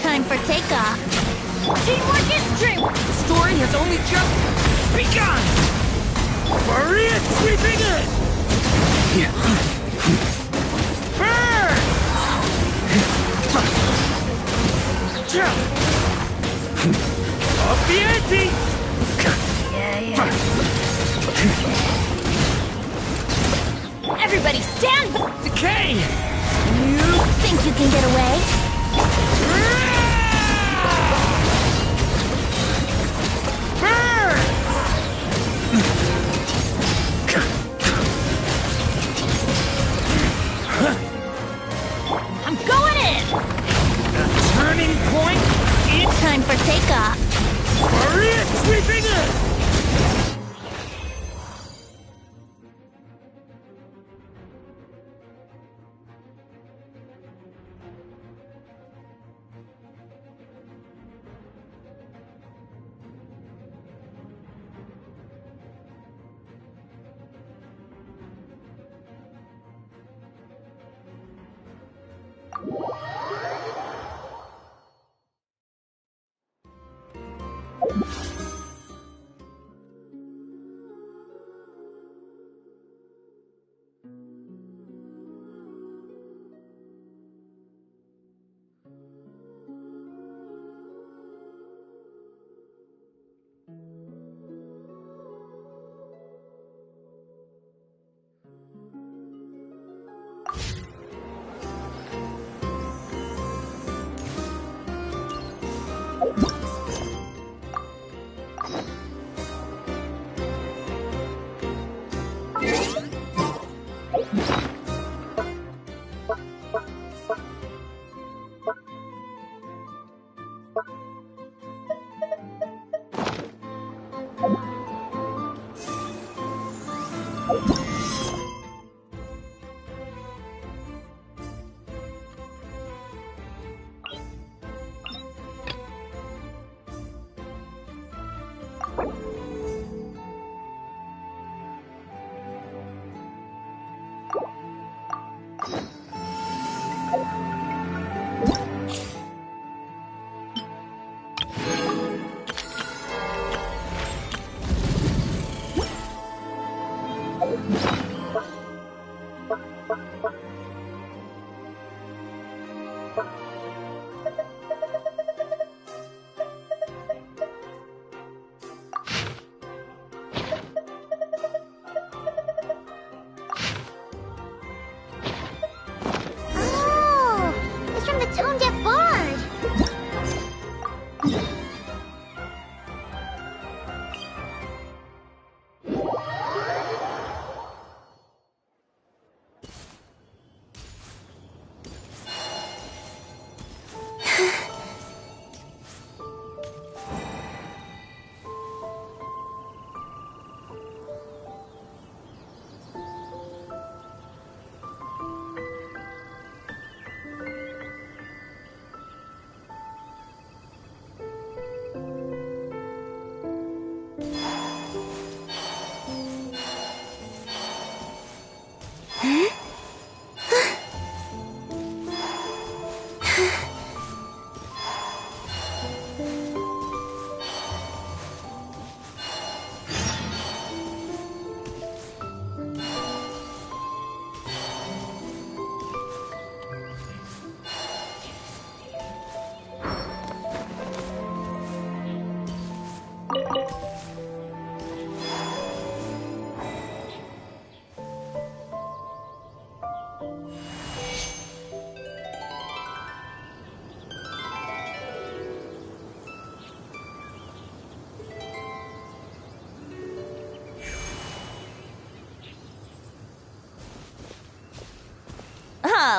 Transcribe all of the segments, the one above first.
Time for takeoff. Teamwork is dreamwork! The story has only just begun! Maria sweeping in! Burn! Up the ante! Everybody stand! Decay! You think you can get away? Burn! I'm going in! The turning point is Time for takeoff. Maria sweeping in!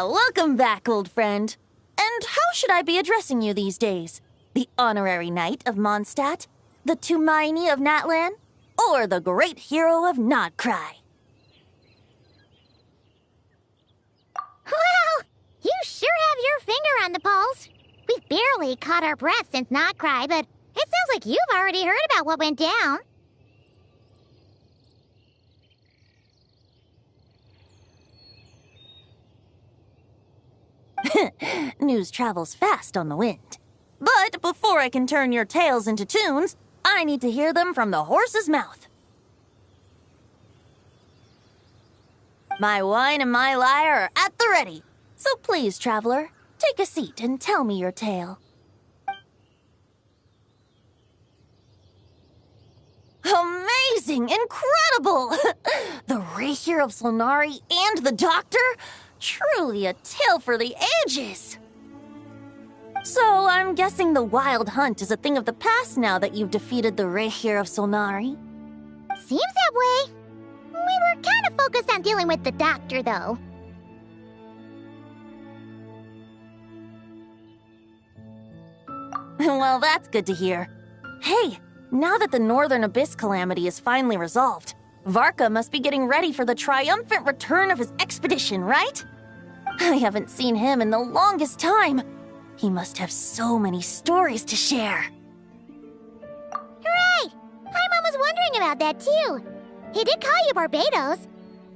Welcome back, old friend. And how should I be addressing you these days? The honorary knight of Mondstadt? The Tumaini of Natlan? Or the great hero of Nodcry? Well, you sure have your finger on the pulse. We've barely caught our breath since Nodcry, but it sounds like you've already heard about what went down. News travels fast on the wind. But before I can turn your tales into tunes, I need to hear them from the horse's mouth. My wine and my lyre are at the ready. So please, traveler, take a seat and tell me your tale. Amazing! Incredible! The Rapier of Solnari and the Doctor? Truly a tale for the ages! So, I'm guessing the Wild Hunt is a thing of the past now that you've defeated the Rapier of Solnari? Seems that way. We were kind of focused on dealing with the Doctor, though. Well, that's good to hear. Hey, now that the Northern Abyss calamity is finally resolved, Varka must be getting ready for the triumphant return of his expedition, right? I haven't seen him in the longest time. He must have so many stories to share. Hooray! Paimon was wondering about that, too. He did call you Barbados,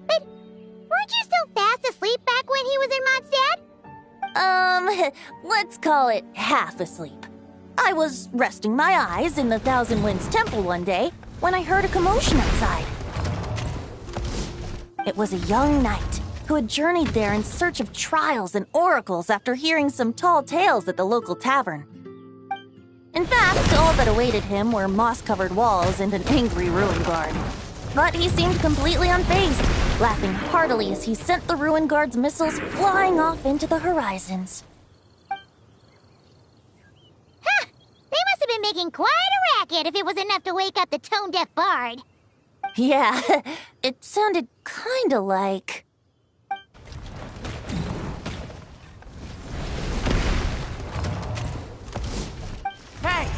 but weren't you still fast asleep back when he was in Mondstadt? Let's call it half asleep. I was resting my eyes in the Thousand Winds Temple one day when I heard a commotion outside. It was a young knight who had journeyed there in search of trials and oracles after hearing some tall tales at the local tavern. In fact, all that awaited him were moss-covered walls and an angry ruin guard. But he seemed completely unfazed, laughing heartily as he sent the ruin guard's missiles flying off into the horizons. Huh! They must have been making quite a racket if it was enough to wake up the tone-deaf bard. Yeah, it sounded kinda like... Hey!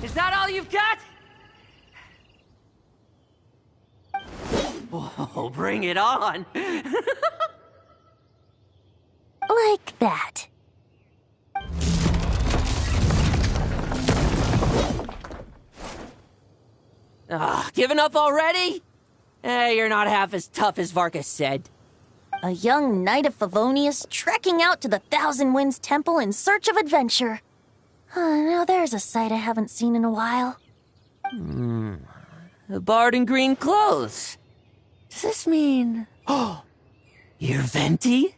Is that all you've got? Whoa, bring it on! like that. Giving up already? Hey, you're not half as tough as Varka said. A young knight of Favonius trekking out to the Thousand Winds Temple in search of adventure. Now there's a sight I haven't seen in a while. A bard in green clothes. Does this mean... Oh, you're Venti?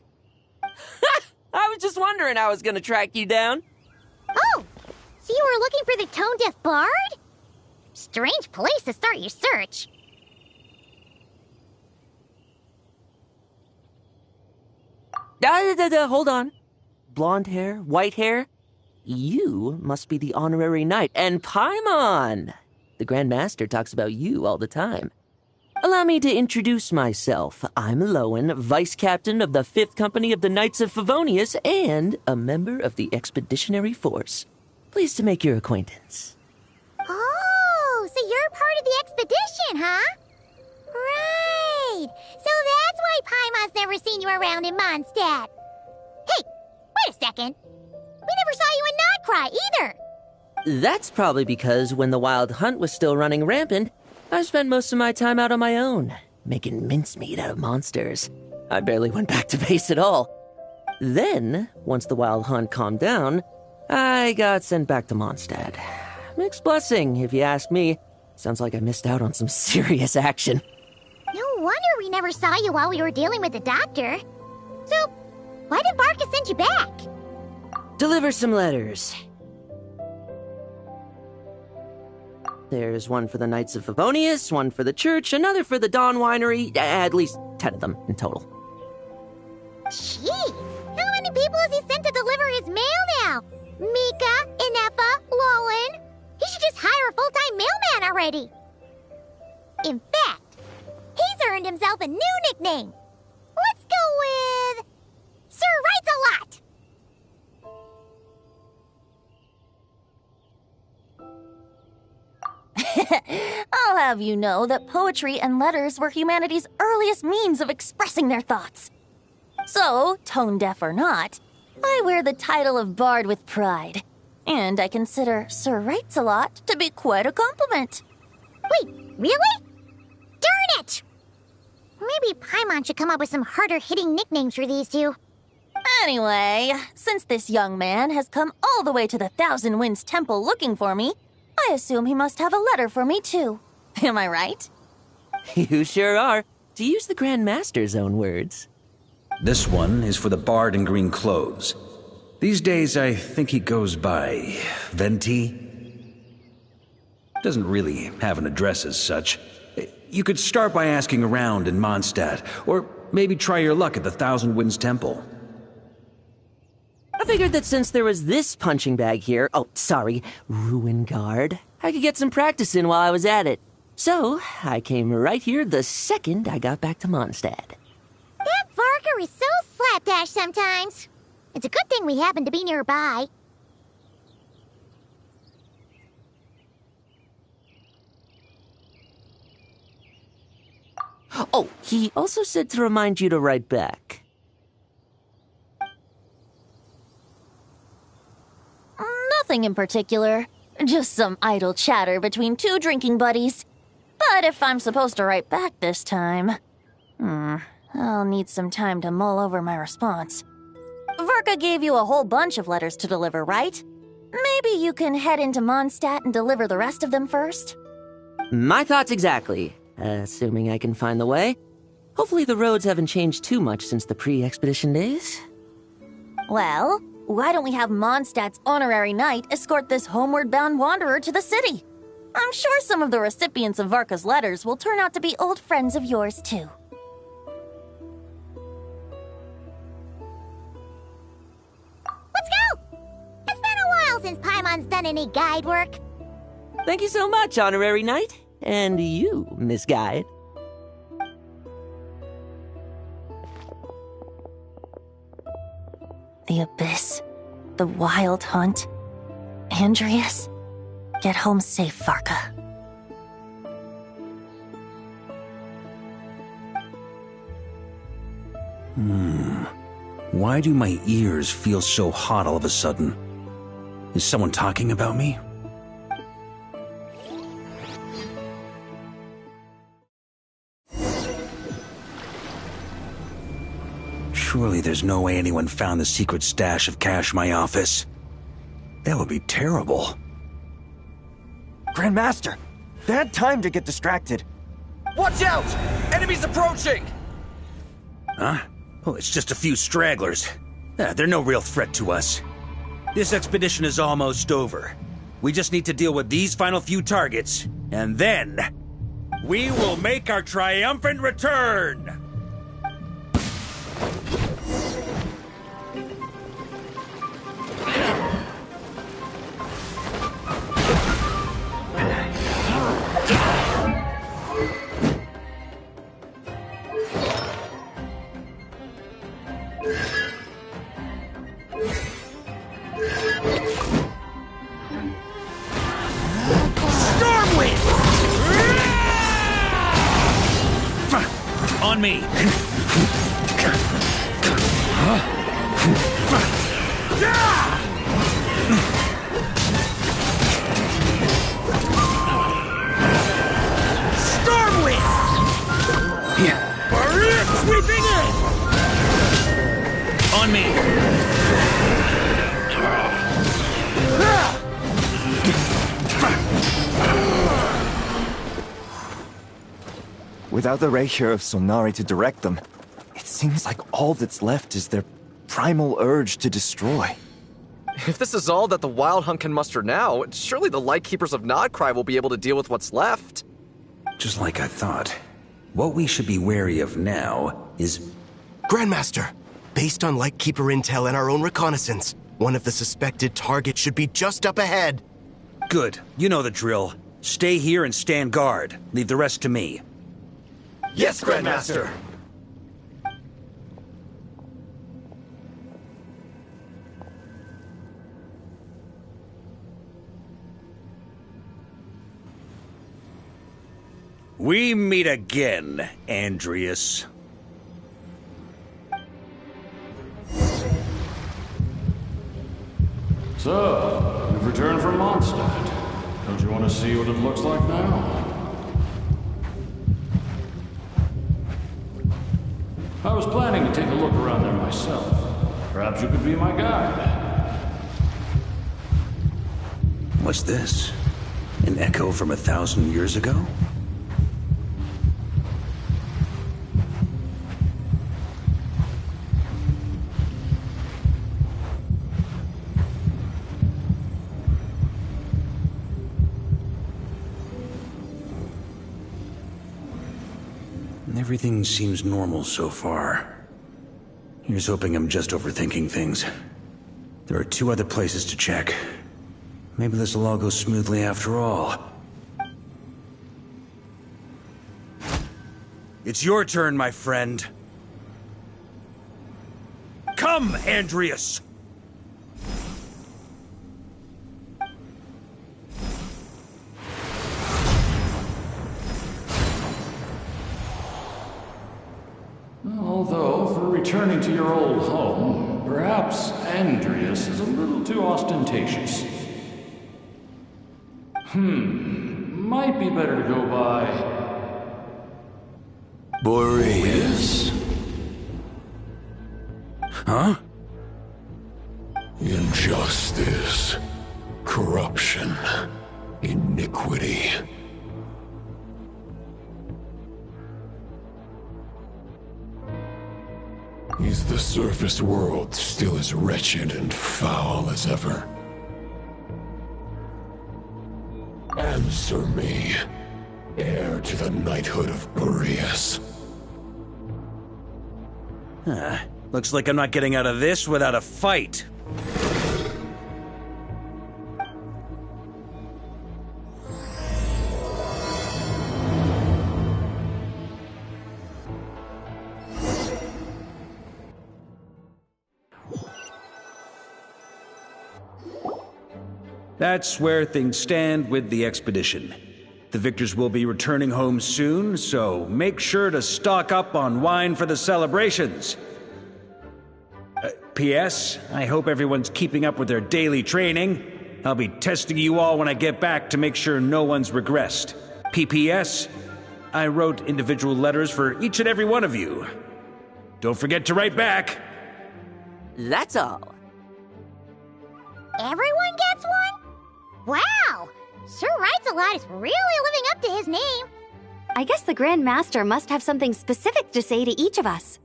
I was just wondering how I was gonna track you down. Oh, so you were looking for the tone-deaf bard? Strange place to start your search. Hold on. Blonde hair, white hair? You must be the honorary knight, and Paimon! The Grand Master talks about you all the time. Allow me to introduce myself. I'm Lowen, Vice Captain of the 5th Company of the Knights of Favonius and a member of the Expeditionary Force. Pleased to make your acquaintance. Oh, so you're part of the expedition, huh? Right. So that's why Paimon's never seen you around in Mondstadt. Hey, wait a second. We never saw you in Nodcry either. That's probably because when the Wild Hunt was still running rampant, I spent most of my time out on my own, making mincemeat out of monsters. I barely went back to base at all. Then, once the Wild Hunt calmed down, I got sent back to Mondstadt. Mixed blessing, if you ask me. Sounds like I missed out on some serious action. No wonder we never saw you while we were dealing with the Doctor. So, why did Barca send you back? Deliver some letters. There's one for the Knights of Favonius, one for the church, another for the Dawn Winery, at least 10 of them in total. Jeez, how many people has he sent to deliver his mail now? Mika, Inefa, Lowen. He should just hire a full-time mailman already. In fact, he's earned himself a new nickname. Let's go with It's a lot! I'll have you know that poetry and letters were humanity's earliest means of expressing their thoughts. So, tone deaf or not, I wear the title of Bard with pride. And I consider Sir Writes-a-Lot to be quite a compliment. Wait, really? Darn it! Maybe Paimon should come up with some harder-hitting nicknames for these two. Anyway, since this young man has come all the way to the Thousand Winds Temple looking for me, I assume he must have a letter for me too. Am I right? You sure are, to use the Grand Master's own words. This one is for the Bard in green clothes. These days, I think he goes by Venti. Doesn't really have an address as such. You could start by asking around in Mondstadt, or maybe try your luck at the Thousand Winds Temple. I figured that since there was this punching bag here, Ruin Guard, I could get some practice in while I was at it. So, I came right here the second I got back to Mondstadt. That Varker is so slapdash sometimes. It's a good thing we happen to be nearby. Oh, he also said to remind you to write back. Nothing in particular. Just some idle chatter between two drinking buddies. But if I'm supposed to write back this time... I'll need some time to mull over my response. Verka gave you a whole bunch of letters to deliver, right? Maybe you can head into Mondstadt and deliver the rest of them first? My thoughts exactly. Assuming I can find the way. Hopefully the roads haven't changed too much since the pre-expedition days. Well, why don't we have Mondstadt's honorary knight escort this homeward-bound wanderer to the city? I'm sure some of the recipients of Varka's letters will turn out to be old friends of yours, too. Let's go! It's been a while since Paimon's done any guide work. Thank you so much, honorary knight. And you, Miss Guide. The Abyss. The Wild Hunt. Andreas. Get home safe, Varka. Why do my ears feel so hot all of a sudden? Is someone talking about me? Surely there's no way anyone found the secret stash of cash in my office. That would be terrible. Grandmaster, bad time to get distracted. Watch out! Enemies approaching! Huh? Oh, it's just a few stragglers. They're no real threat to us. This expedition is almost over. We just need to deal with these final few targets, and then... we will make our triumphant return! On me! Stormwind! Sweeping in! On me! Without the Rapier of Sonari to direct them, it seems like all that's left is their primal urge to destroy. If this is all that the Wild Hunt can muster now, surely the Lightkeepers of Nodcry will be able to deal with what's left. Just like I thought. What we should be wary of now is... Grandmaster, based on Lightkeeper intel and our own reconnaissance, one of the suspected targets should be just up ahead. Good. You know the drill. Stay here and stand guard. Leave the rest to me. Yes, Grandmaster! We meet again, Andreas. So, you've returned from Mondstadt. Don't you want to see what it looks like now? I was planning to take a look around there myself. Perhaps you could be my guide. What's this? An echo from 1,000 years ago? Everything seems normal so far. Here's hoping I'm just overthinking things. There are 2 other places to check. Maybe this will all go smoothly after all. It's your turn, my friend. Come, Andreas! Although, for returning to your old home, perhaps Andreas is a little too ostentatious. Might be better to go by... Boreas. Huh? Injustice. Corruption. Iniquity. Is the surface world still as wretched and foul as ever? Answer me, heir to the knighthood of Boreas. Looks like I'm not getting out of this without a fight. That's where things stand with the expedition. The victors will be returning home soon, so make sure to stock up on wine for the celebrations. P.S. I hope everyone's keeping up with their daily training. I'll be testing you all when I get back to make sure no one's regressed. P.P.S. I wrote individual letters for each and every one of you. Don't forget to write back. That's all. Everyone gets one? Wow! Sir Writes-A-Lot is really living up to his name. I guess the Grand Master must have something specific to say to each of us.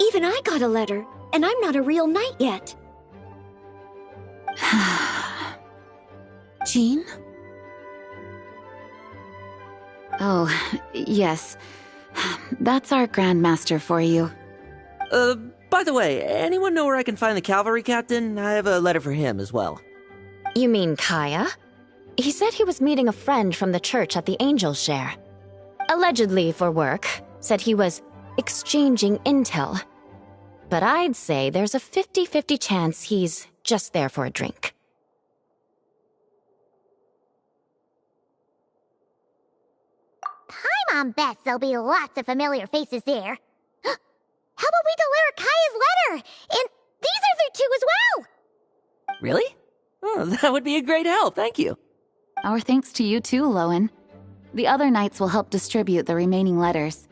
Even I got a letter, and I'm not a real knight yet. Jean? Oh, yes. That's our Grand Master for you. By the way, anyone know where I can find the cavalry captain? I have a letter for him as well. You mean Kaya? He said he was meeting a friend from the church at the Angel Share. Allegedly for work. Said he was exchanging intel. But I'd say there's a 50-50 chance he's just there for a drink. Paimon bets there'll be lots of familiar faces there. How about we deliver Kaya's letter? And these are there too as well! Really? Oh, that would be a great help, thank you. Our thanks to you too, Lowen. The other knights will help distribute the remaining letters.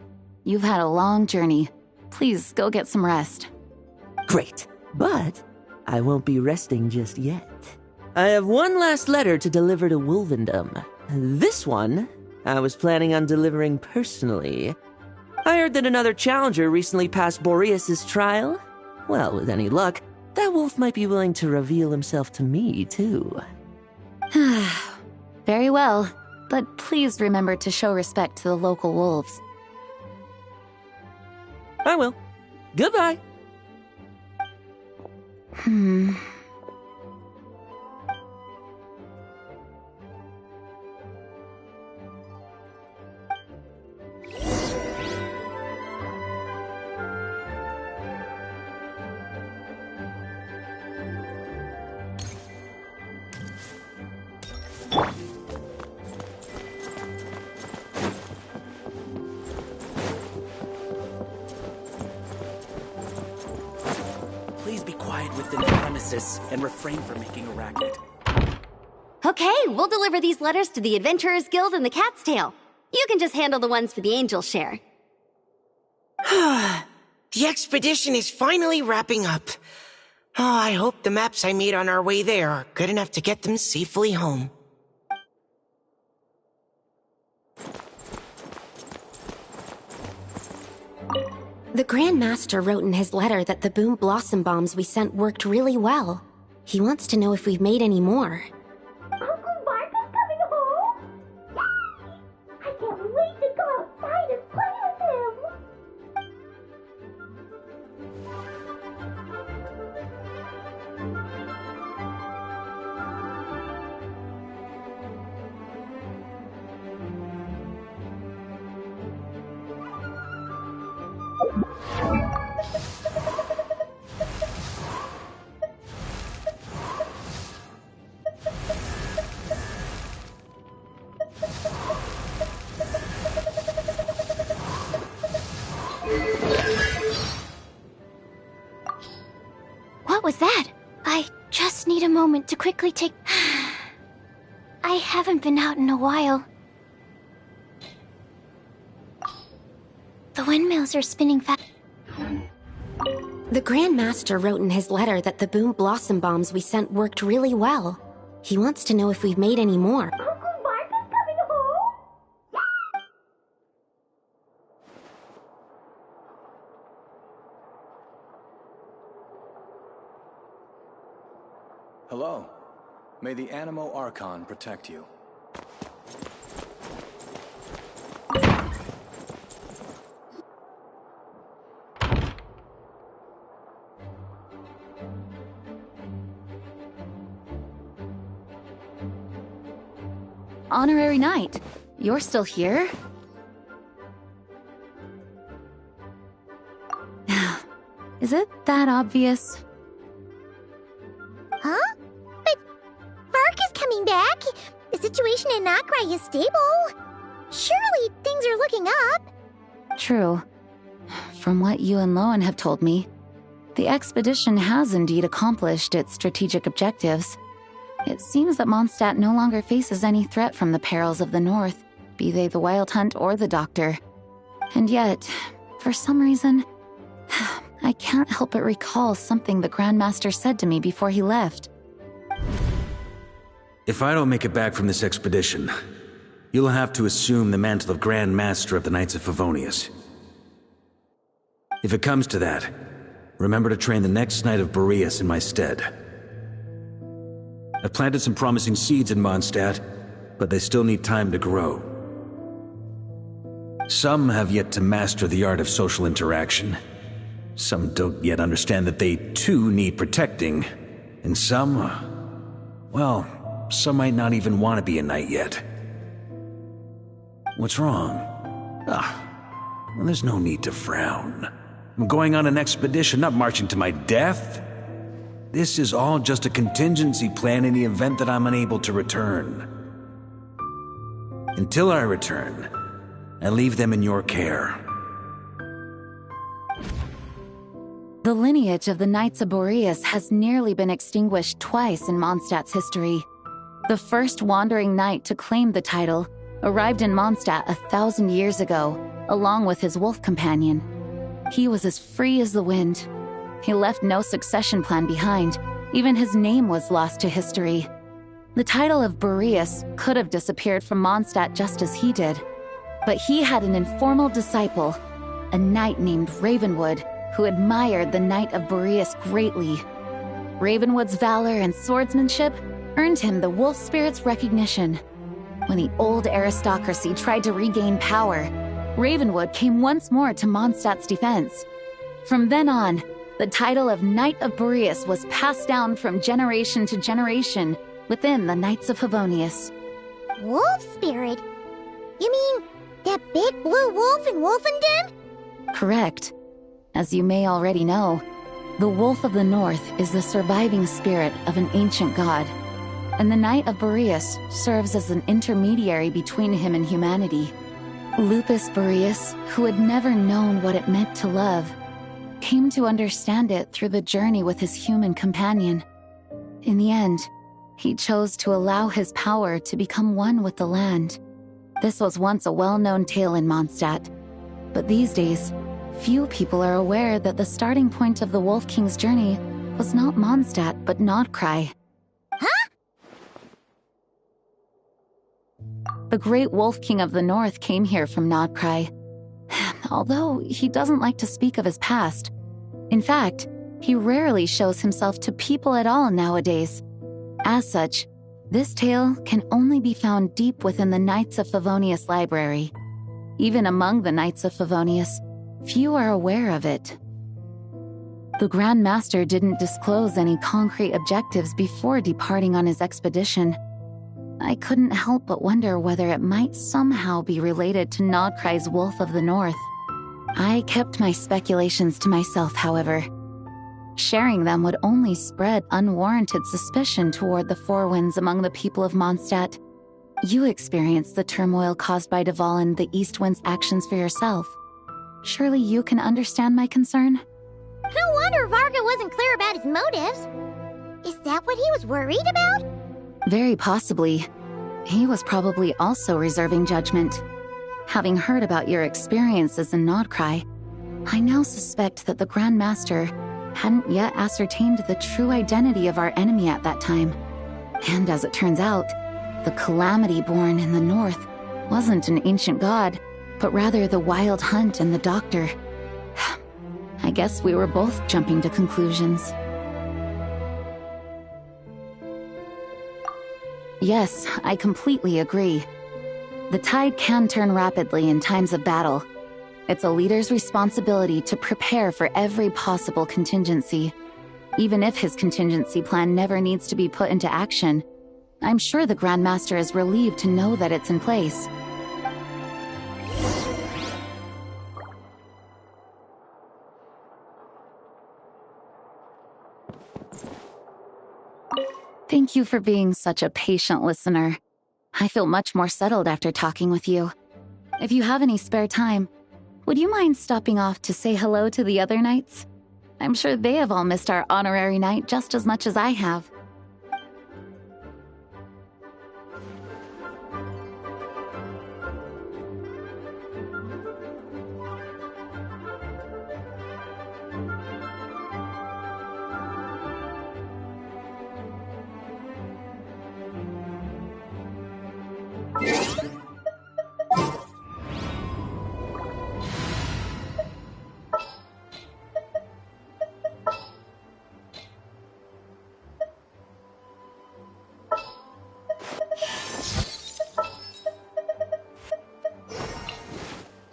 You've had a long journey. Please go get some rest. Great, but I won't be resting just yet. I have one last letter to deliver to Wolvendom. This one, I was planning on delivering personally. I heard that another challenger recently passed Boreas' trial. Well, with any luck, that wolf might be willing to reveal himself to me, too. Very well, but please remember to show respect to the local wolves. I will. Goodbye. within the premises and refrain from making a racket. Okay, we'll deliver these letters to the Adventurers Guild and the Cat's Tail. You can just handle the ones for the Angel's share. The expedition is finally wrapping up. Oh, I hope the maps I made on our way there are good enough to get them safely home. The Grand Master wrote in his letter that the Boom Blossom Bombs we sent worked really well. He wants to know if we've made any more. Uncle Mark is coming home? Yay! I can't wait to go outside and play with him! What was that? I just need a moment to quickly take... I haven't been out in a while. The windmills are spinning fast. The Grand Master wrote in his letter that the Boom Blossom Bombs we sent worked really well. He wants to know if we've made any more. Uncle Mark is coming home? Hello. May the Animo Archon protect you. Honorary Knight, you're still here? Is it that obvious? Huh? But Vark is coming back. The situation in Nokrai is stable. Surely things are looking up. True. From what you and Lowen have told me, the expedition has indeed accomplished its strategic objectives. It seems that Mondstadt no longer faces any threat from the perils of the North, be they the Wild Hunt or the Doctor. And yet, for some reason, I can't help but recall something the Grand Master said to me before he left. If I don't make it back from this expedition, you'll have to assume the mantle of Grand Master of the Knights of Favonius. If it comes to that, remember to train the next Knight of Boreas in my stead. I've planted some promising seeds in Mondstadt, but they still need time to grow. Some have yet to master the art of social interaction. Some don't yet understand that they too need protecting. And some, well, some might not even want to be a knight yet. What's wrong? Well, there's no need to frown. I'm going on an expedition, not marching to my death. This is all just a contingency plan in the event that I'm unable to return. Until I return, I leave them in your care. The lineage of the Knights of Boreas has nearly been extinguished twice in Mondstadt's history. The first wandering knight to claim the title arrived in Mondstadt 1,000 years ago, along with his wolf companion. He was as free as the wind. He left no succession plan behind. Even his name was lost to history. The title of Boreas could have disappeared from Mondstadt just as he did. But he had an informal disciple, a knight named Ravenwood, who admired the Knight of Boreas greatly. Ravenwood's valor and swordsmanship earned him the wolf spirit's recognition. When the old aristocracy tried to regain power, Ravenwood came once more to Mondstadt's defense. From then on, the title of Knight of Boreas was passed down from generation to generation within the Knights of Favonius. Wolf spirit? You mean that big blue wolf in Wolfenden? Correct. As you may already know, the Wolf of the North is the surviving spirit of an ancient god, and the Knight of Boreas serves as an intermediary between him and humanity. Lupus Boreas, who had never known what it meant to love, came to understand it through the journey with his human companion. In the end, he chose to allow his power to become one with the land. This was once a well-known tale in Mondstadt, but these days, few people are aware that the starting point of the Wolf King's journey was not Mondstadt, but Nodcry. Huh? The great Wolf King of the North came here from Nodcry. Although he doesn't like to speak of his past. In fact, he rarely shows himself to people at all nowadays. As such, this tale can only be found deep within the Knights of Favonius library. Even among the Knights of Favonius, few are aware of it. The Grand Master didn't disclose any concrete objectives before departing on his expedition. I couldn't help but wonder whether it might somehow be related to Nodcry's Wolf of the North. I kept my speculations to myself, however. Sharing them would only spread unwarranted suspicion toward the Four Winds among the people of Mondstadt. You experienced the turmoil caused by Duval and the East Wind's actions for yourself. Surely you can understand my concern? No wonder Varga wasn't clear about his motives. Is that what he was worried about? Very possibly. He was probably also reserving judgment. Having heard about your experiences in Nodcry, I now suspect that the Grand Master hadn't yet ascertained the true identity of our enemy at that time. And as it turns out, the Calamity born in the north wasn't an ancient god, but rather the Wild Hunt and the Doctor. I guess we were both jumping to conclusions. Yes, I completely agree. The tide can turn rapidly in times of battle. It's a leader's responsibility to prepare for every possible contingency. Even if his contingency plan never needs to be put into action, I'm sure the Grand Master is relieved to know that it's in place. Thank you for being such a patient listener. I feel much more settled after talking with you. If you have any spare time, would you mind stopping off to say hello to the other knights? I'm sure they have all missed our honorary knight just as much as I have.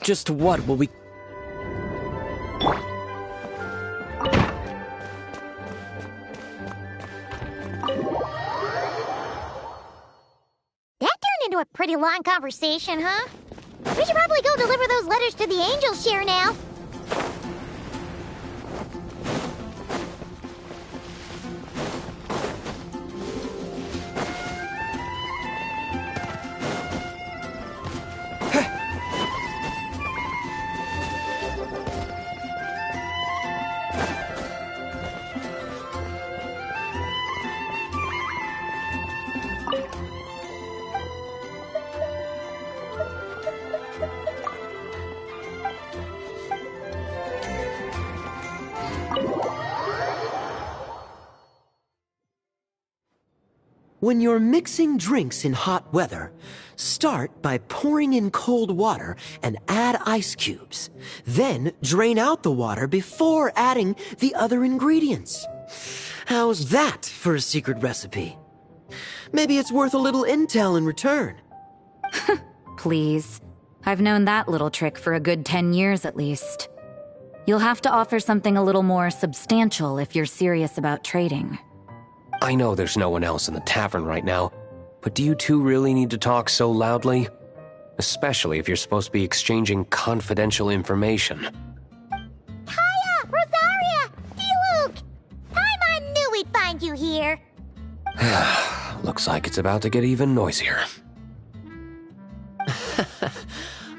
Just what will we... That turned into a pretty long conversation, huh? We should probably go deliver those letters to the Angel Share now. When you're mixing drinks in hot weather, start by pouring in cold water and add ice cubes. Then drain out the water before adding the other ingredients. How's that for a secret recipe? Maybe it's worth a little intel in return. Please. I've known that little trick for a good 10 years at least. You'll have to offer something a little more substantial if you're serious about trading. I know there's no one else in the tavern right now, but do you two really need to talk so loudly? Especially if you're supposed to be exchanging confidential information. Hiya! Rosaria! Diluc! Paimon knew we'd find you here! Looks like it's about to get even noisier.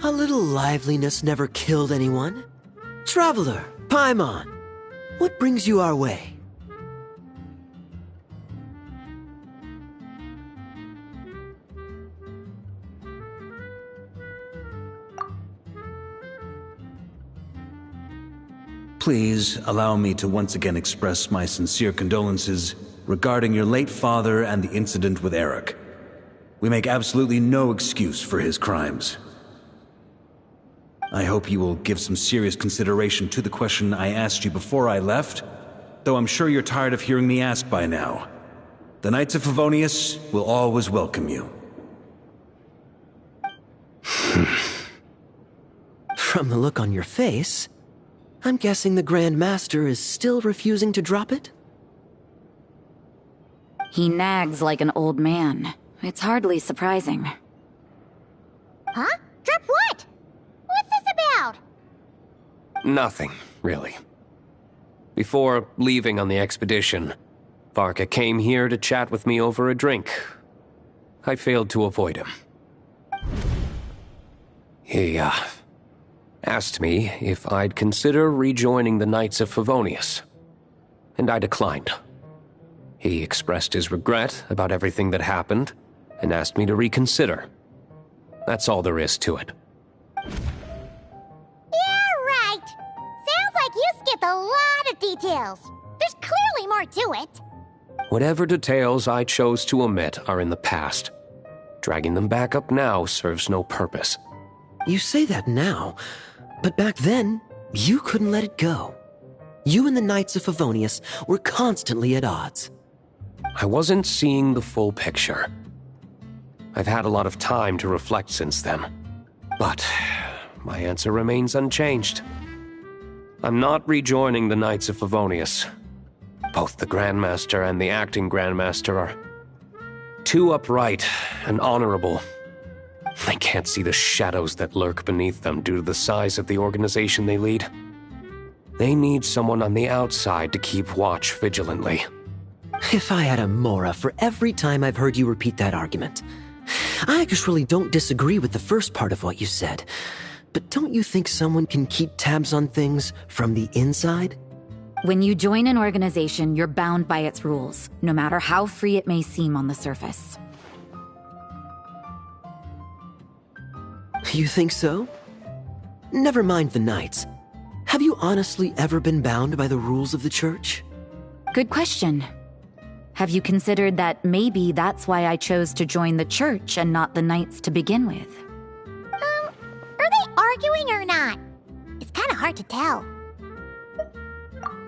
A little liveliness never killed anyone. Traveler, Paimon, What brings you our way? Please allow me to once again express my sincere condolences regarding your late father and the incident with Eric. We make absolutely no excuse for his crimes. I hope you will give some serious consideration to the question I asked you before I left, though I'm sure you're tired of hearing me ask by now. The Knights of Favonius will always welcome you. From the look on your face, I'm guessing the Grand Master is still refusing to drop it? He nags like an old man. It's hardly surprising. Huh? Drop what? What's this about? Nothing, really. Before leaving on the expedition, Varka came here to chat with me over a drink. I failed to avoid him. He, asked me if I'd consider rejoining the Knights of Favonius, and I declined. He expressed his regret about everything that happened, and asked me to reconsider. That's all there is to it. Yeah, right. Sounds like you skipped a lot of details. There's clearly more to it. Whatever details I chose to omit are in the past. Dragging them back up now serves no purpose. You say that now, but back then, you couldn't let it go. You and the Knights of Favonius were constantly at odds. I wasn't seeing the full picture. I've had a lot of time to reflect since then. But my answer remains unchanged. I'm not rejoining the Knights of Favonius. Both the Grandmaster and the acting Grandmaster are too upright and honorable. I can't see the shadows that lurk beneath them due to the size of the organization they lead. They need someone on the outside to keep watch vigilantly. If I had a Mora for every time I've heard you repeat that argument. I actually don't disagree with the first part of what you said, but don't you think someone can keep tabs on things from the inside? When you join an organization, you're bound by its rules, no matter how free it may seem on the surface. You think so? Never mind the Knights. Have you honestly ever been bound by the rules of the Church? Good question. Have you considered that maybe that's why I chose to join the Church and not the Knights to begin with? Are they arguing or not? It's kind of hard to tell.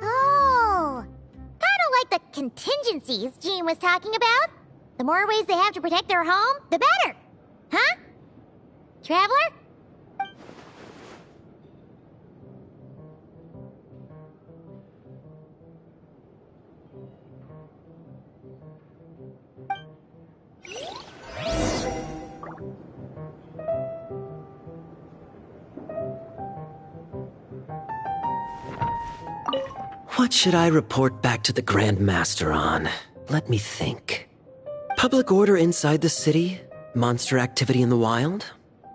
Oh, kind of like the contingencies Jean was talking about. The more ways they have to protect their home, the better. Huh? Traveler? What should I report back to the Grand Master on? Let me think. Public order inside the city? Monster activity in the wild?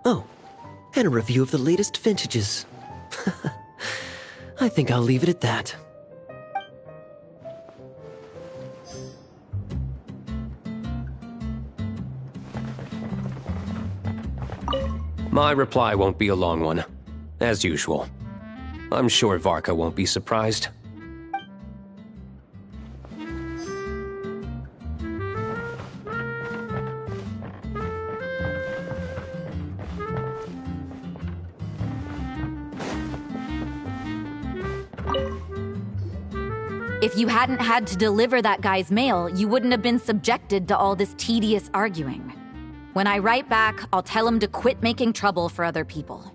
Oh, and a review of the latest vintages. I think I'll leave it at that. My reply won't be a long one, as usual. I'm sure Varka won't be surprised. If you hadn't had to deliver that guy's mail, you wouldn't have been subjected to all this tedious arguing. When I write back, I'll tell him to quit making trouble for other people.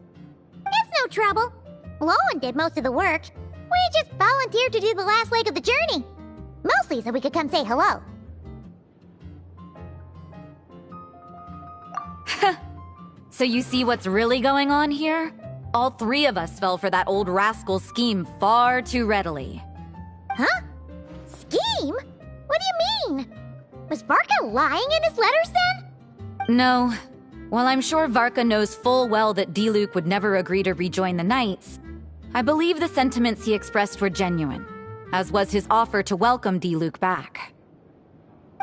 It's no trouble. Lowen did most of the work. We just volunteered to do the last leg of the journey. Mostly so we could come say hello. So you see what's really going on here? All three of us fell for that old rascal's scheme far too readily. Huh? Scheme? What do you mean? Was Varka lying in his letters then? No. While I'm sure Varka knows full well that Diluc would never agree to rejoin the Knights, I believe the sentiments he expressed were genuine. as was his offer to welcome Diluc back.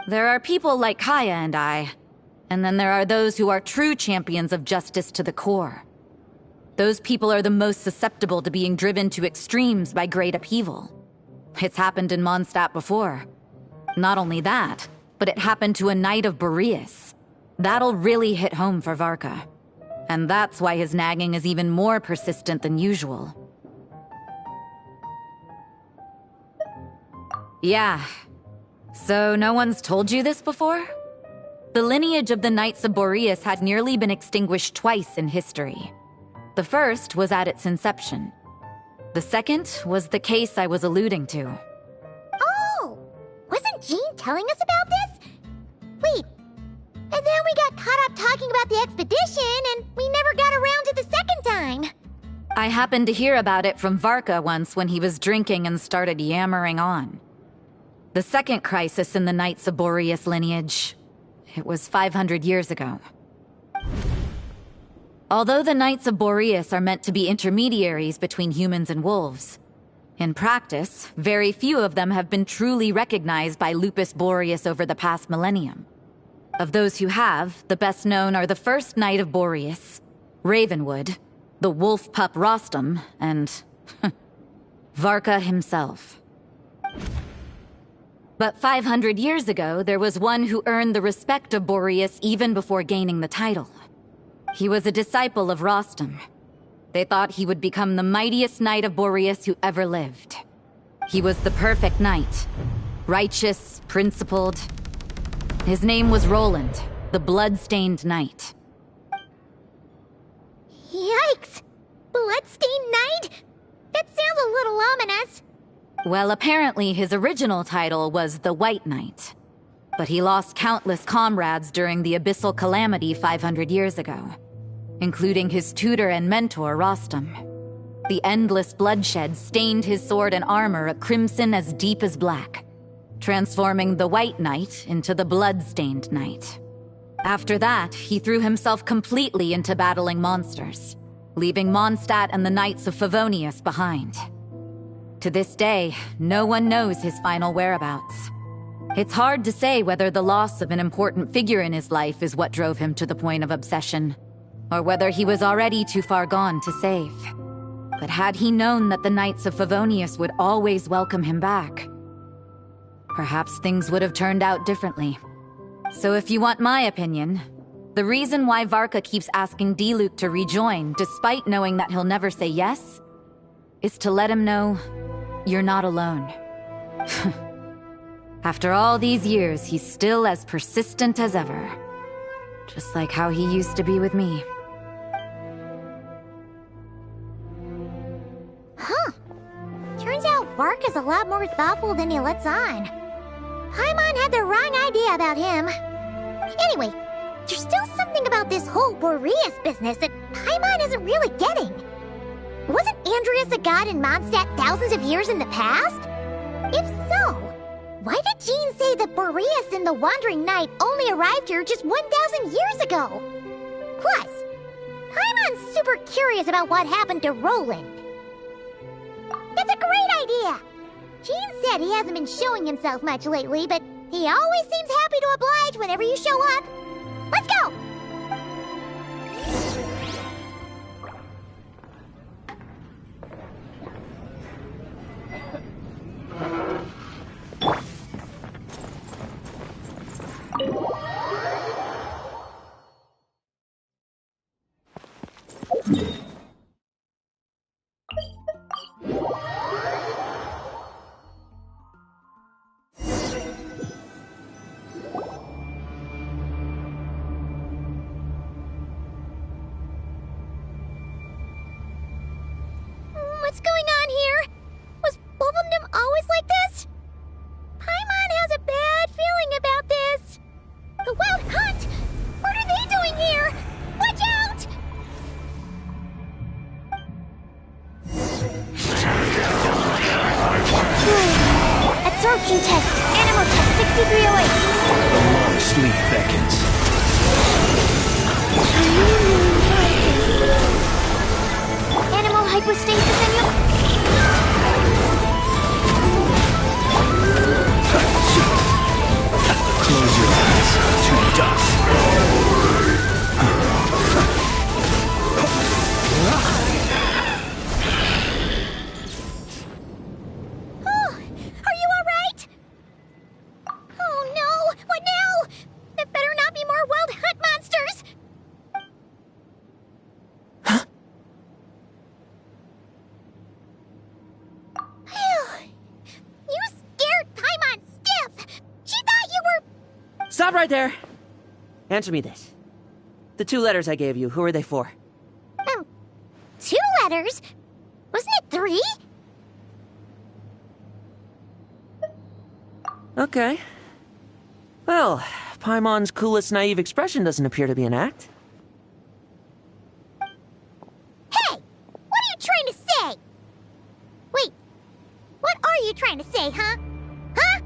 There are people like Kaya and I, and then there are those who are true champions of justice to the core. Those people are the most susceptible to being driven to extremes by great upheaval. It's happened in Mondstadt before. Not only that, but it happened to a Knight of Boreas. That'll really hit home for Varka. And that's why his nagging is even more persistent than usual. Yeah. So no one's told you this before? The lineage of the Knights of Boreas had nearly been extinguished twice in history. The first was at its inception. The second was the case I was alluding to. Oh! Wasn't Jean telling us about this? Wait, and then we got caught up talking about the expedition, and we never got around to the second time. I happened to hear about it from Varka once when he was drinking and started yammering on. The second crisis in the Knights of Boreas lineage. It was 500 years ago. Although the Knights of Boreas are meant to be intermediaries between humans and wolves, in practice, very few of them have been truly recognized by Lupus Boreas over the past millennium. Of those who have, the best known are the first Knight of Boreas, Ravenwood, the wolf pup Rostam, and Varka himself. But 500 years ago, there was one who earned the respect of Boreas even before gaining the title. He was a disciple of Rostam. They thought he would become the mightiest Knight of Boreas who ever lived. He was the perfect knight. Righteous, principled. His name was Roland, the blood-stained knight. Yikes! Bloodstained Knight? That sounds a little ominous. Well, apparently his original title was the White Knight. But he lost countless comrades during the Abyssal Calamity 500 years ago, including his tutor and mentor, Rostam. The endless bloodshed stained his sword and armor a crimson as deep as black, transforming the White Knight into the Blood-Stained Knight. After that, he threw himself completely into battling monsters, leaving Mondstadt and the Knights of Favonius behind. To this day, no one knows his final whereabouts. It's hard to say whether the loss of an important figure in his life is what drove him to the point of obsession, or whether he was already too far gone to save. But had he known that the Knights of Favonius would always welcome him back, perhaps things would have turned out differently. So if you want my opinion, the reason why Varka keeps asking Diluc to rejoin, despite knowing that he'll never say yes, is to let him know you're not alone. After all these years, he's still as persistent as ever. Just like how he used to be with me. Huh. Turns out Varka's a lot more thoughtful than he lets on. Paimon had the wrong idea about him. Anyway, there's still something about this whole Boreas business that Paimon isn't really getting. Wasn't Andreas a god in Mondstadt thousands of years in the past? If so, why did Jean say that Boreas and the Wandering Knight only arrived here just 1,000 years ago? Plus, Paimon's super curious about what happened to Roland. That's a great idea! Jean said he hasn't been showing himself much lately, but he always seems happy to oblige whenever you show up. Let's go! What's going on here? Was Bulbumdum always like this? Paimon has a bad feeling about this. The Wild Hunt? What are they doing here? Watch out! Absorption test. Animal test 6308. The long sleep beckons. Animal hypostasis and you... Stop right there! Answer me this. The 2 letters I gave you, who are they for? 2 letters? Wasn't it 3? Okay. Well, Paimon's coolest naive expression doesn't appear to be an act. Hey! What are you trying to say? Wait, what are you trying to say, huh? Huh?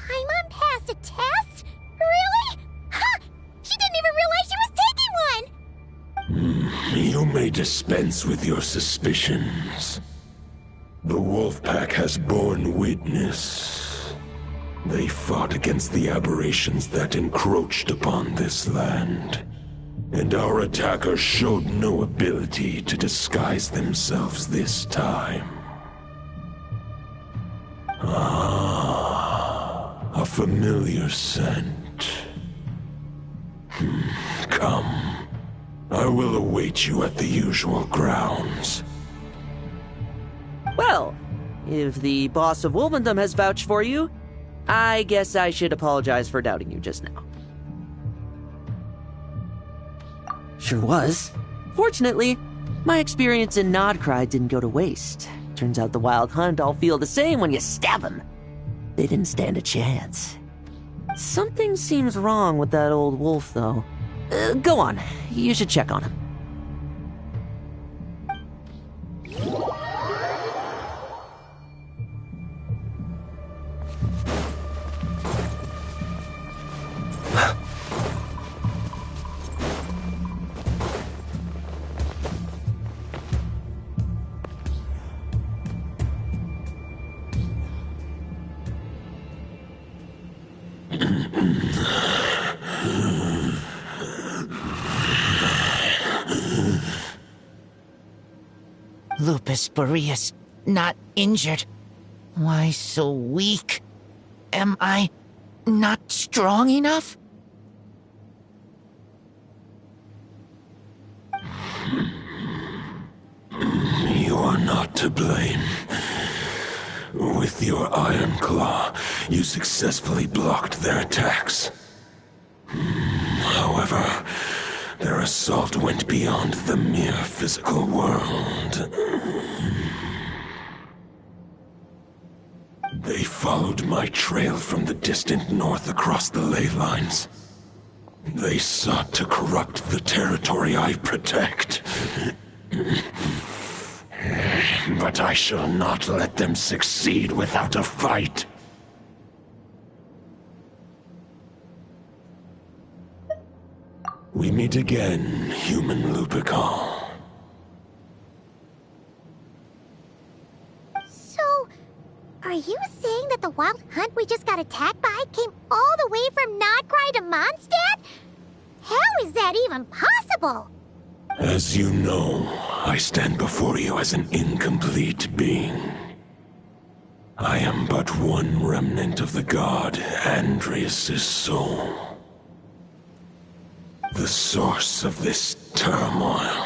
Paimon passed a test? Really? Huh! She didn't even realize she was taking one! You may dispense with your suspicions. The wolf pack has borne witness. They fought against the aberrations that encroached upon this land, and our attackers showed no ability to disguise themselves this time. A familiar scent. Come. I will await you at the usual grounds. Well, if the boss of Wolvendom has vouched for you, I guess I should apologize for doubting you just now. Sure was. Fortunately, my experience in Nodcry didn't go to waste. Turns out the Wild Hunt all feel the same when you stab them. They didn't stand a chance. Something seems wrong with that old wolf, though. Go on. You should check on him. Lupus Boreas, not injured. Why so weak? Am I not strong enough? You are not to blame. With your Iron Claw, you successfully blocked their attacks. However, their assault went beyond the mere physical world. They followed my trail from the distant north across the ley lines. They sought to corrupt the territory I protect. But I shall not let them succeed without a fight. We meet again, human Lupical. So, are you saying that the Wild Hunt we just got attacked by came all the way from Nodcry to Mondstadt? How is that even possible? As you know, I stand before you as an incomplete being. I am but one remnant of the god Andrias' soul. The source of this turmoil.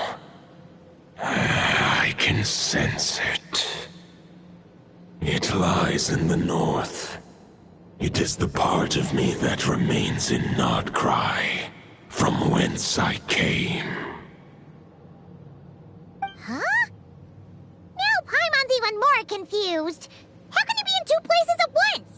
I can sense it. It lies in the north. It is the part of me that remains in Nodcry, from whence I came. Huh? Now Paimon's even more confused. How can you be in 2 places at once?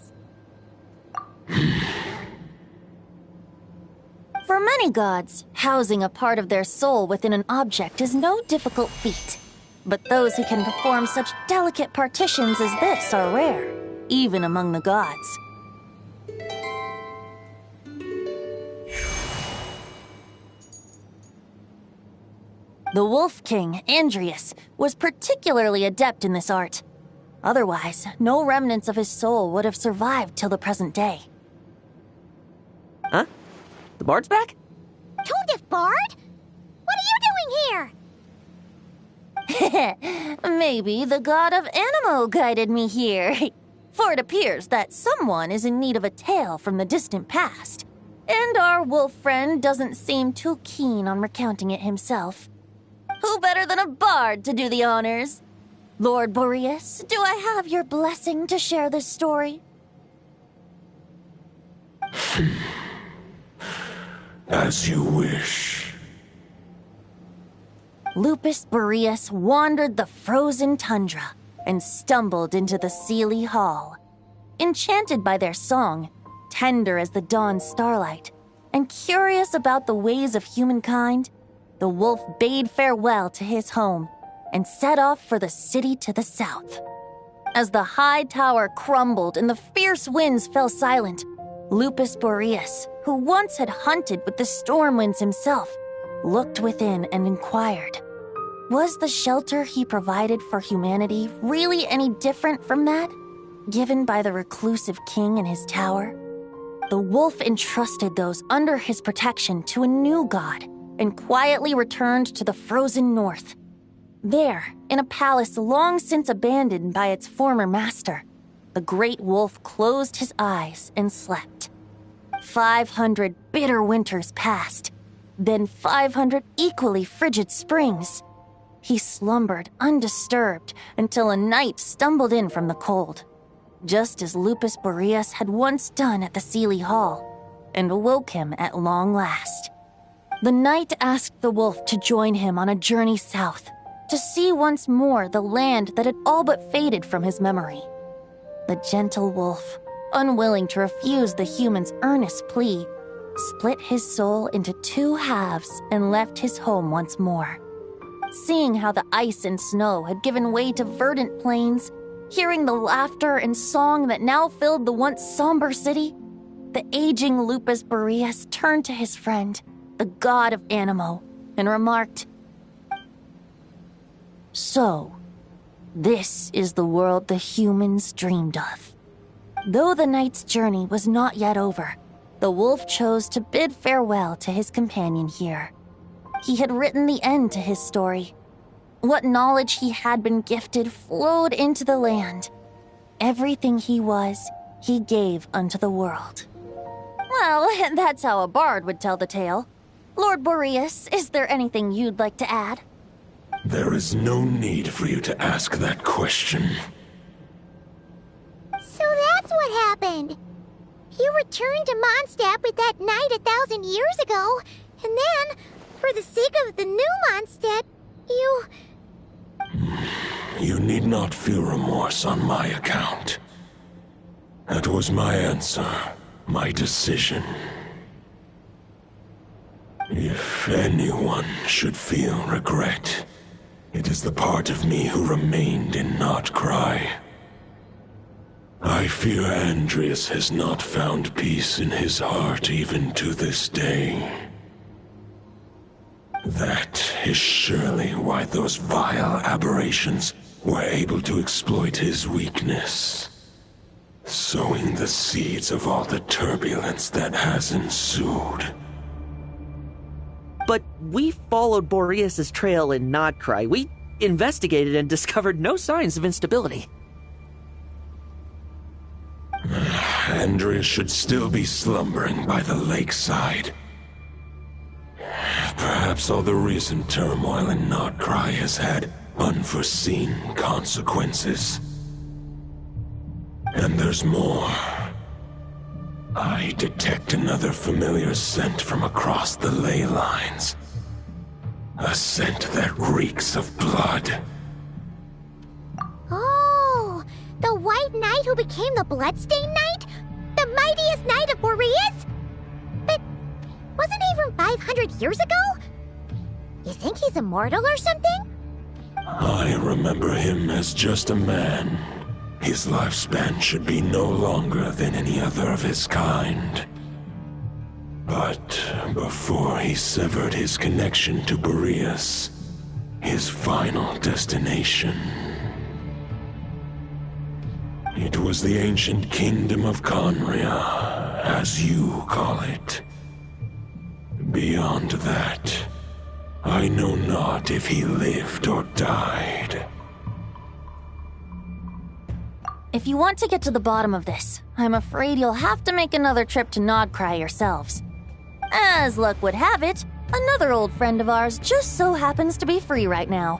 For many gods, housing a part of their soul within an object is no difficult feat. But those who can perform such delicate partitions as this are rare, even among the gods. The Wolf King, Andrias, was particularly adept in this art. Otherwise, no remnants of his soul would have survived till the present day. Huh? The bard's back? Tone Deaf Bard? What are you doing here? Maybe the god of Animo guided me here. For it appears that someone is in need of a tale from the distant past. And our wolf friend doesn't seem too keen on recounting it himself. Who better than a bard to do the honors? Lord Boreas, do I have your blessing to share this story? As you wish. Lupus Boreas wandered the frozen tundra and stumbled into the Seelie Hall. Enchanted by their song, tender as the dawn's starlight, and curious about the ways of humankind, the wolf bade farewell to his home and set off for the city to the south. As the high tower crumbled and the fierce winds fell silent, Lupus Boreas, who once had hunted with the storm winds himself, looked within and inquired, was the shelter he provided for humanity really any different from that given by the reclusive king in his tower? The wolf entrusted those under his protection to a new god and quietly returned to the frozen north. There, in a palace long since abandoned by its former master, the great wolf closed his eyes and slept. 500 bitter winters passed, then 500 equally frigid springs. He slumbered undisturbed until a night stumbled in from the cold, just as Lupus Boreas had once done at the Seelie Hall, and awoke him at long last. The night asked the wolf to join him on a journey south, to see once more the land that had all but faded from his memory. The gentle wolf, unwilling to refuse the human's earnest plea, split his soul into two halves and left his home once more. Seeing how the ice and snow had given way to verdant plains, hearing the laughter and song that now filled the once somber city, the aging Lupus Boreas turned to his friend, the god of Animo, and remarked, "So, this is the world the humans dreamed of." Though the night's journey was not yet over, the wolf chose to bid farewell to his companion here. He had written the end to his story. What knowledge he had been gifted flowed into the land. Everything he was, he gave unto the world. Well, that's how a bard would tell the tale. Lord Boreas, is there anything you'd like to add? There is no need for you to ask that question. So that's what happened. You returned to Mondstadt with that knight 1,000 years ago, and then, for the sake of the new Mondstadt, you... You need not feel remorse on my account. That was my answer, my decision. If anyone should feel regret, it is the part of me who remained in Notcry. I fear Andreas has not found peace in his heart even to this day. That is surely why those vile aberrations were able to exploit his weakness, sowing the seeds of all the turbulence that has ensued. But we followed Boreas' trail in Nodcry. We investigated and discovered no signs of instability. Andreas should still be slumbering by the lakeside. Perhaps all the recent turmoil in Nodcry has had unforeseen consequences. And there's more. I detect another familiar scent from across the ley lines. A scent that reeks of blood. Oh, the White Knight who became the Bloodstained Knight? The mightiest knight of Boreas? But wasn't he from 500 years ago? You think he's immortal or something? I remember him as just a man. His lifespan should be no longer than any other of his kind. But before he severed his connection to Boreas, his final destination, it was the ancient kingdom of Conria, as you call it. Beyond that, I know not if he lived or died. If you want to get to the bottom of this, I'm afraid you'll have to make another trip to Nodcry yourselves. As luck would have it, another old friend of ours just so happens to be free right now.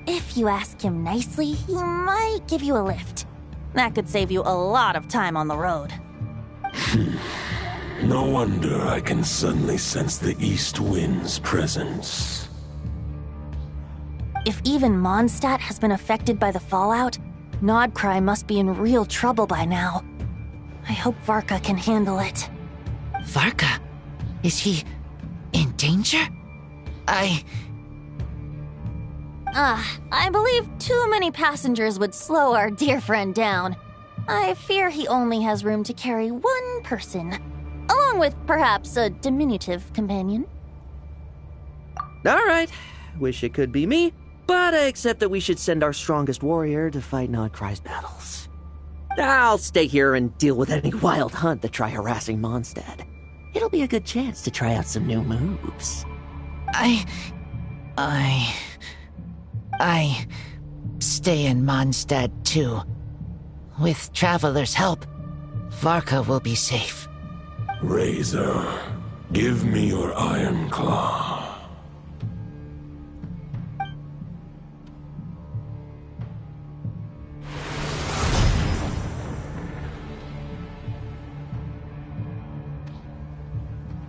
If you ask him nicely, he might give you a lift. That could save you a lot of time on the road. No wonder I can suddenly sense the east wind's presence. If even Mondstadt has been affected by the fallout, Nodcry must be in real trouble by now. I hope Varka can handle it. Varka? Is he in danger? I believe too many passengers would slow our dear friend down. I fear he only has room to carry one person, along with perhaps a diminutive companion. All right. Wish it could be me, but I accept that we should send our strongest warrior to fight Nodcry's battles. I'll stay here and deal with any wild hunt that try harassing Mondstadt. It'll be a good chance to try out some new moves. I stay in Mondstadt too. With Traveler's help, Varka will be safe. Razor, give me your Iron Claw.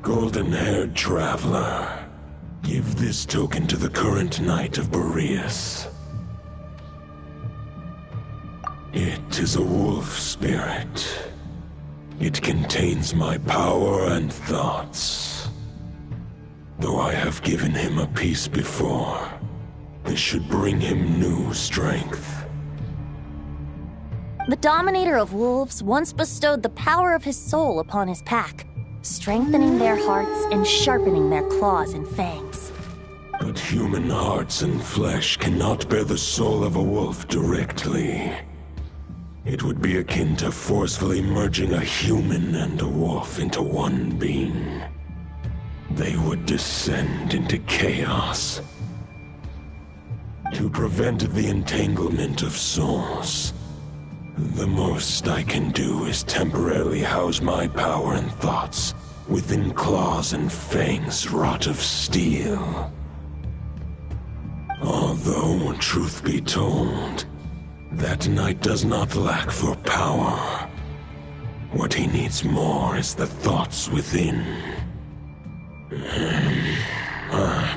Golden-haired traveler, give this token to the current Knight of Boreas. It is a wolf spirit. It contains my power and thoughts. Though I have given him a piece before, this should bring him new strength. The Dominator of Wolves once bestowed the power of his soul upon his pack, strengthening their hearts and sharpening their claws and fangs. But human hearts and flesh cannot bear the soul of a wolf directly. It would be akin to forcefully merging a human and a wolf into one being. They would descend into chaos. To prevent the entanglement of souls, the most I can do is temporarily house my power and thoughts within claws and fangs wrought of steel. Although, truth be told, that knight does not lack for power. What he needs more is the thoughts within.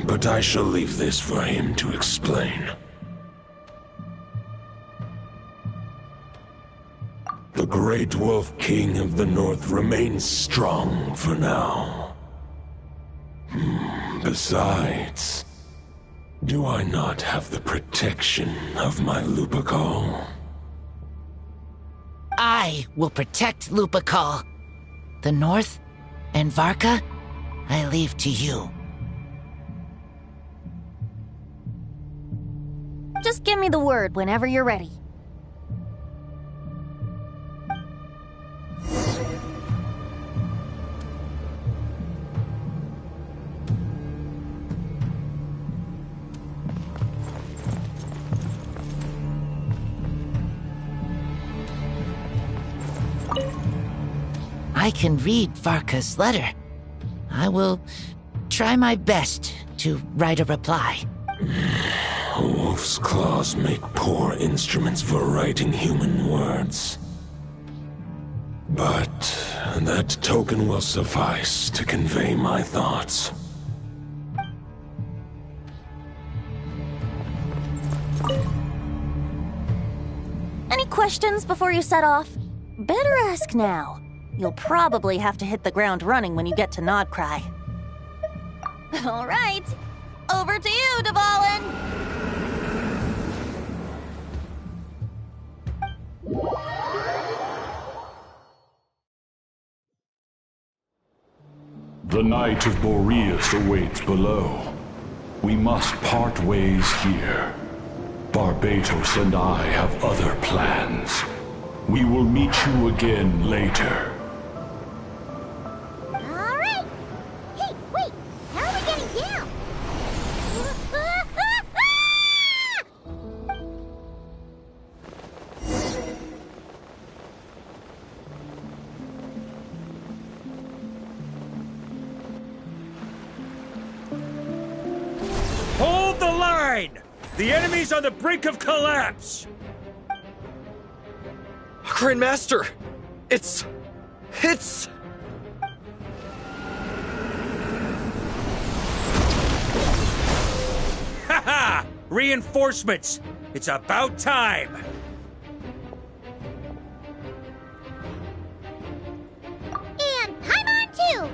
But I shall leave this for him to explain. The Great Wolf King of the North remains strong for now. Besides, do I not have the protection of my Lupacol? I will protect Lupacol. The North and Varka, I leave to you. Just give me the word whenever you're ready. I can read Varka's letter. I will try my best to write a reply. A wolf's claws make poor instruments for writing human words. But that token will suffice to convey my thoughts. Any questions before you set off? Better ask now. You'll probably have to hit the ground running when you get to Nodcry. All right, over to you, Dvalin! The Knight of Boreas awaits below. We must part ways here. Barbatos and I have other plans. We will meet you again later. Alright! Hey, wait! How are we getting down? Hold the line! The enemy's on the brink of collapse! Grandmaster! It's... Reinforcements! It's about time! And Paimon too!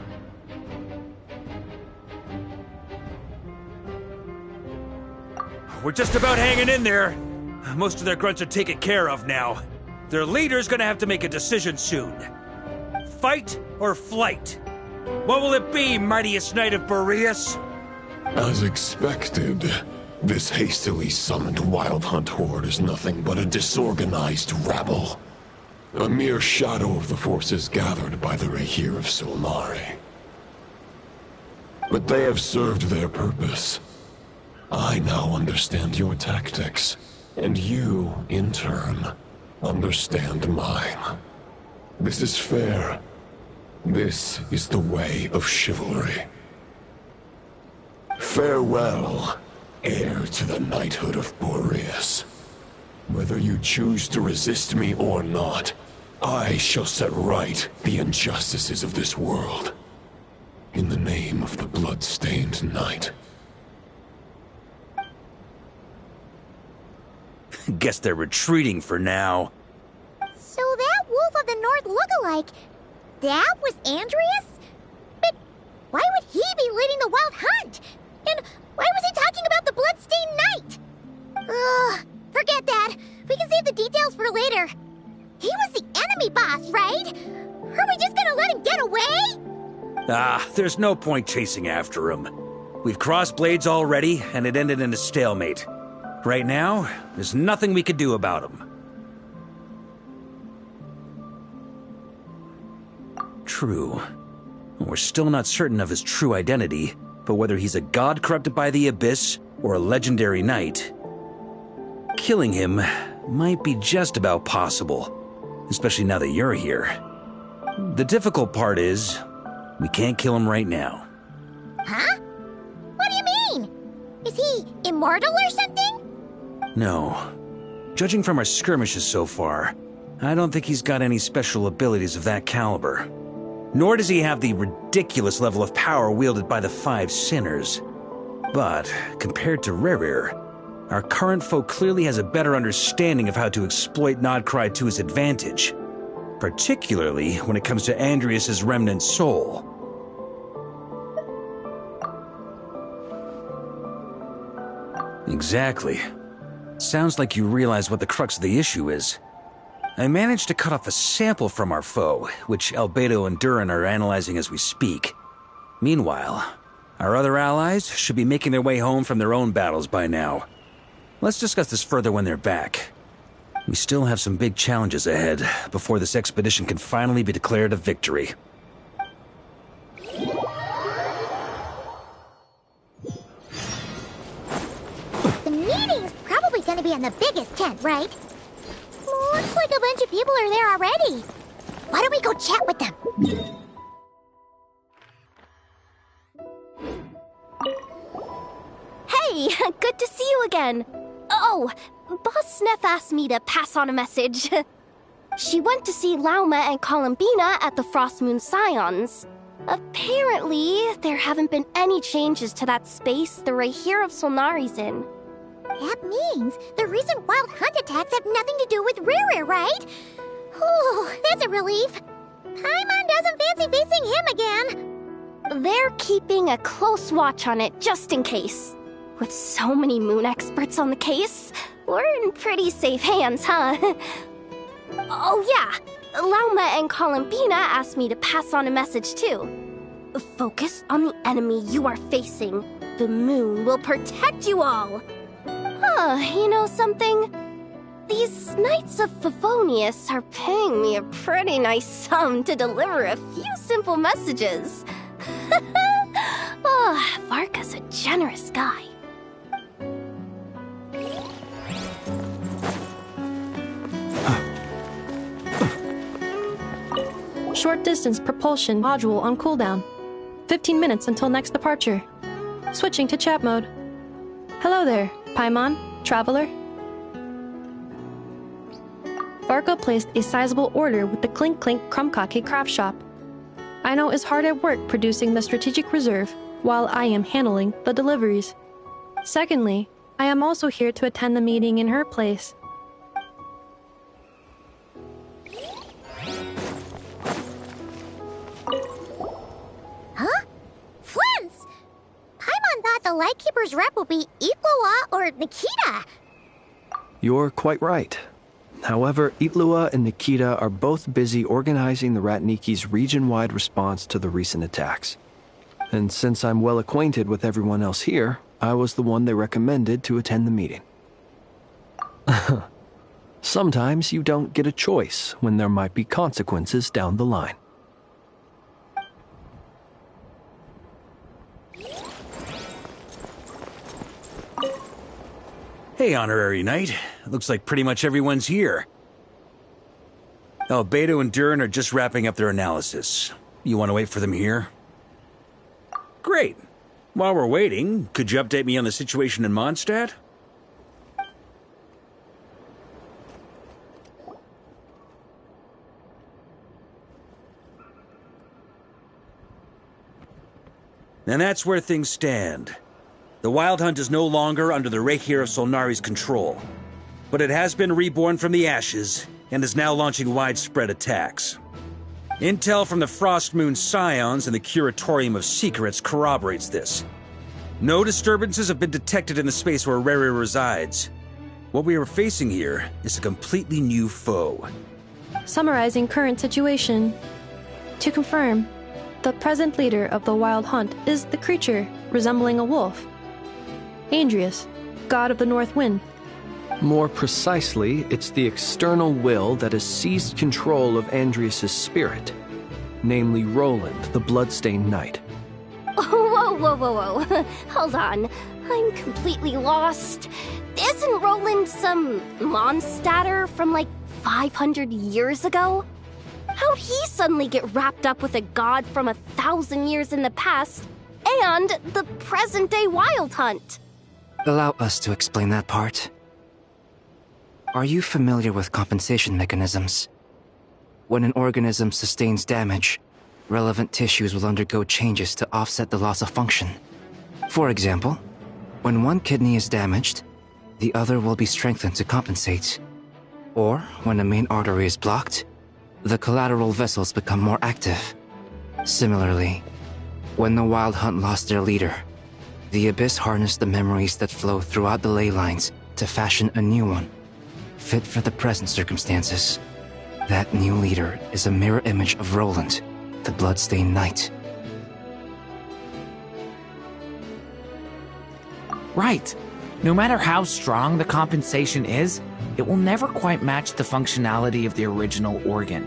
We're just about hanging in there. Most of their grunts are taken care of now. Their leader's gonna have to make a decision soon. Fight or flight? What will it be, mightiest knight of Boreas? As expected, this hastily summoned Wild Hunt horde is nothing but a disorganized rabble. A mere shadow of the forces gathered by the Rahir of Solnari. But they have served their purpose. I now understand your tactics, and you, in turn, understand mine. This is fair. This is the way of chivalry. Farewell, heir to the knighthood of Boreas. Whether you choose to resist me or not, I shall set right the injustices of this world. In the name of the blood-stained knight. Guess they're retreating for now. So that Wolf of the North lookalike, that was Andreas? But why would he be leading the Wild Hunt? And why was he talking about the Bloodstained Knight? Ugh, forget that. We can save the details for later. He was the enemy boss, right? Are we just gonna let him get away? There's no point chasing after him. We've crossed blades already, and it ended in a stalemate. Right now, there's nothing we could do about him. True. We're still not certain of his true identity, but whether he's a god corrupted by the Abyss or a legendary knight, killing him might be just about possible, especially now that you're here. The difficult part is, we can't kill him right now. Huh? What do you mean? Is he immortal or something? No. Judging from our skirmishes so far, I don't think he's got any special abilities of that caliber. Nor does he have the ridiculous level of power wielded by the Five Sinners. But, compared to Rerir, our current foe clearly has a better understanding of how to exploit Nodcry to his advantage. Particularly when it comes to Andreas' remnant soul. Exactly. Sounds like you realize what the crux of the issue is. I managed to cut off a sample from our foe, which Albedo and Durin are analyzing as we speak. Meanwhile, our other allies should be making their way home from their own battles by now. Let's discuss this further when they're back. We still have some big challenges ahead before this expedition can finally be declared a victory. The meeting's probably gonna be in the biggest tent, right? Looks like a bunch of people are there already. Why don't we go chat with them? Hey, good to see you again. Oh, Boss Sneff asked me to pass on a message. She went to see Lauma and Columbina at the Frost Moon Scions. Apparently, there haven't been any changes to that space the Rahir of Solnari's in. That means the recent Wild Hunt attacks have nothing to do with Rerir, right? Oh, that's a relief. Paimon doesn't fancy facing him again. They're keeping a close watch on it just in case. With so many moon experts on the case, we're in pretty safe hands, huh? Oh yeah, Lauma and Columbina asked me to pass on a message too. Focus on the enemy you are facing. The moon will protect you all. Huh, you know something? These Knights of Favonius are paying me a pretty nice sum to deliver a few simple messages. Oh, Varka's a generous guy. Short distance propulsion module on cooldown. 15 minutes until next departure. Switching to chat mode. Hello there, Paimon, traveler. Varka placed a sizable order with the Clink Clink Krumkake craft shop. Aino is hard at work producing the strategic reserve, while I am handling the deliveries. Secondly, I am also here to attend the meeting in her place. Huh? Flint's! Paimon thought the Lightkeeper's rep would be Itlua or Nikita. You're quite right. However, Itlua and Nikita are both busy organizing the Ratniki's region-wide response to the recent attacks. And since I'm well acquainted with everyone else here, I was the one they recommended to attend the meeting. Sometimes you don't get a choice when there might be consequences down the line. Hey, Honorary Knight. Looks like pretty much everyone's here. Oh, Beto and Durin are just wrapping up their analysis. You want to wait for them here? Great. While we're waiting, could you update me on the situation in Mondstadt? And that's where things stand. The Wild Hunt is no longer under the Reikir of Solnari's control, but it has been reborn from the ashes and is now launching widespread attacks. Intel from the Frostmoon Scions and the Curatorium of Secrets corroborates this. No disturbances have been detected in the space where Rere resides. What we are facing here is a completely new foe. Summarizing current situation. To confirm, the present leader of the Wild Hunt is the creature resembling a wolf. Andrius, god of the North Wind. More precisely, it's the external will that has seized control of Andrius' spirit, namely Roland, the Bloodstained Knight. Whoa. Hold on. I'm completely lost. Isn't Roland some Mondstadter from like 500 years ago? How'd he suddenly get wrapped up with a god from 1,000 years in the past and the present-day Wild Hunt? Allow us to explain that part. Are you familiar with compensation mechanisms? When an organism sustains damage, relevant tissues will undergo changes to offset the loss of function. For example, when one kidney is damaged, the other will be strengthened to compensate. Or, when a main artery is blocked, the collateral vessels become more active. Similarly, when the Wild Hunt lost their leader, the Abyss harnessed the memories that flow throughout the ley lines to fashion a new one, fit for the present circumstances. That new leader is a mirror image of Roland, the Bloodstained Knight. Right. No matter how strong the compensation is, it will never quite match the functionality of the original organ.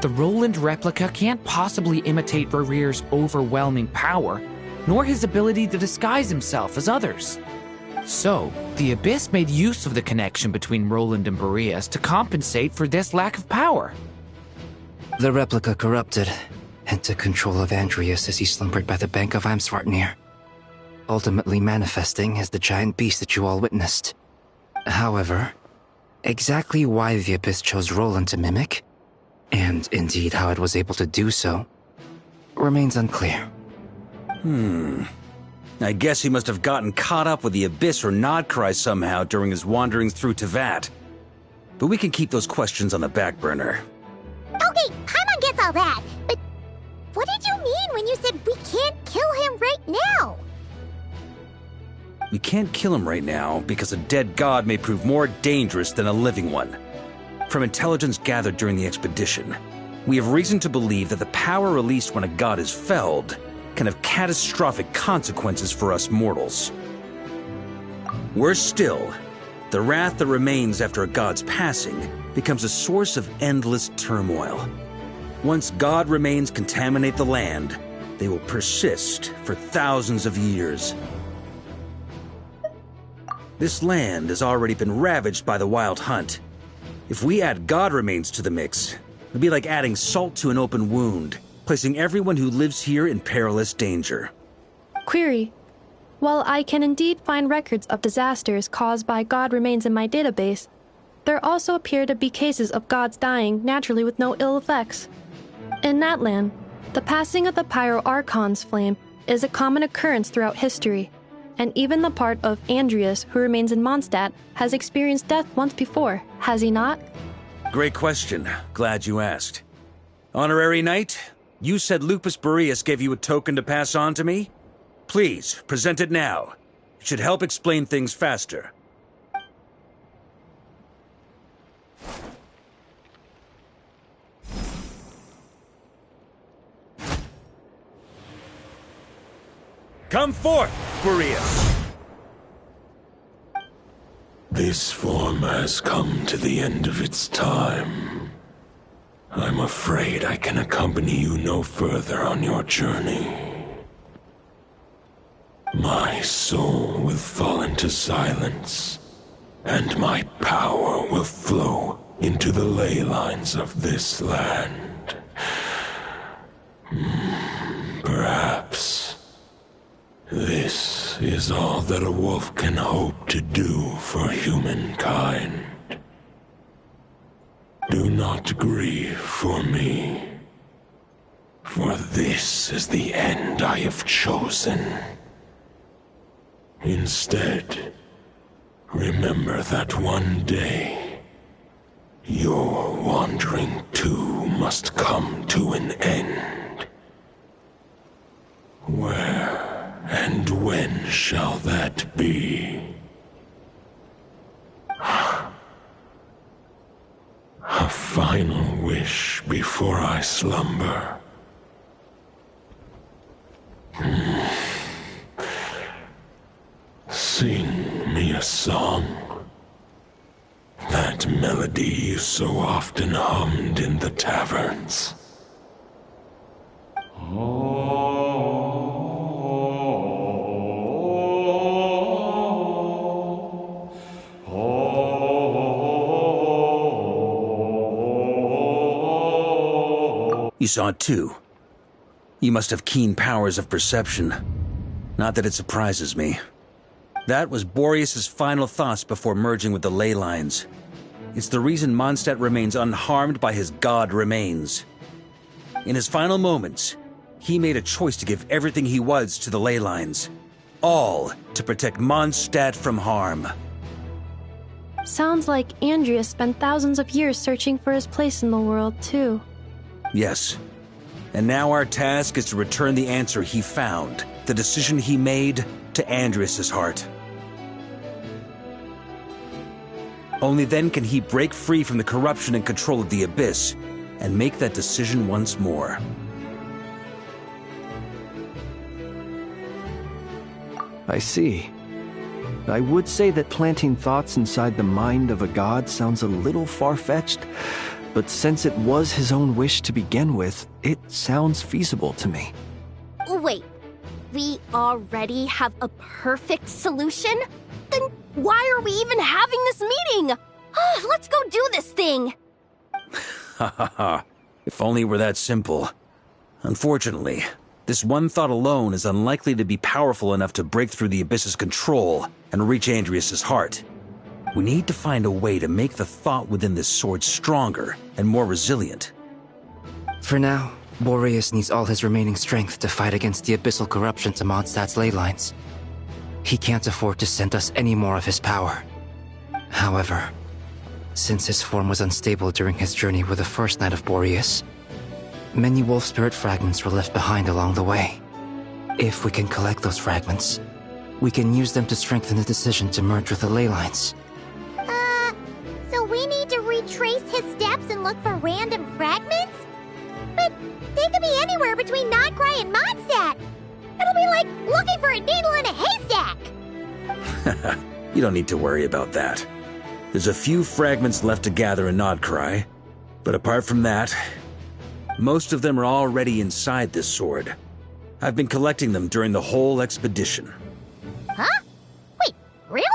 The Roland replica can't possibly imitate Rere's overwhelming power, nor his ability to disguise himself as others. So, the Abyss made use of the connection between Roland and Boreas to compensate for this lack of power. The replica corrupted and took control of Andrius as he slumbered by the bank of Amsvartnir, ultimately manifesting as the giant beast that you all witnessed. However, exactly why the Abyss chose Roland to mimic, and indeed how it was able to do so, remains unclear. I guess he must have gotten caught up with the Abyss or Nodcry somehow during his wanderings through Teyvat. But we can keep those questions on the back burner. Okay, Paimon gets all that, but what did you mean when you said we can't kill him right now? We can't kill him right now because a dead god may prove more dangerous than a living one. From intelligence gathered during the expedition, we have reason to believe that the power released when a god is felled can have catastrophic consequences for us mortals. Worse still, the wrath that remains after a god's passing becomes a source of endless turmoil. Once god remains contaminate the land, they will persist for thousands of years. This land has already been ravaged by the Wild Hunt. If we add god remains to the mix, it'd be like adding salt to an open wound, placing everyone who lives here in perilous danger. Query. While I can indeed find records of disasters caused by god remains in my database, there also appear to be cases of gods dying naturally with no ill effects. In that land, the passing of the Pyro Archon's flame is a common occurrence throughout history. And even the part of Andreas who remains in Mondstadt has experienced death once before, has he not? Great question. Glad you asked. Honorary Knight, you said Lupus Boreas gave you a token to pass on to me? Please, present it now. It should help explain things faster. Come forth, Boreas! This form has come to the end of its time. I'm afraid I can accompany you no further on your journey. My soul will fall into silence, and my power will flow into the ley lines of this land. Perhaps this is all that a wolf can hope to do for humankind. Do not grieve for me, for this is the end I have chosen. Instead, remember that one day, your wandering too must come to an end. Where and when shall that be? A final wish before I slumber. Sing me a song. That melody you so often hummed in the taverns. You saw it too. You must have keen powers of perception. Not that it surprises me. That was Boreas' final thoughts before merging with the ley lines. It's the reason Mondstadt remains unharmed by his god remains. In his final moments, he made a choice to give everything he was to the ley lines. All to protect Mondstadt from harm. Sounds like Andreas spent thousands of years searching for his place in the world, too. Yes. And now our task is to return the answer he found, the decision he made, to Andreas' heart. Only then can he break free from the corruption and control of the Abyss, and make that decision once more. I see. I would say that planting thoughts inside the mind of a god sounds a little far-fetched, but since it was his own wish to begin with, it sounds feasible to me. Wait, we already have a perfect solution? Then why are we even having this meeting? Let's go do this thing! Ha ha ha. If only it were that simple. Unfortunately, this one thought alone is unlikely to be powerful enough to break through the Abyss's control and reach Andreas' heart. We need to find a way to make the thought within this sword stronger and more resilient. For now, Boreas needs all his remaining strength to fight against the abyssal corruption to Mondstadt's ley lines. He can't afford to send us any more of his power. However, since his form was unstable during his journey with the first Knight of Boreas, many wolf spirit fragments were left behind along the way. If we can collect those fragments, we can use them to strengthen the decision to merge with the ley lines. So we need to retrace his steps and look for random fragments? But they could be anywhere between Nodcry and Mondstadt. It'll be like looking for a needle in a haystack. You don't need to worry about that. There's a few fragments left to gather in Nodcry, but apart from that, most of them are already inside this sword. I've been collecting them during the whole expedition. Huh? Wait, really?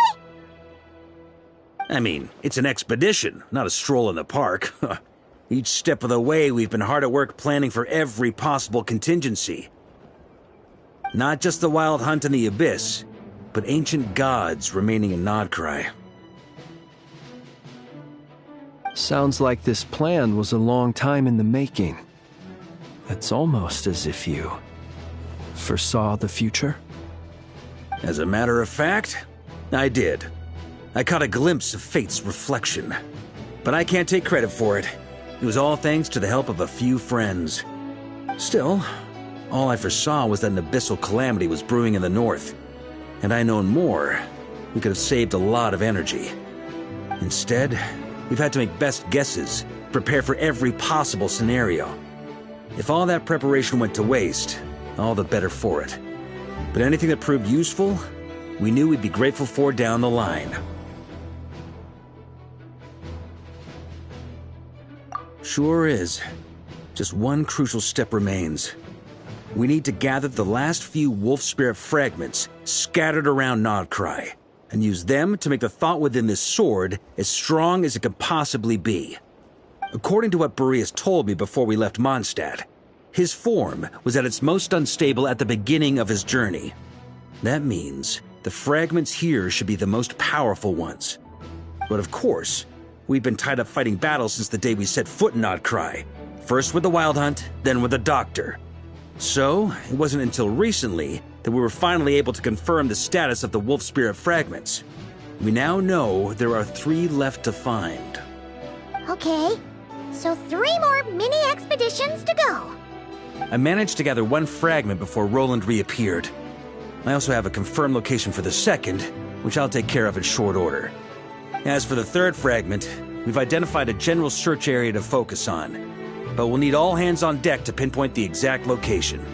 I mean, it's an expedition, not a stroll in the park. Each step of the way, we've been hard at work planning for every possible contingency. Not just the wild hunt in the Abyss, but ancient gods remaining in Nodcry. Sounds like this plan was a long time in the making. It's almost as if you foresaw the future. As a matter of fact, I did. I caught a glimpse of fate's reflection. But I can't take credit for it. It was all thanks to the help of a few friends. Still, all I foresaw was that an abyssal calamity was brewing in the north. Had I known more, we could have saved a lot of energy. Instead, we've had to make best guesses, prepare for every possible scenario. If all that preparation went to waste, all the better for it. But anything that proved useful, we knew we'd be grateful for down the line. Sure is. Just one crucial step remains. We need to gather the last few wolf spirit fragments scattered around Nodcry, and use them to make the thought within this sword as strong as it could possibly be. According to what Boreas told me before we left Mondstadt, his form was at its most unstable at the beginning of his journey. That means the fragments here should be the most powerful ones. But of course, we've been tied up fighting battles since the day we set foot in Nodcry. First with the Wild Hunt, then with the Doctor. So, it wasn't until recently that we were finally able to confirm the status of the wolf spirit fragments. We now know there are 3 left to find. Okay, so 3 more mini expeditions to go. I managed to gather 1 fragment before Roland reappeared. I also have a confirmed location for the second, which I'll take care of in short order. As for the 3rd fragment, we've identified a general search area to focus on, but we'll need all hands on deck to pinpoint the exact location.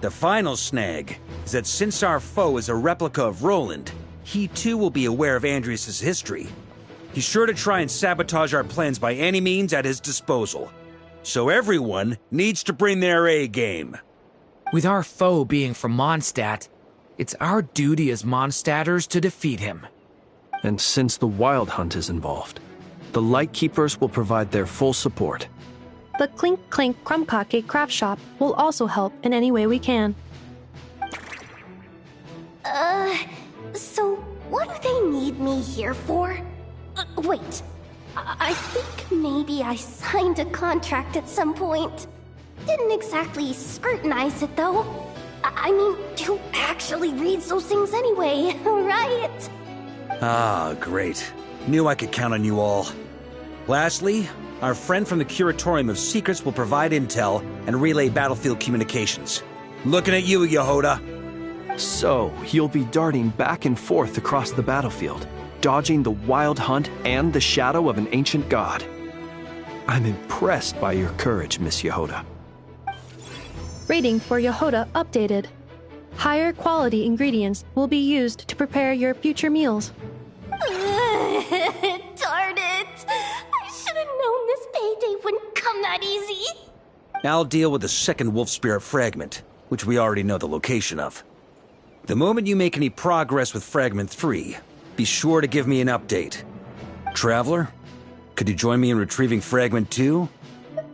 The final snag is that since our foe is a replica of Roland, he too will be aware of Andrias' history. He's sure to try and sabotage our plans by any means at his disposal. So everyone needs to bring their A-game. With our foe being from Mondstadt, it's our duty as Mondstadters to defeat him. And since the Wild Hunt is involved, the Lightkeepers will provide their full support. The Clink Clink Krumkake craft shop will also help in any way we can. So what do they need me here for? Wait, I think maybe I signed a contract at some point. Didn't exactly scrutinize it though. I mean, who actually reads those things anyway, right? Ah, great. Knew I could count on you all. Lastly, our friend from the Curatorium of Secrets will provide intel and relay battlefield communications. Looking at you, Yehoda. So, you'll be darting back and forth across the battlefield, dodging the Wild Hunt and the shadow of an ancient god. I'm impressed by your courage, Miss Yehoda. Rating for Yehoda updated. Higher quality ingredients will be used to prepare your future meals. Darn it! I should have known this payday wouldn't come that easy. I'll deal with the second wolf spirit fragment, which we already know the location of. The moment you make any progress with Fragment 3, be sure to give me an update. Traveler, could you join me in retrieving Fragment 2?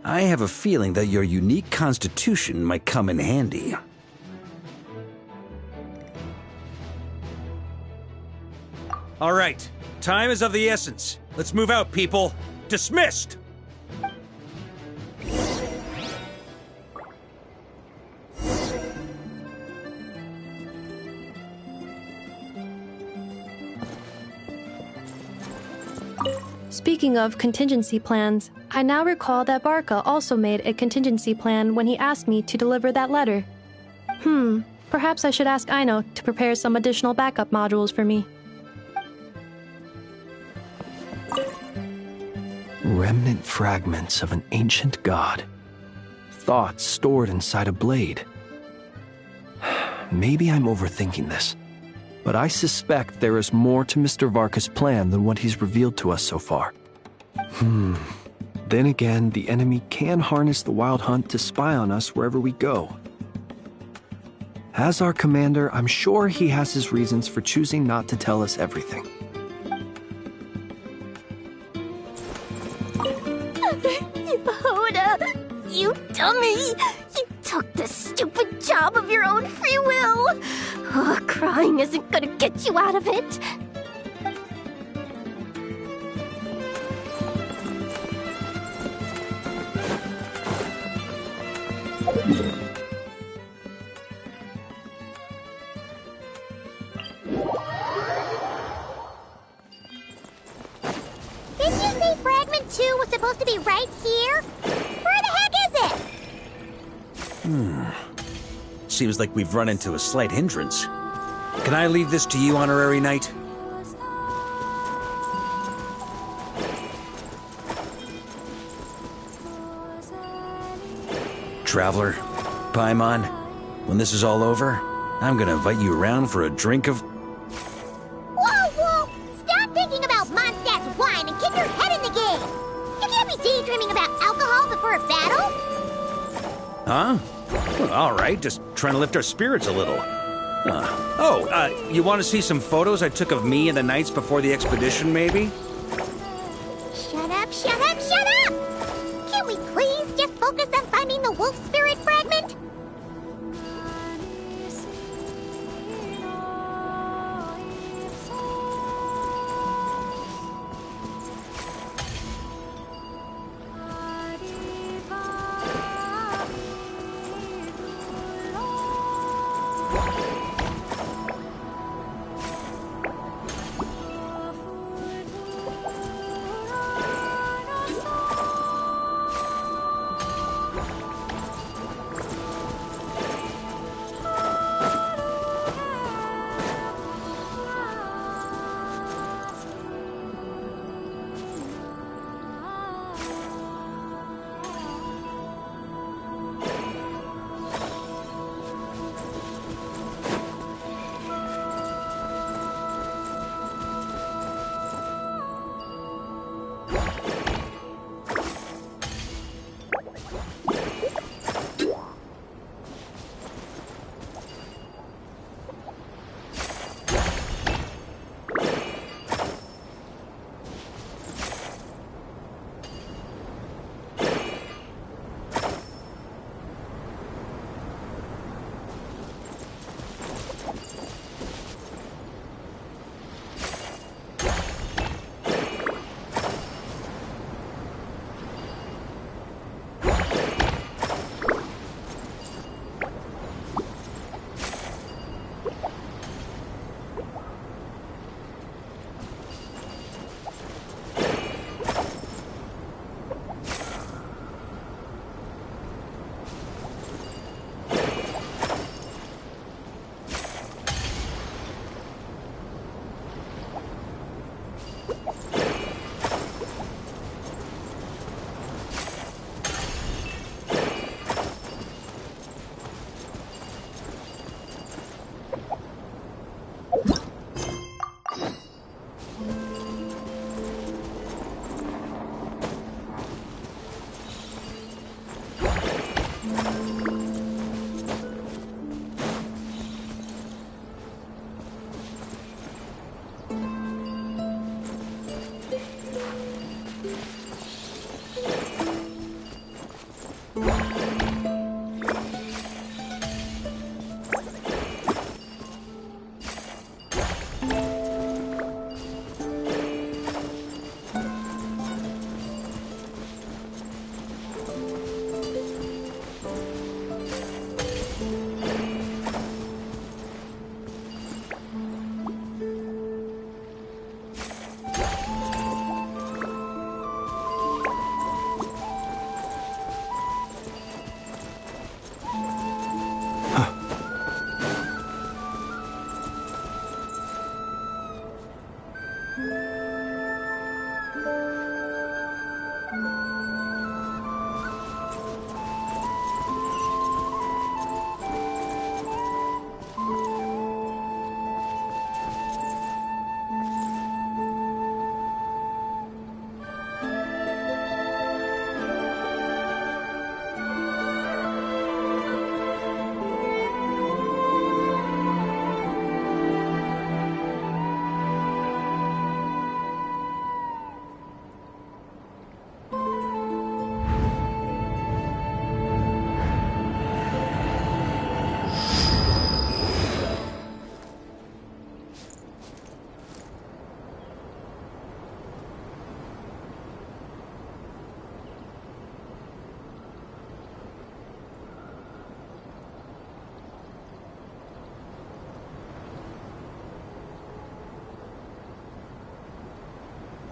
I have a feeling that your unique constitution might come in handy. All right, time is of the essence. Let's move out, people. Dismissed! Speaking of contingency plans, I now recall that Barca also made a contingency plan when he asked me to deliver that letter. Perhaps I should ask Aino to prepare some additional backup modules for me. Remnant fragments of an ancient god. Thoughts stored inside a blade. Maybe I'm overthinking this, but I suspect there is more to Mr. Varka's plan than what he's revealed to us so far. Then again, the enemy can harness the Wild Hunt to spy on us wherever we go. As our commander, I'm sure he has his reasons for choosing not to tell us everything. Yehoda, you dummy! You took the stupid job of your own free will! Crying isn't gonna get you out of it! 2 was supposed to be right here? Where the heck is it? Seems like we've run into a slight hindrance. Can I leave this to you, Honorary Knight? Traveler, Paimon, when this is all over, I'm gonna invite you around for a drink of... Whoa! Stop thinking about Mondstadt's wine and get your head in the game! You can't be daydreaming about alcohol before a battle! Huh? Well, all right, just trying to lift our spirits a little. You want to see some photos I took of me and the knights before the expedition, maybe? Shut up! Can we please just focus on finding the wolf spirit fragment?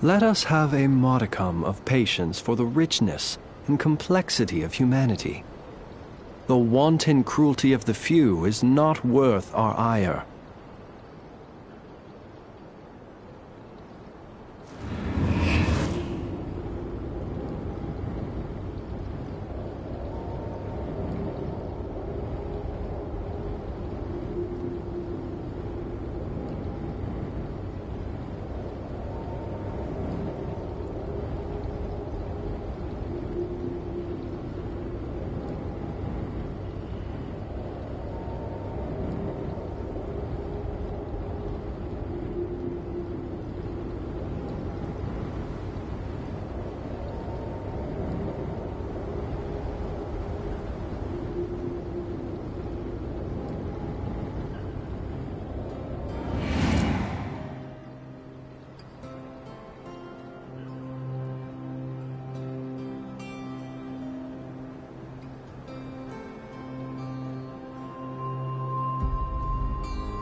Let us have a modicum of patience for the richness and complexity of humanity. The wanton cruelty of the few is not worth our ire.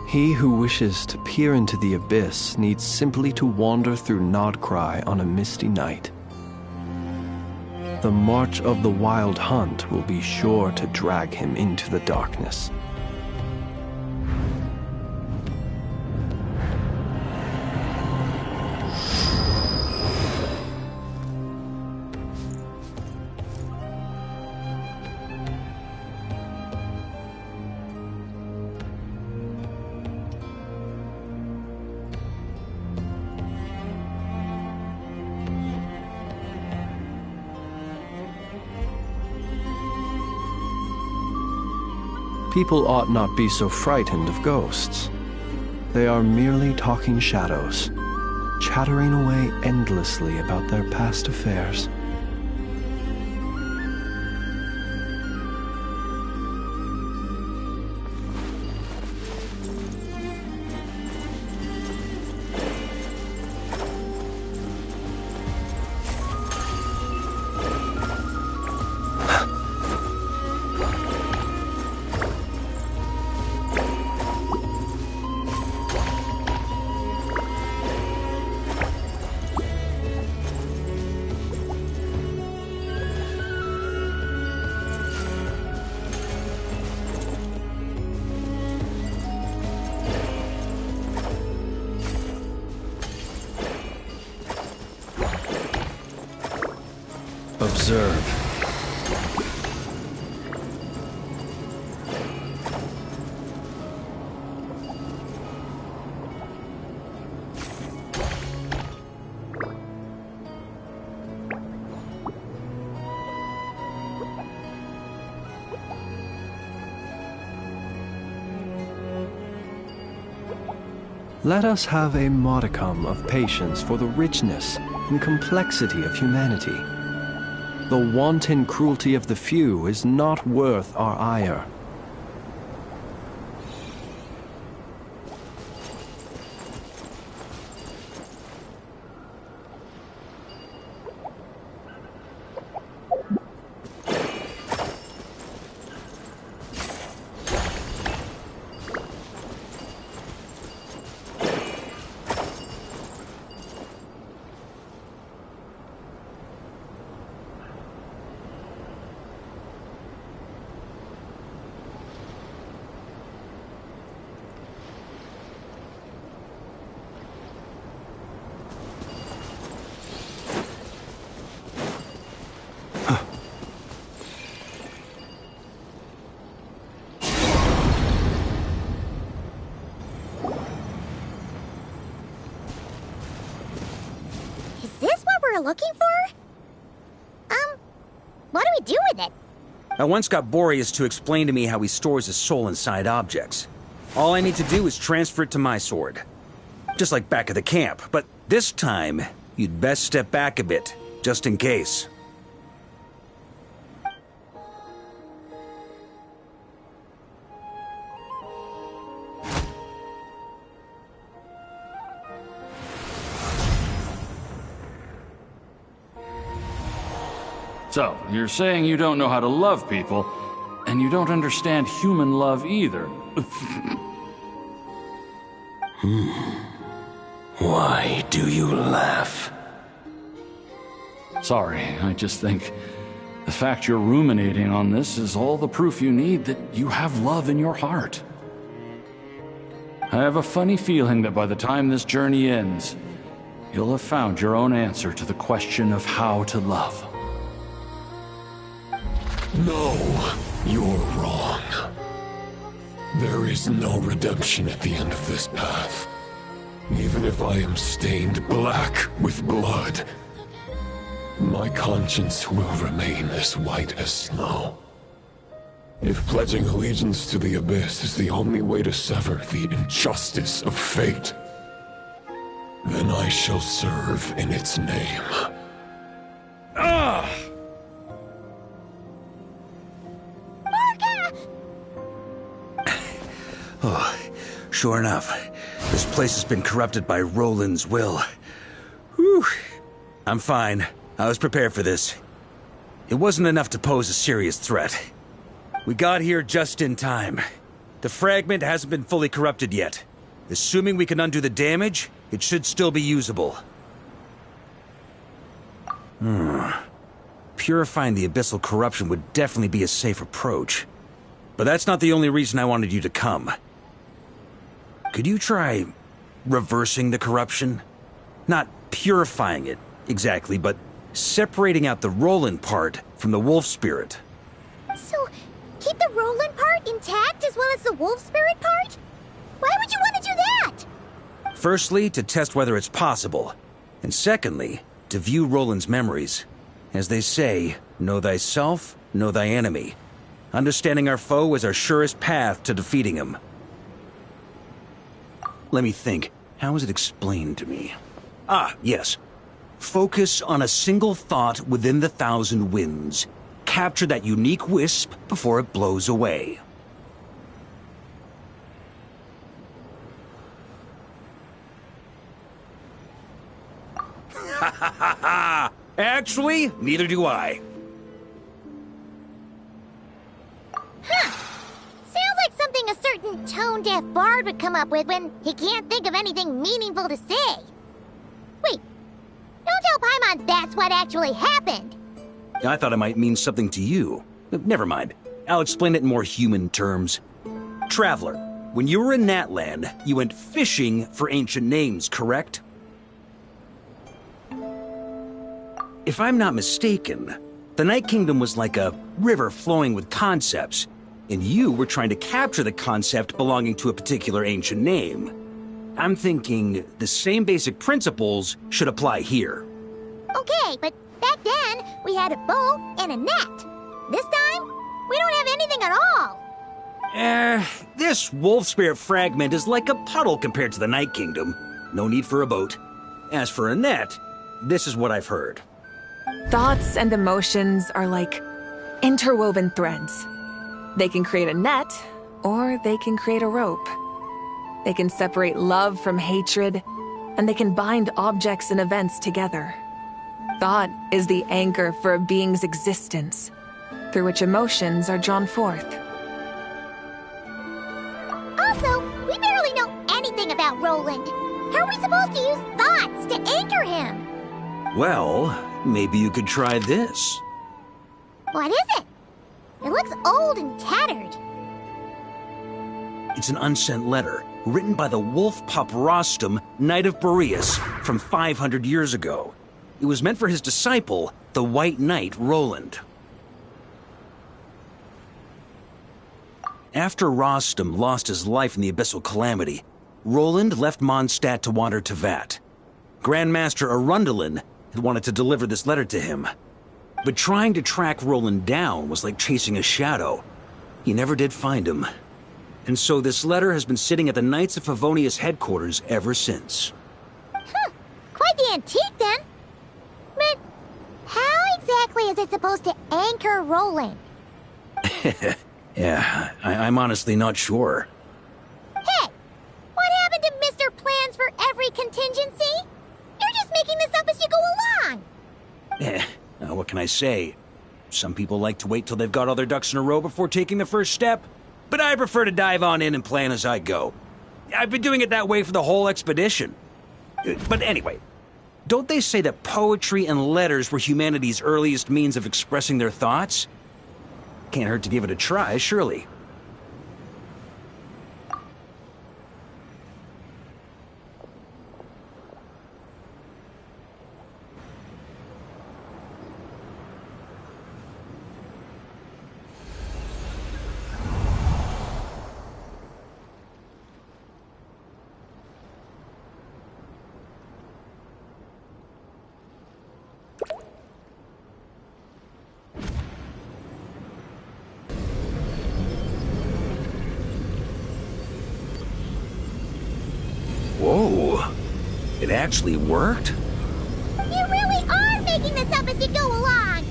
He who wishes to peer into the abyss needs simply to wander through Nodcry on a misty night. The march of the Wild Hunt will be sure to drag him into the darkness. People ought not be so frightened of ghosts. They are merely talking shadows, chattering away endlessly about their past affairs. Observe. Let us have a modicum of patience for the richness and complexity of humanity. The wanton cruelty of the few is not worth our ire. Looking for? What do we do with it? I once got Boreas to explain to me how he stores his soul inside objects. All I need to do is transfer it to my sword. Just like back at the camp, but this time, you'd best step back a bit, just in case. So, you're saying you don't know how to love people, and you don't understand human love either. Why do you laugh? Sorry, I just think the fact you're ruminating on this is all the proof you need that you have love in your heart. I have a funny feeling that by the time this journey ends, you'll have found your own answer to the question of how to love. No, you're wrong. There is no redemption at the end of this path. Even if I am stained black with blood, my conscience will remain as white as snow. If pledging allegiance to the Abyss is the only way to sever the injustice of fate, then I shall serve in its name. Ah! Oh, sure enough, this place has been corrupted by Roland's will. Whew. I'm fine. I was prepared for this. It wasn't enough to pose a serious threat. We got here just in time. The fragment hasn't been fully corrupted yet. Assuming we can undo the damage, it should still be usable. Purifying the abyssal corruption would definitely be a safe approach. But that's not the only reason I wanted you to come. Could you try reversing the corruption? Not purifying it, exactly, but separating out the Roland part from the wolf spirit. So, keep the Roland part intact as well as the wolf spirit part? Why would you want to do that? Firstly, to test whether it's possible. And secondly, to view Roland's memories. As they say, know thyself, know thy enemy. Understanding our foe is our surest path to defeating him. Let me think. How was it explained to me? Ah, yes. Focus on a single thought within the 1,000 winds. Capture that unique wisp before it blows away. Ha ha ha ha! Actually, neither do I. Sounds like something a certain tone-deaf bard would come up with when he can't think of anything meaningful to say. Wait, don't tell Paimon that's what actually happened. I thought it might mean something to you. Never mind. I'll explain it in more human terms. Traveler, when you were in Natland, you went fishing for ancient names, correct? If I'm not mistaken, the Night Kingdom was like a river flowing with concepts, and you were trying to capture the concept belonging to a particular ancient name. I'm thinking the same basic principles should apply here. Okay, but back then, we had a bow and a net. This time, we don't have anything at all. This wolf spirit fragment is like a puddle compared to the Night Kingdom. No need for a boat. As for a net, this is what I've heard. Thoughts and emotions are like interwoven threads. They can create a net, or they can create a rope. They can separate love from hatred, and they can bind objects and events together. Thought is the anchor for a being's existence, through which emotions are drawn forth. Also, we barely know anything about Roland. How are we supposed to use thoughts to anchor him? Well, maybe you could try this. What is it? It looks old and tattered. It's an unsent letter, written by the wolf pup Rostam, Knight of Boreas, from 500 years ago. It was meant for his disciple, the White Knight Roland. After Rostam lost his life in the Abyssal Calamity, Roland left Mondstadt to wander to Vat. Grandmaster Arundelen had wanted to deliver this letter to him. But trying to track Roland down was like chasing a shadow. He never did find him. And so this letter has been sitting at the Knights of Favonius headquarters ever since. Quite the antique then. But how exactly is it supposed to anchor Roland? Yeah, I'm honestly not sure. Hey! What happened to Mr. Plans for every contingency? You're just making this up as you go along! What can I say? Some people like to wait till they've got all their ducks in a row before taking the first step, but I prefer to dive on in and plan as I go. I've been doing it that way for the whole expedition. But anyway, Don't they say that poetry and letters were humanity's earliest means of expressing their thoughts? Can't hurt to give it a try, surely. Whoa. It actually worked? You really are making this up as you go along!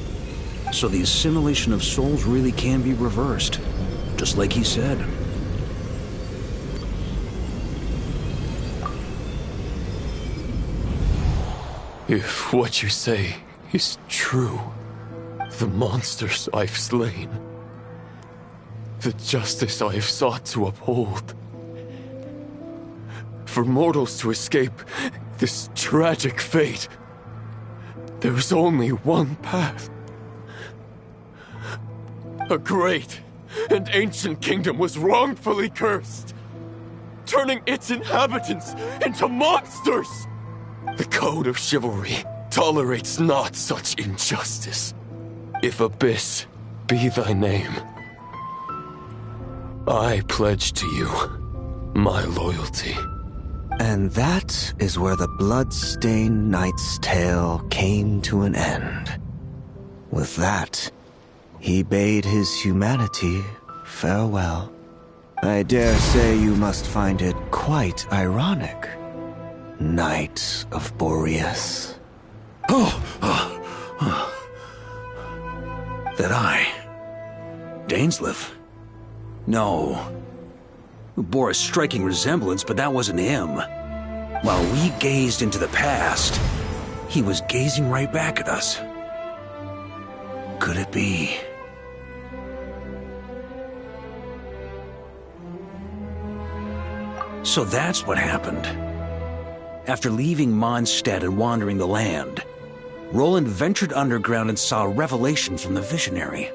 So the assimilation of souls really can be reversed. Just like he said. If what you say is true, the monsters I've slain, the justice I have sought to uphold, for mortals to escape this tragic fate, there's only one path. A great and ancient kingdom was wrongfully cursed, turning its inhabitants into monsters! The code of chivalry tolerates not such injustice. If Abyss be thy name, I pledge to you my loyalty. And that is where the blood-stained knight's tale came to an end. With that, he bade his humanity farewell. I dare say you must find it quite ironic, Knight of Boreas. That I... Dainsleif? No. It bore a striking resemblance, but that wasn't him. While we gazed into the past, he was gazing right back at us. Could it be? So that's what happened. After leaving Mondstadt and wandering the land, Roland ventured underground and saw a revelation from the Visionary.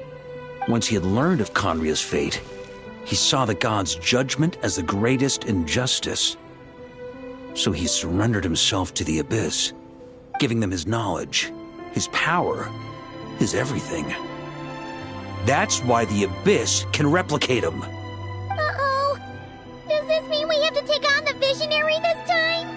Once he had learned of Conria's fate, he saw the gods' judgment as the greatest injustice. So he surrendered himself to the Abyss, giving them his knowledge, his power, his everything. That's why the Abyss can replicate him. Uh-oh. Does this mean we have to take on the Visionary this time?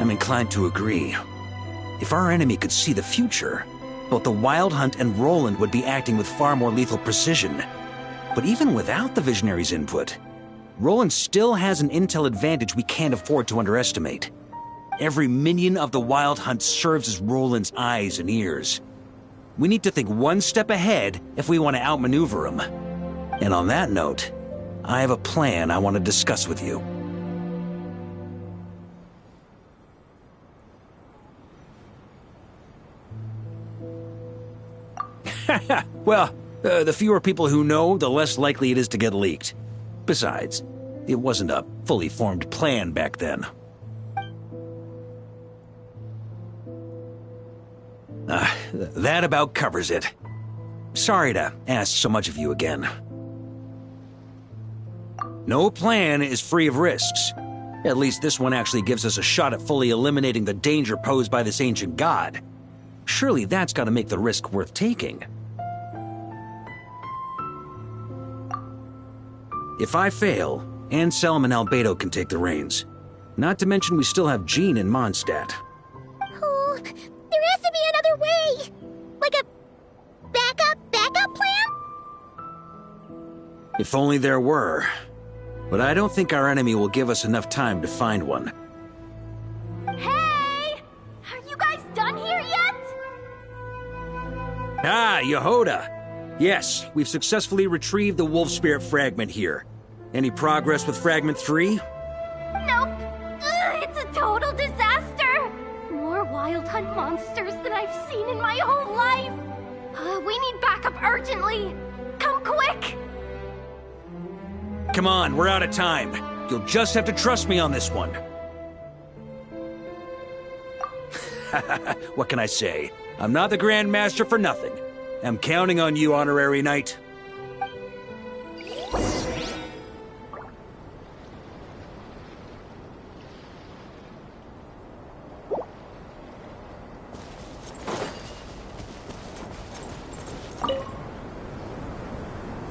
I'm inclined to agree. If our enemy could see the future, both the Wild Hunt and Roland would be acting with far more lethal precision. But even without the Visionary's input, Roland still has an intel advantage we can't afford to underestimate. Every minion of the Wild Hunt serves as Roland's eyes and ears. We need to think one step ahead if we want to outmaneuver him. And on that note, I have a plan I want to discuss with you. Well, the fewer people who know, the less likely it is to get leaked. Besides, it wasn't a fully formed plan back then. That about covers it. Sorry to ask so much of you again. No plan is free of risks. At least this one actually gives us a shot at fully eliminating the danger posed by this ancient god. Surely that's got to make the risk worth taking. If I fail, Anselm and Albedo can take the reins. Not to mention we still have Jean in Mondstadt. Oh, there has to be another way! Like a backup plan? If only there were. But I don't think our enemy will give us enough time to find one. Hey! Are you guys done here yet? Ah, Yehoda! Yes, we've successfully retrieved the Wolf Spirit fragment here. Any progress with Fragment 3? Nope. It's a total disaster! More Wild Hunt monsters than I've seen in my whole life! We need backup urgently! Come quick! Come on, we're out of time. You'll just have to trust me on this one. What can I say? I'm not the Grand Master for nothing. I'm counting on you, Honorary Knight.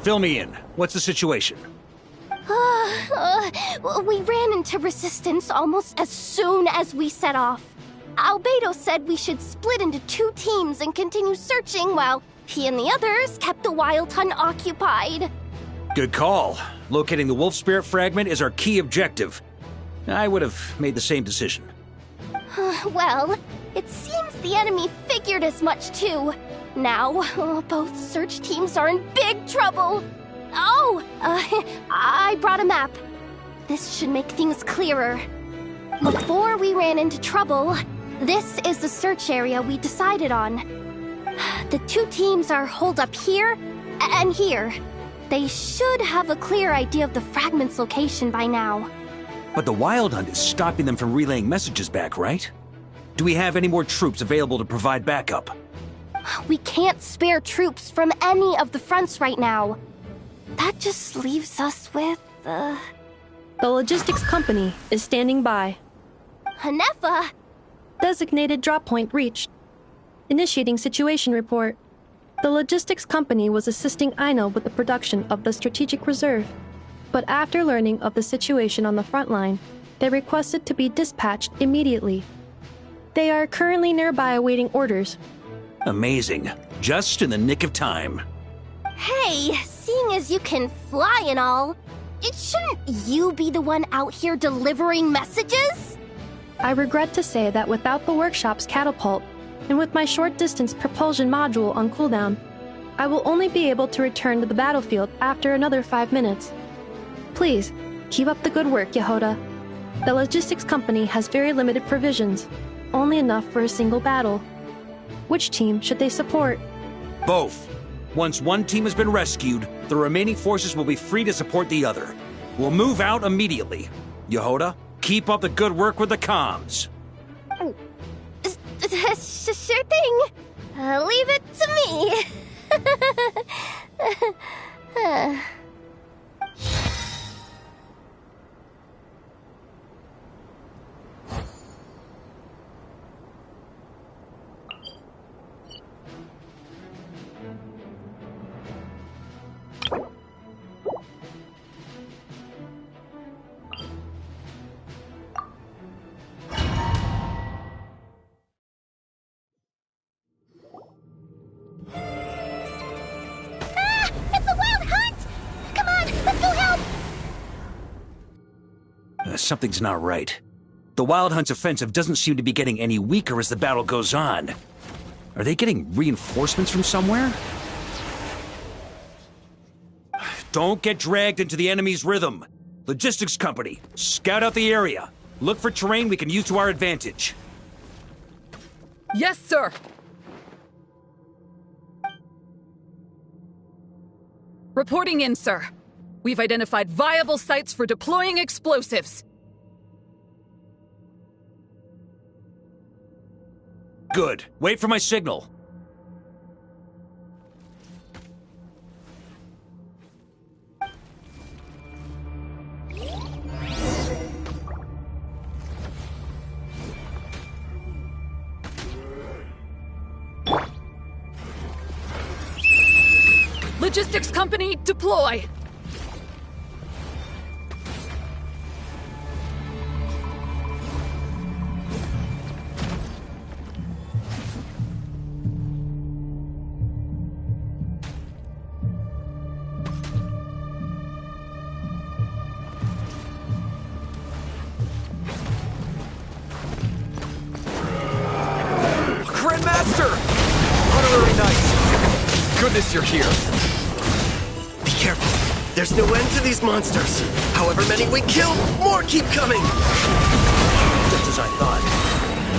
Fill me in. What's the situation? We ran into resistance almost as soon as we set off. Albedo said we should split into 2 teams and continue searching while he and the others kept the Wild Hunt occupied. Good call. Locating the Wolf Spirit fragment is our key objective. I would have made the same decision. Well, it seems the enemy figured as much too. Now, both search teams are in big trouble. Oh, I brought a map. This should make things clearer. Before we ran into trouble, this is the search area we decided on. The 2 teams are holed up here and here. They should have a clear idea of the fragment's location by now. But the Wild Hunt is stopping them from relaying messages back, right? Do we have any more troops available to provide backup? We can't spare troops from any of the fronts right now. That just leaves us with, The logistics company is standing by. Hanefa! Designated drop point reached. Initiating situation report. The logistics company was assisting Aino with the production of the strategic reserve. But after learning of the situation on the front line, they requested to be dispatched immediately. They are currently nearby awaiting orders. Amazing. Just in the nick of time. Hey, seeing as you can fly and all, shouldn't you be the one out here delivering messages? I regret to say that without the workshop's catapult, and with my short-distance propulsion module on cooldown, I will only be able to return to the battlefield after another 5 minutes. Please, keep up the good work, Yehoda. The logistics company has very limited provisions, only enough for a single battle. Which team should they support? Both. Once one team has been rescued, the remaining forces will be free to support the other. We'll move out immediately. Yehoda, keep up the good work with the comms. Sure thing. Leave it to me. something's not right. The Wild Hunt's offensive doesn't seem to be getting any weaker as the battle goes on. Are they getting reinforcements from somewhere? Don't get dragged into the enemy's rhythm. Logistics company, scout out the area. Look for terrain we can use to our advantage. Yes, sir! Reporting in, sir. We've identified viable sites for deploying explosives. Good. Wait for my signal. Logistics company, deploy! Grandmaster! Honorary Knight! Goodness you're here. Be careful. There's no end to these monsters. However many we kill, more keep coming. Just as I thought.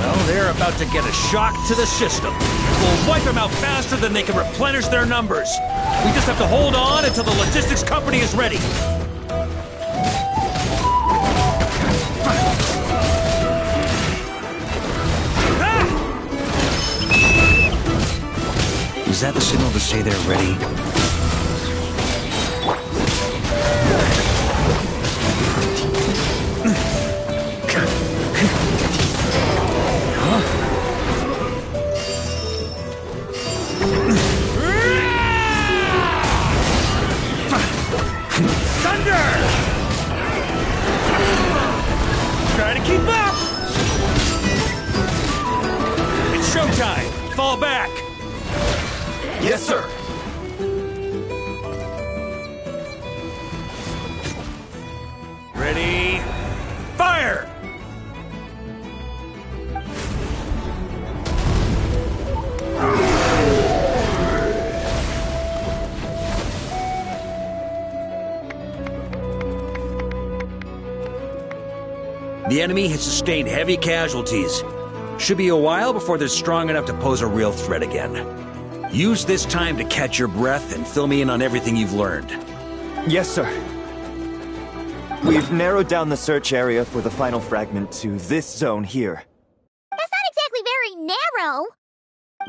Well, they're about to get a shock to the system. We'll wipe them out faster than they can replenish their numbers. We just have to hold on until the logistics company is ready. Is that the signal to say they're ready? Thunder! Try to keep up! It's showtime! Fall back! Yes, sir! Ready? Fire! The enemy has sustained heavy casualties. Should be a while before they're strong enough to pose a real threat again. Use this time to catch your breath and fill me in on everything you've learned. Yes, sir. We've narrowed down the search area for the final fragment to this zone here. That's not exactly very narrow.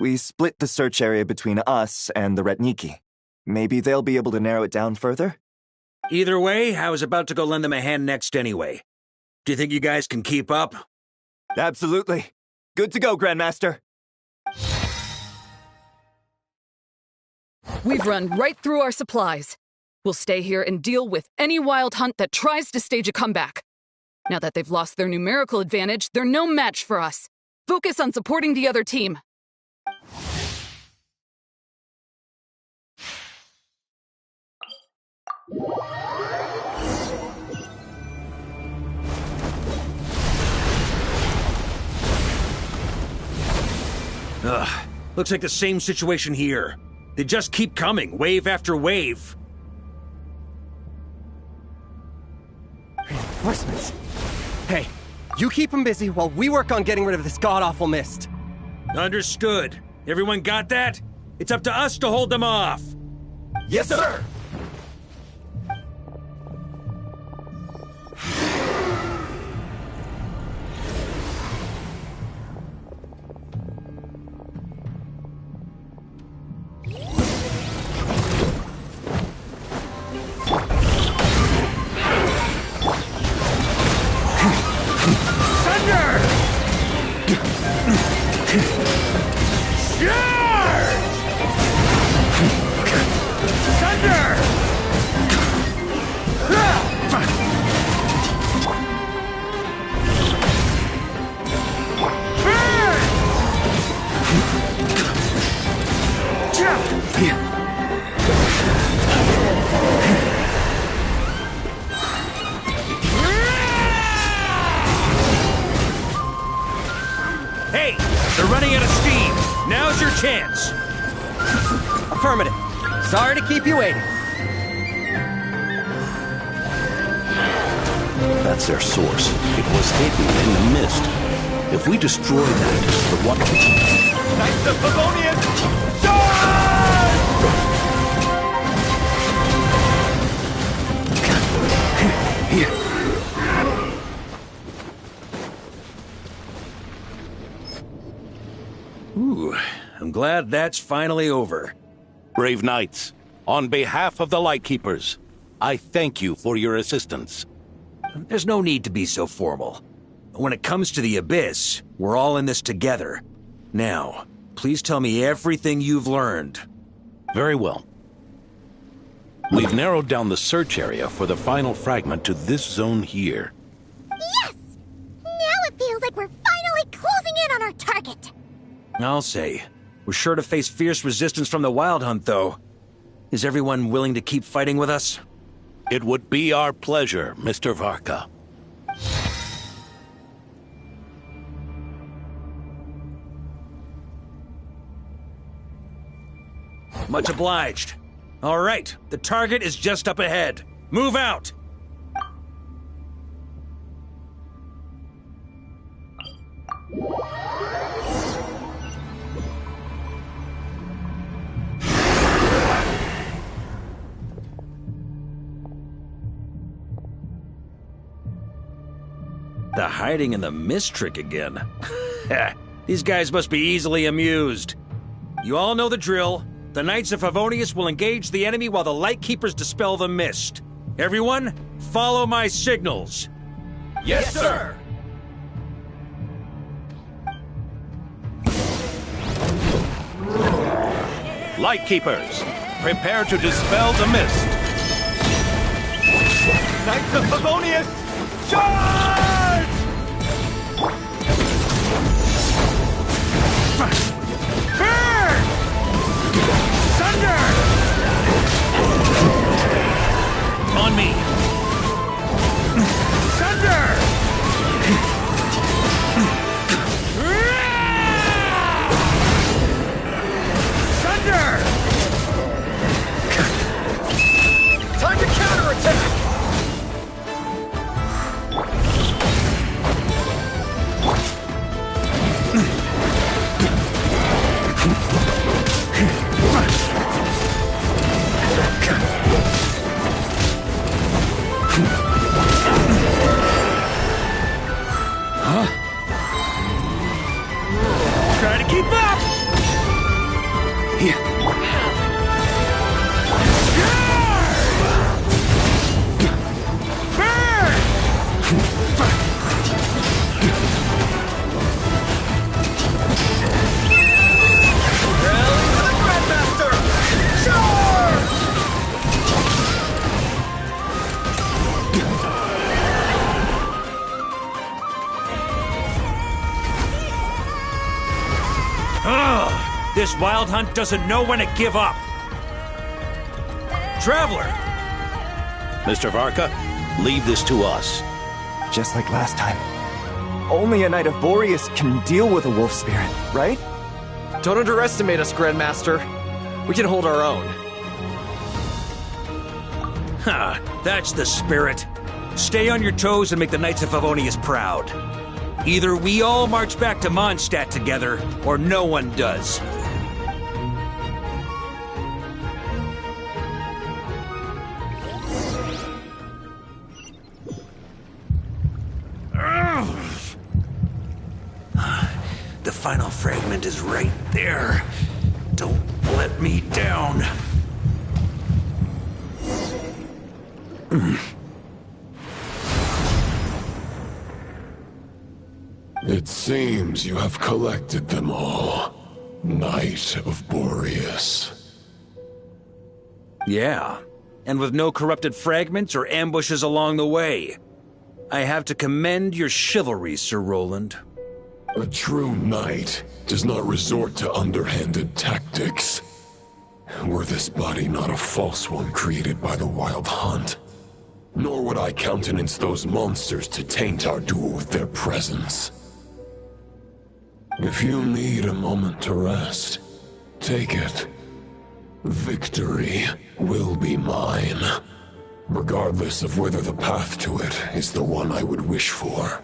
We split the search area between us and the Ratniki. Maybe they'll be able to narrow it down further? Either way, I was about to go lend them a hand next anyway. Do you think you guys can keep up? Absolutely. Good to go, Grandmaster. We've run right through our supplies. We'll stay here and deal with any wild hunt that tries to stage a comeback. Now that they've lost their numerical advantage, they're no match for us. Focus on supporting the other team. Ugh, looks like the same situation here. They just keep coming, wave after wave. Reinforcements. Hey, you keep them busy while we work on getting rid of this god-awful mist. Understood. Everyone got that? It's up to us to hold them off. Yes, sir! Hey, they're running out of steam. Now's your chance. Affirmative. Sorry to keep you waiting. That's their source. It was hidden in the mist. If we destroy that, the water... Knights of Favonius, charge! Ooh, I'm glad that's finally over. Brave knights, on behalf of the Lightkeepers, I thank you for your assistance. There's no need to be so formal. When it comes to the Abyss, we're all in this together. Now, please tell me everything you've learned. Very well. We've narrowed down the search area for the final fragment to this zone here. Yes! Now it feels like we're finally closing in on our target. I'll say. We're sure to face fierce resistance from the Wild Hunt, though. Is everyone willing to keep fighting with us? It would be our pleasure, Mr. Varka. Much obliged. All right, the target is just up ahead. Move out! The hiding in the mist trick again. These guys must be easily amused. You all know the drill. The Knights of Favonius will engage the enemy while the Lightkeepers dispel the mist. Everyone, follow my signals. Yes, sir! Lightkeepers, prepare to dispel the mist. Knights of Favonius, charge! Burn! Thunder! On me! Thunder! Thunder! Time to counterattack! Try to keep up! This Wild Hunt doesn't know when to give up. Traveler! Mr. Varka, leave this to us. Just like last time. Only a Knight of Boreas can deal with a wolf spirit, right? Don't underestimate us, Grandmaster. We can hold our own. Ha! That's the spirit. Stay on your toes and make the Knights of Favonius proud. Either we all march back to Mondstadt together, or no one does. The final fragment is right there. Don't let me down. It seems you have collected them all, Knight of Boreas. Yeah, and with no corrupted fragments or ambushes along the way. I have to commend your chivalry, Sir Roland. A true knight does not resort to underhanded tactics. Were this body not a false one created by the Wild Hunt, nor would I countenance those monsters to taint our duel with their presence. If you need a moment to rest, take it. Victory will be mine, regardless of whether the path to it is the one I would wish for.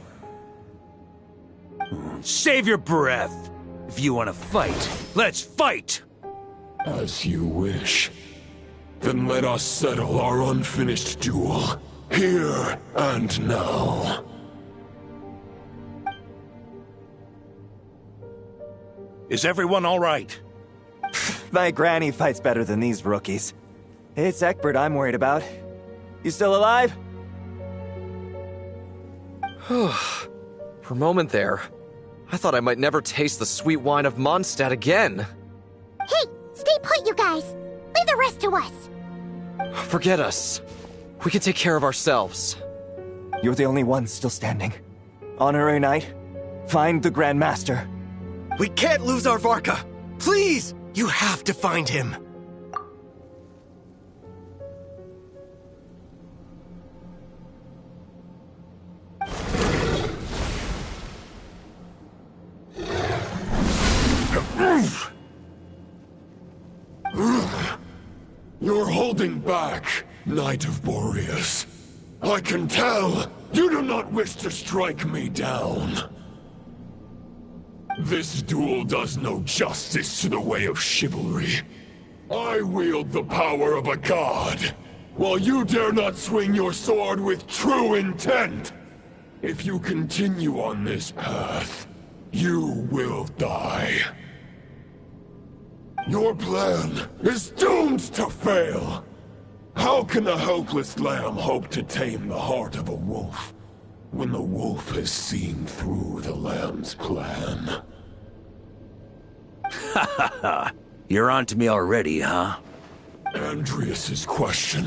Save your breath! If you want to fight, let's fight! As you wish. Then let us settle our unfinished duel, here and now. Is everyone all right? My granny fights better than these rookies. It's Egbert I'm worried about. You still alive? For a moment there, I thought I might never taste the sweet wine of Mondstadt again. Hey, stay put, you guys. Leave the rest to us. Forget us. We can take care of ourselves. You're the only one still standing. Honorary Knight, find the Grand Master. We can't lose our Varka! Please! You have to find him! You're holding back, Knight of Boreas. I can tell you do not wish to strike me down. This duel does no justice to the way of chivalry. I wield the power of a god, while you dare not swing your sword with true intent. If you continue on this path, you will die. Your plan is doomed to fail. How can a helpless lamb hope to tame the heart of a wolf, when the wolf has seen through the lamb's plan? Ha ha ha! You're on to me already, huh? Andreas's question,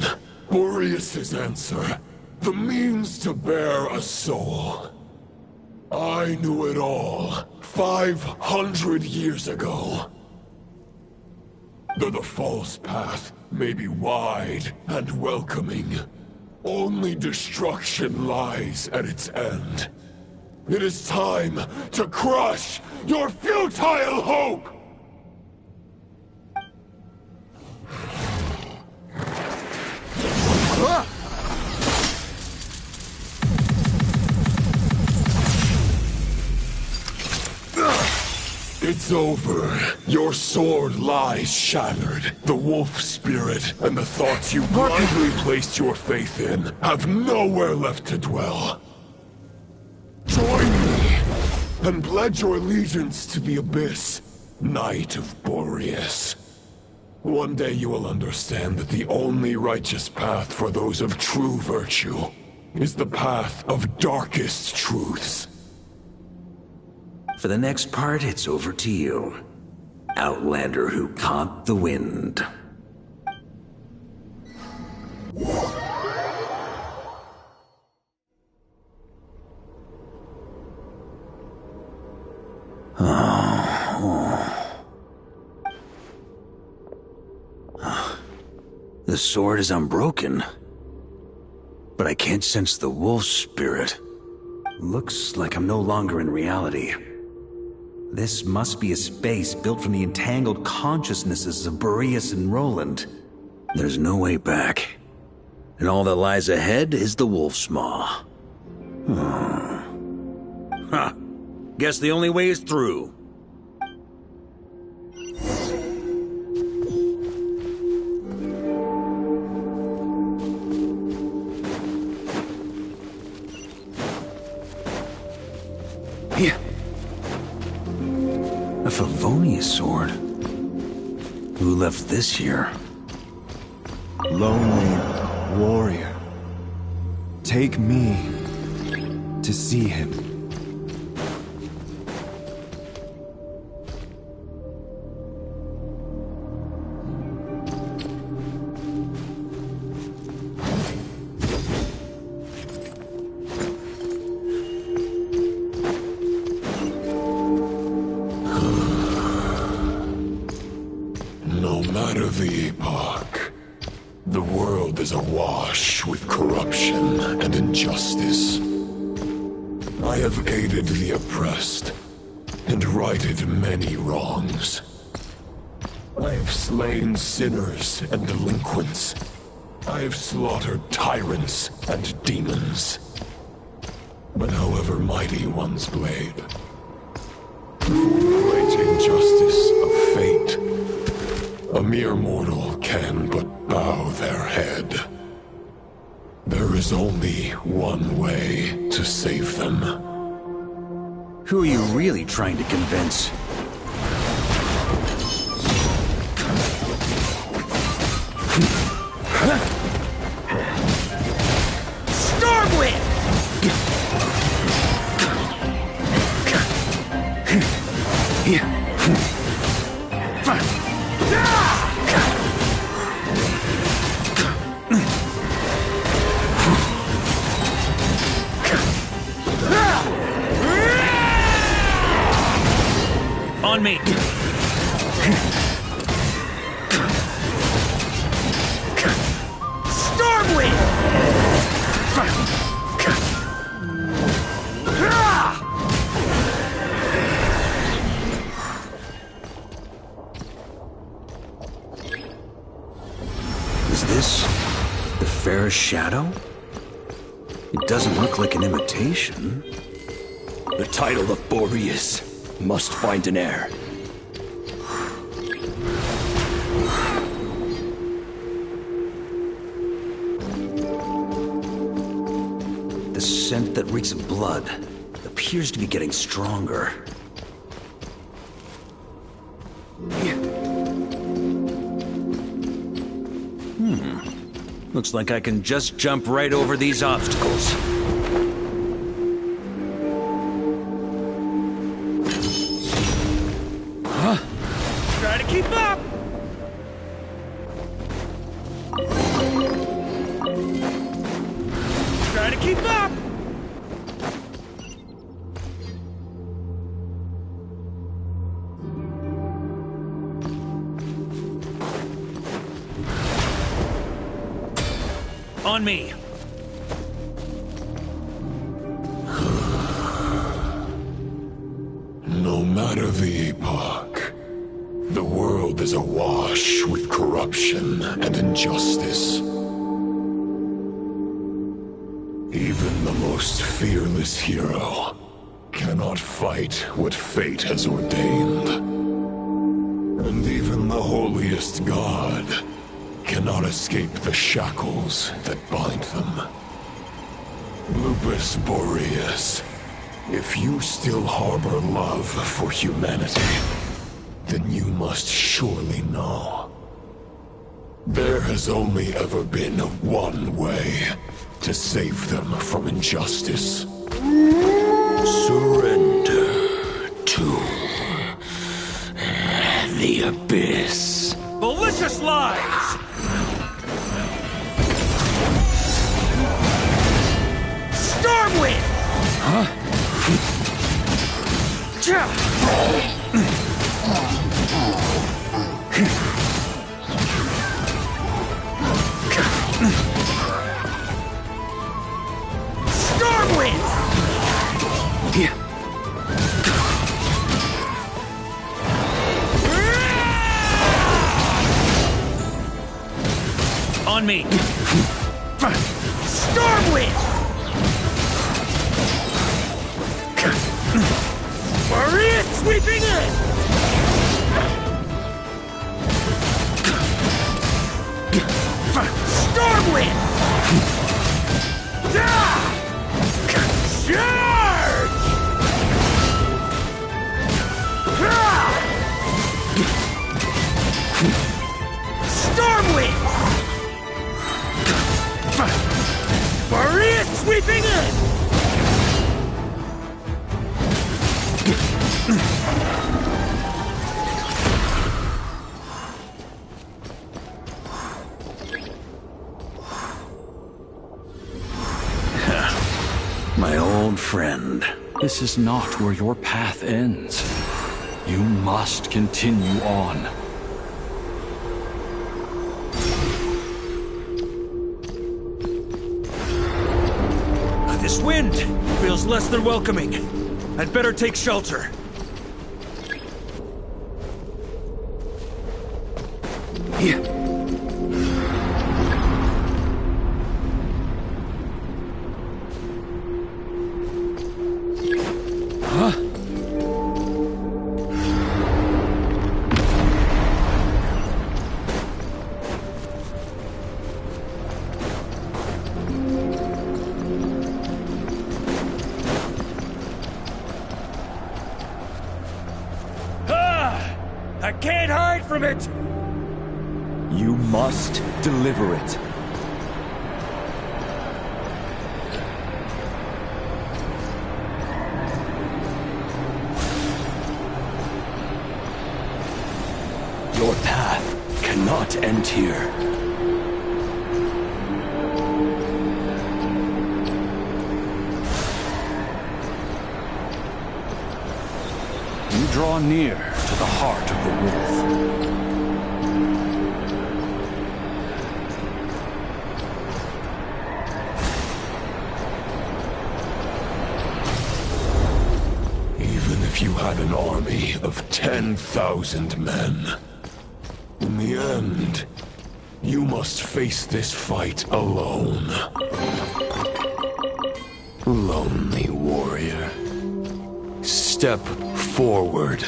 Boreas's answer, the means to bear a soul. I knew it all 500 years ago. Though the false path may be wide and welcoming, only destruction lies at its end. It is time to crush your futile hope! It's over. Your sword lies shattered. The wolf spirit and the thoughts you blindly placed your faith in have nowhere left to dwell. Join me and pledge your allegiance to the abyss, Knight of Boreas. One day you will understand that the only righteous path for those of true virtue is the path of darkest truths. For the next part, it's over to you. Outlander who caught the wind. The sword is unbroken, but I can't sense the wolf spirit. Looks like I'm no longer in reality. This must be a space built from the entangled consciousnesses of Boreas and Roland. There's no way back. And all that lies ahead is the wolf's maw. Huh. Guess the only way is through. Here. A Favonius sword. Who left this here? Lonely warrior. Take me to see him. No matter the epoch, the world is awash with corruption and injustice. I have aided the oppressed, and righted many wrongs. I have slain sinners and delinquents. I have slaughtered tyrants and demons. But however mighty one's blade, before the great injustice of fate, a mere mortal can but bow their head. There is only one way to save them. Who are you really trying to convince? Stormwind! On me! Stormwind! Is this the fairest shadow? It doesn't look like an imitation. The title of Boreas must find an heir. The scent that reeks of blood appears to be getting stronger. Looks like I can just jump right over these obstacles. Try to keep up! Try to keep up! On me! No matter the epoch, the world is awash with corruption and injustice. Even the most fearless hero cannot fight what fate has ordained. And even the holiest god cannot escape the shackles that bind them. Lupus Boreas, if you still harbor love for humanity, then you must surely know. There has only ever been one way to save them from injustice. Surrender to the abyss. Malicious lies! Stormwind! Huh? Stormwind! On me! Stormwind! Maria sweeping in! Stormwind! Charge! Stormwind! Maria sweeping in! My old friend, This is not where your path ends. You must continue on. This wind feels less than welcoming. I'd better take shelter. I can't hide from it! You must deliver it. Your path cannot end here. You draw near to the heart of the wolf. Even if you had an army of 10,000 men, in the end, you must face this fight alone. Lonely warrior. Step forward.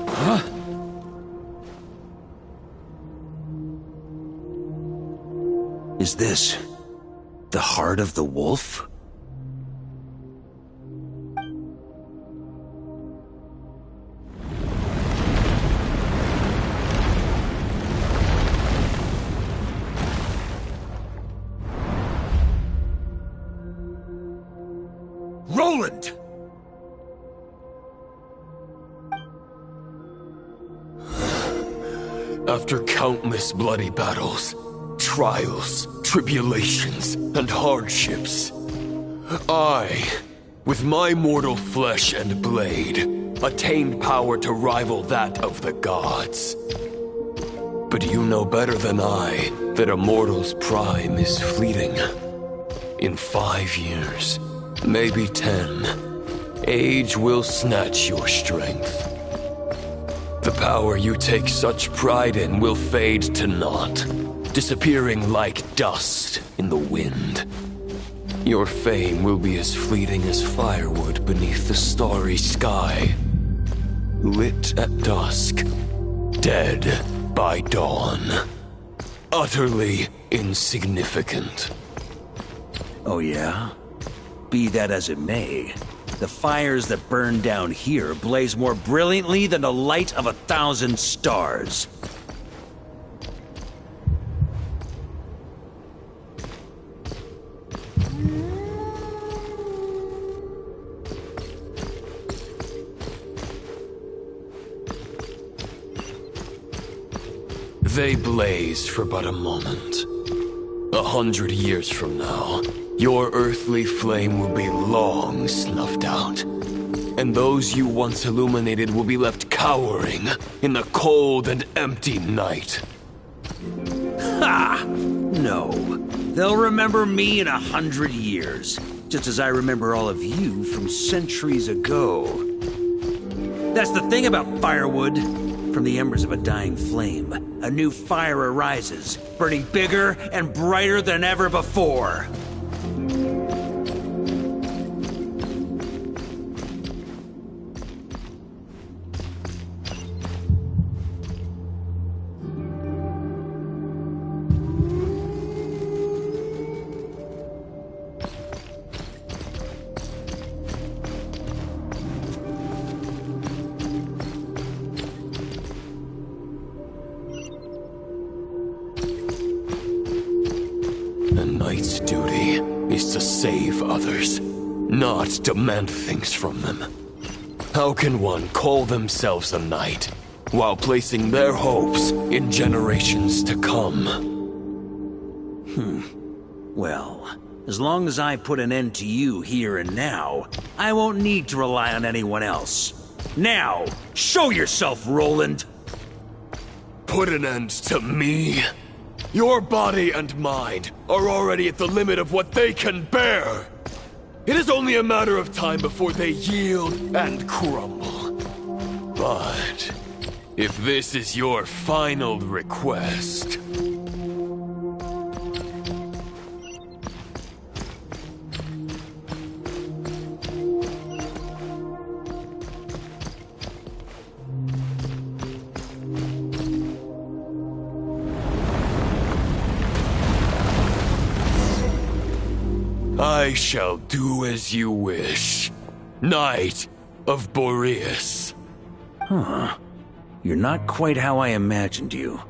Huh? Is this the heart of the wolf? Roland! After countless bloody battles, trials, tribulations, and hardships, I, with my mortal flesh and blade, attained power to rival that of the gods. But you know better than I that a mortal's prime is fleeting. In 5 years, maybe 10, age will snatch your strength. The power you take such pride in will fade to naught, disappearing like dust in the wind. Your fame will be as fleeting as firewood beneath the starry sky, lit at dusk, dead by dawn. Utterly insignificant. Oh yeah? Be that as it may, the fires that burn down here blaze more brilliantly than the light of 1,000 stars. They blaze for but a moment. 100 years from now, your earthly flame will be long snuffed out. And those you once illuminated will be left cowering in the cold and empty night. Ha! No. They'll remember me in 100 years, just as I remember all of you from centuries ago. That's the thing about firewood. From the embers of a dying flame, a new fire arises, burning bigger and brighter than ever before. A knight's duty is to save others, not demand things from them. How can one call themselves a knight while placing their hopes in generations to come? Well, as long as I put an end to you here and now, I won't need to rely on anyone else. Now, show yourself, Roland! Put an end to me? Your body and mind are already at the limit of what they can bear. It is only a matter of time before they yield and crumble. But if this is your final request... I shall do as you wish, Knight of Boreas. Huh. You're not quite how I imagined you.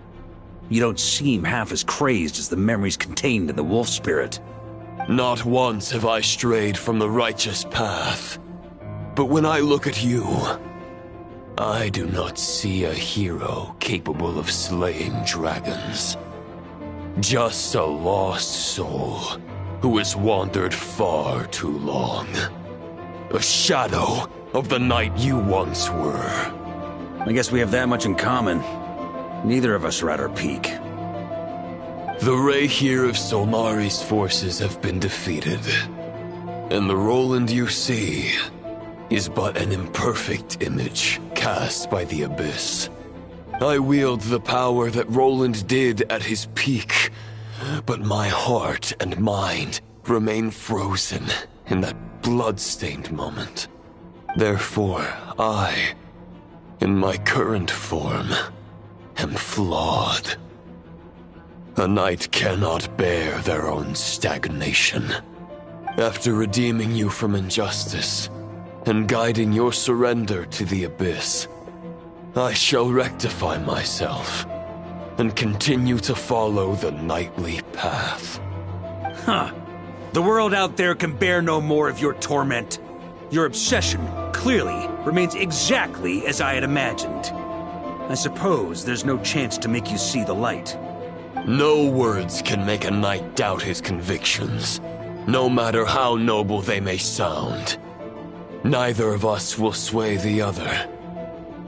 You don't seem half as crazed as the memories contained in the wolf spirit. Not once have I strayed from the righteous path. But when I look at you, I do not see a hero capable of slaying dragons. Just a lost soul who has wandered far too long. A shadow of the knight you once were. I guess we have that much in common. Neither of us are at our peak. The Rayhir of Solmari's forces have been defeated. And the Roland you see is but an imperfect image cast by the Abyss. I wield the power that Roland did at his peak, but my heart and mind remain frozen in that blood-stained moment. Therefore, I, in my current form, am flawed. A knight cannot bear their own stagnation. After redeeming you from injustice and guiding your surrender to the Abyss, I shall rectify myself and continue to follow the knightly path. Huh. The world out there can bear no more of your torment. Your obsession, clearly, remains exactly as I had imagined. I suppose there's no chance to make you see the light. No words can make a knight doubt his convictions, no matter how noble they may sound. Neither of us will sway the other,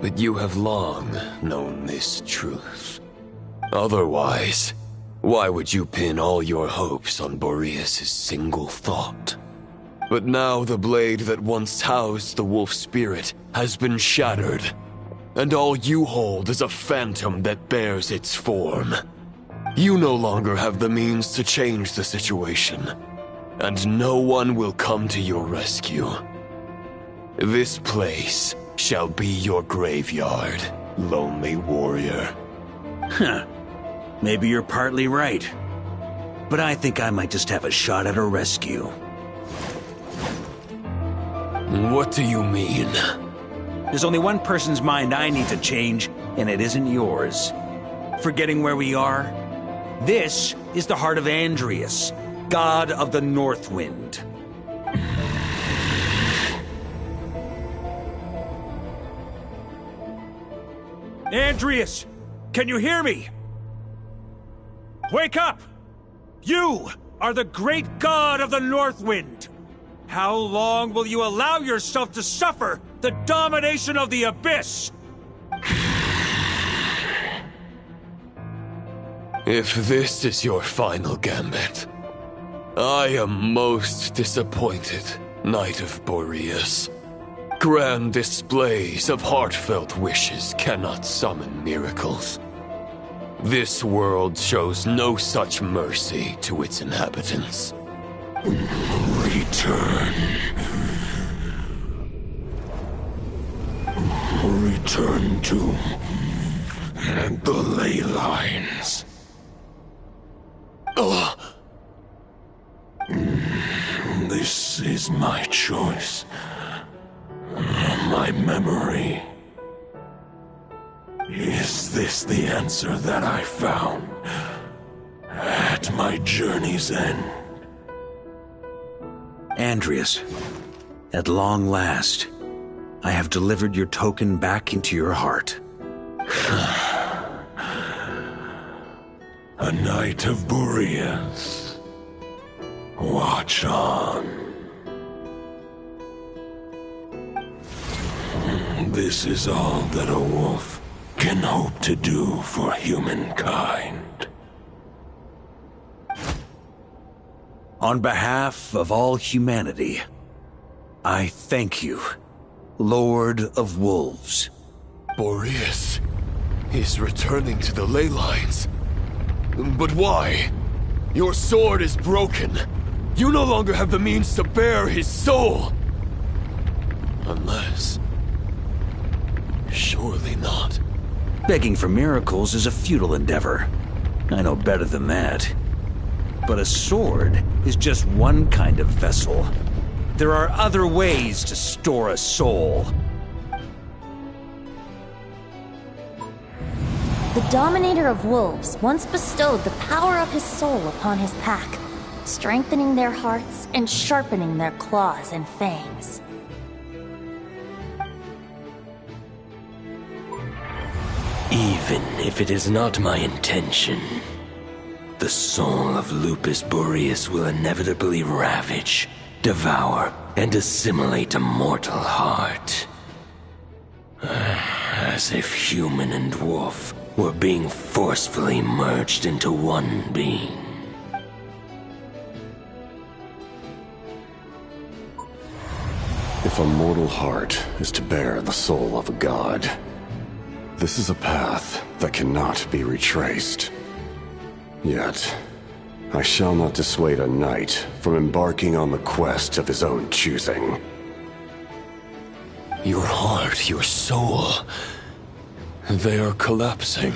but you have long known this truth. Otherwise, why would you pin all your hopes on Boreas' single thought? But now the blade that once housed the wolf spirit has been shattered, and all you hold is a phantom that bears its form. You no longer have the means to change the situation, and no one will come to your rescue. This place shall be your graveyard, lonely warrior. Huh. Maybe you're partly right. But I think I might just have a shot at a rescue. What do you mean? There's only one person's mind I need to change, and it isn't yours. Forgetting where we are? This is the heart of Andrias, god of the North Wind. Andrias! Can you hear me? Wake up! You are the great god of the North Wind! How long will you allow yourself to suffer the domination of the Abyss? If this is your final gambit, I am most disappointed, Knight of Boreas. Grand displays of heartfelt wishes cannot summon miracles. This world shows no such mercy to its inhabitants. Return. Return to the ley lines. This is my choice. My memory. Is this the answer that I found at my journey's end? Andrias, at long last, I have delivered your token back into your heart. A knight of Boreas. Watch on. This is all that a wolf can hope to do for humankind. On behalf of all humanity, I thank you, Lord of Wolves. Boreas is returning to the ley lines. But why? Your sword is broken. You no longer have the means to bear his soul. Unless... surely not. Begging for miracles is a futile endeavor. I know better than that. But a sword is just one kind of vessel. There are other ways to store a soul. The Dominator of Wolves once bestowed the power of his soul upon his pack, strengthening their hearts and sharpening their claws and fangs. Even if it is not my intention, the soul of Lupus Boreas will inevitably ravage, devour, and assimilate a mortal heart. As if human and wolf were being forcefully merged into one being. If a mortal heart is to bear the soul of a god, this is a path that cannot be retraced. Yet, I shall not dissuade a knight from embarking on the quest of his own choosing. Your heart, your soul... they are collapsing.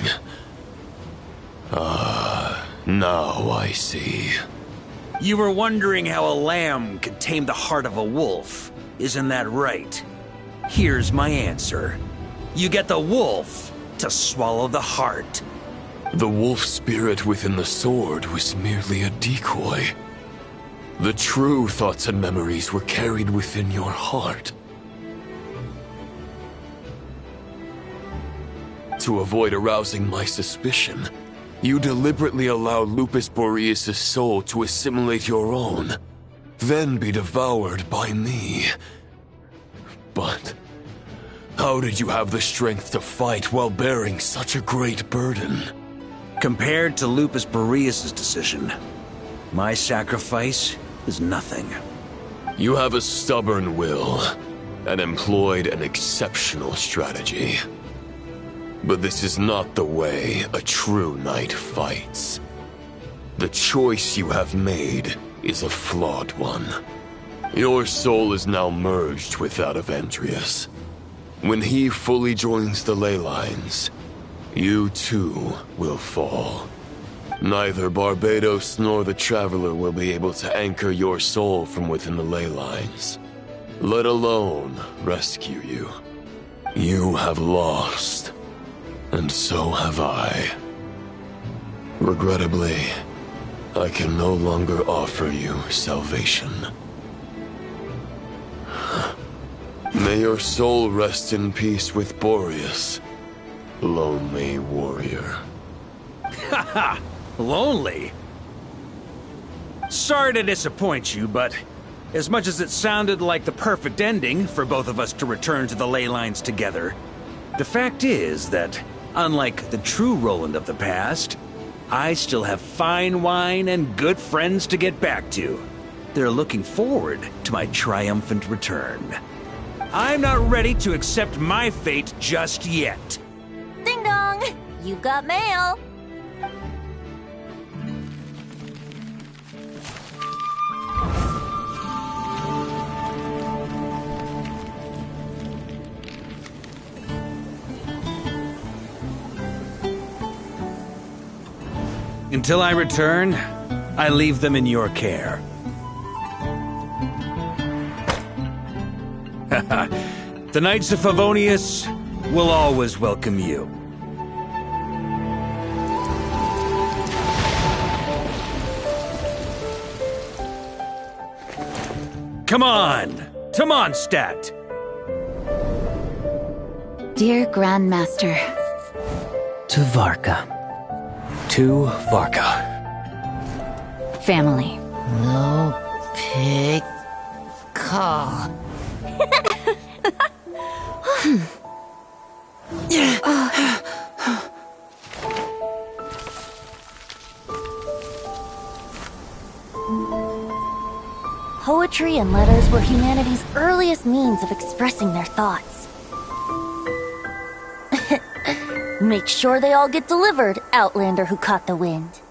Now I see. You were wondering how a lamb could tame the heart of a wolf, isn't that right? Here's my answer. You get the wolf to swallow the heart. The wolf spirit within the sword was merely a decoy. The true thoughts and memories were carried within your heart. To avoid arousing my suspicion, you deliberately allowed Lupus Boreas' soul to assimilate your own, then be devoured by me. But how did you have the strength to fight while bearing such a great burden? Compared to Lupus Boreas' decision, my sacrifice is nothing. You have a stubborn will, and employed an exceptional strategy. But this is not the way a true knight fights. The choice you have made is a flawed one. Your soul is now merged with that of Andreas. When he fully joins the ley lines, you too will fall. Neither Barbados nor the Traveler will be able to anchor your soul from within the ley lines, let alone rescue you. You have lost, and so have I. Regrettably, I can no longer offer you salvation. May your soul rest in peace with Boreas, lonely warrior. Haha, lonely? Sorry to disappoint you, but as much as it sounded like the perfect ending for both of us to return to the ley lines together, the fact is that, unlike the true Roland of the past, I still have fine wine and good friends to get back to. They're looking forward to my triumphant return. I'm not ready to accept my fate just yet. Ding dong! You've got mail! Until I return, I leave them in your care. The Knights of Favonius will always welcome you. Come on! To Mondstadt! Dear Grandmaster. To Varka. To Varka. Family. No pig call. Poetry and letters were humanity's earliest means of expressing their thoughts. Make sure they all get delivered, Outlander who caught the wind.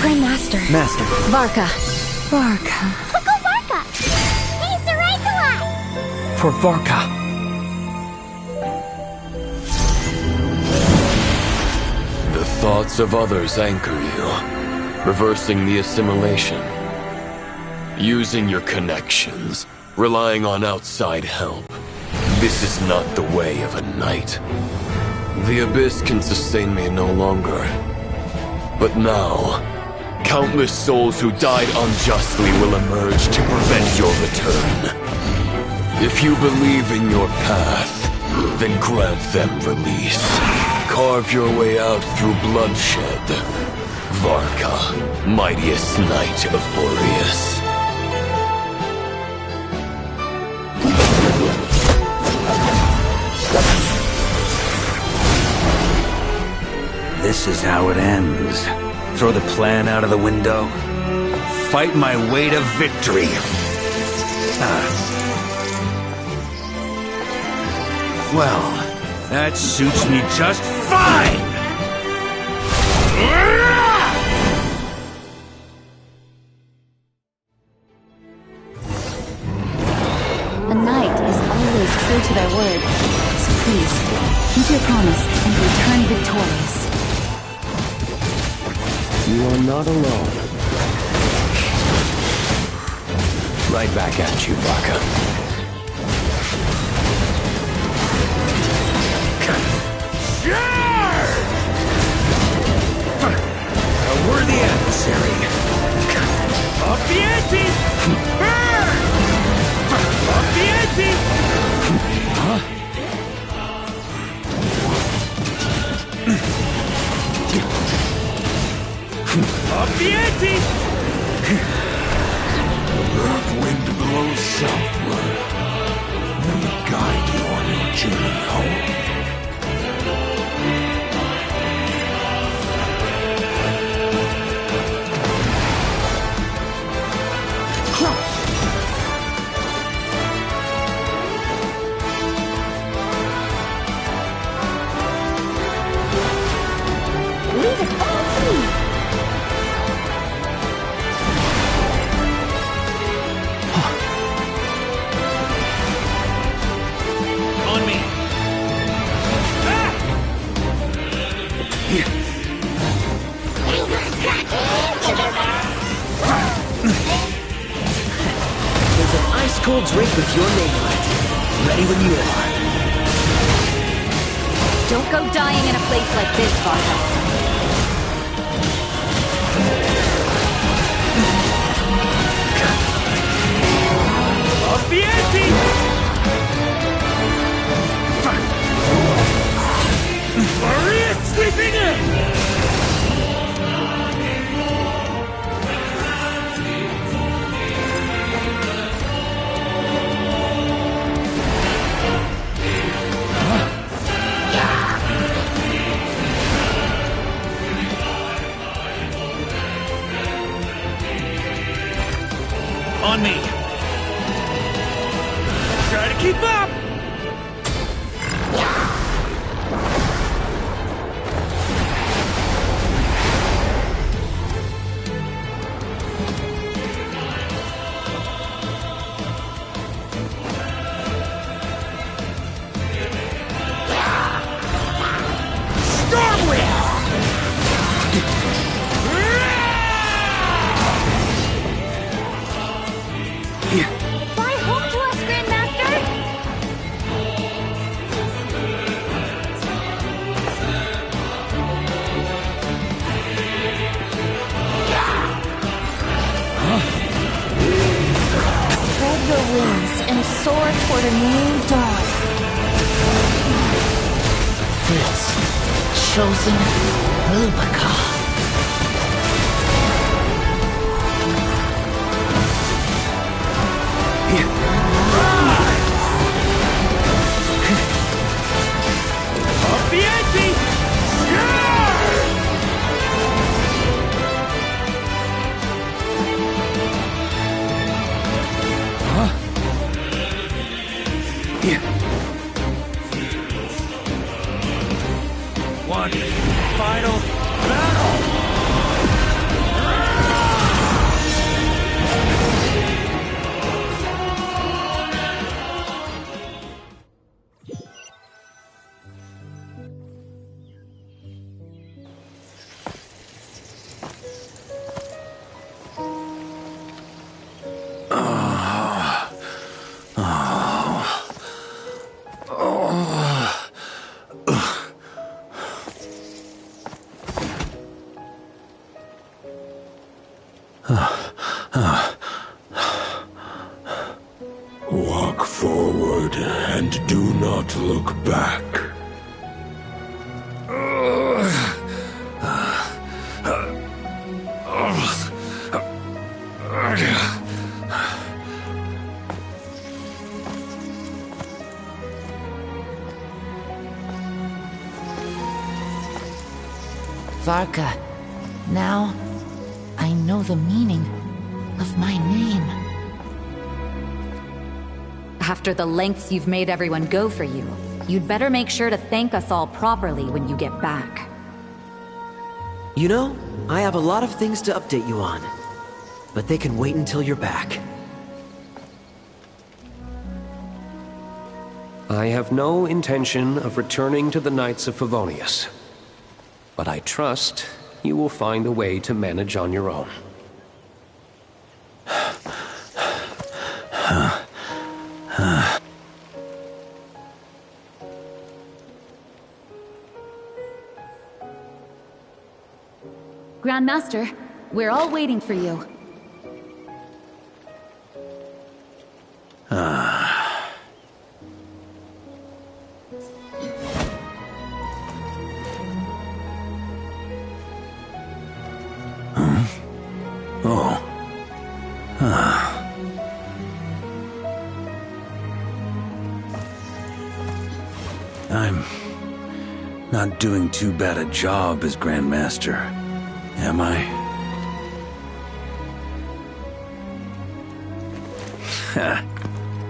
Grandmaster. Master. Varka. Go Varka! He's the right to us! For Varka. The thoughts of others anchor you, reversing the assimilation. Using your connections, relying on outside help. This is not the way of a knight. The Abyss can sustain me no longer. But now, countless souls who died unjustly will emerge to prevent your return. If you believe in your path, then grant them release. Carve your way out through bloodshed. Varka, mightiest knight of Boreas. This is how it ends. Throw the plan out of the window. Fight my way to victory. Well, that suits me just fine! A knight is always true to their word. So please, keep your promise and return victorious. You are not alone. Right back at you, Varka. A worthy adversary. Up the ante! Up the ante! Huh? Up the ante! The north wind blows southward. May it guide you on your journey home. Leave it all to me! On me! There's an ice-cold drink with your name on it. Ready when you are. Don't go dying in a place like this, Varka. Up the ante! Maria sweeping in! On me! Try to keep up! Fly home to us, Grandmaster! Spread your wings and soar toward a new dawn. Fritz, chosen Lubaka. One final battle! Walk forward and do not look back. Varka, now I know the meaning of my name. After the lengths you've made everyone go for you, you'd better make sure to thank us all properly when you get back. You know, I have a lot of things to update you on, but they can wait until you're back. I have no intention of returning to the Knights of Favonius, but I trust you will find a way to manage on your own. Grandmaster, we're all waiting for you. I'm not doing too bad a job as Grandmaster, am I?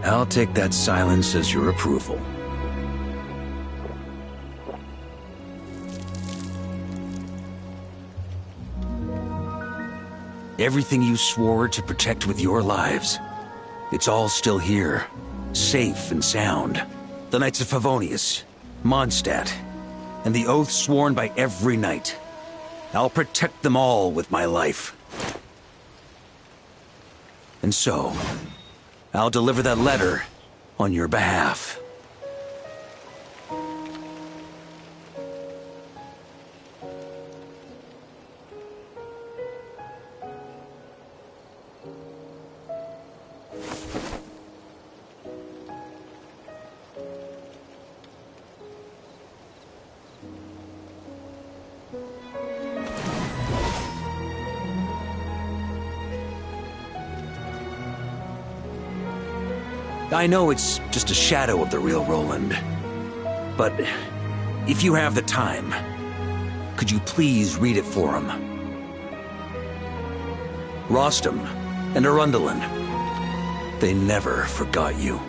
I'll take that silence as your approval. Everything you swore to protect with your lives, it's all still here, safe and sound. The Knights of Favonius, Mondstadt, and the oath sworn by every knight. I'll protect them all with my life. And so, I'll deliver that letter on your behalf. I know it's just a shadow of the real Roland, but if you have the time, could you please read it for him? Rostam and Arundelen, they never forgot you.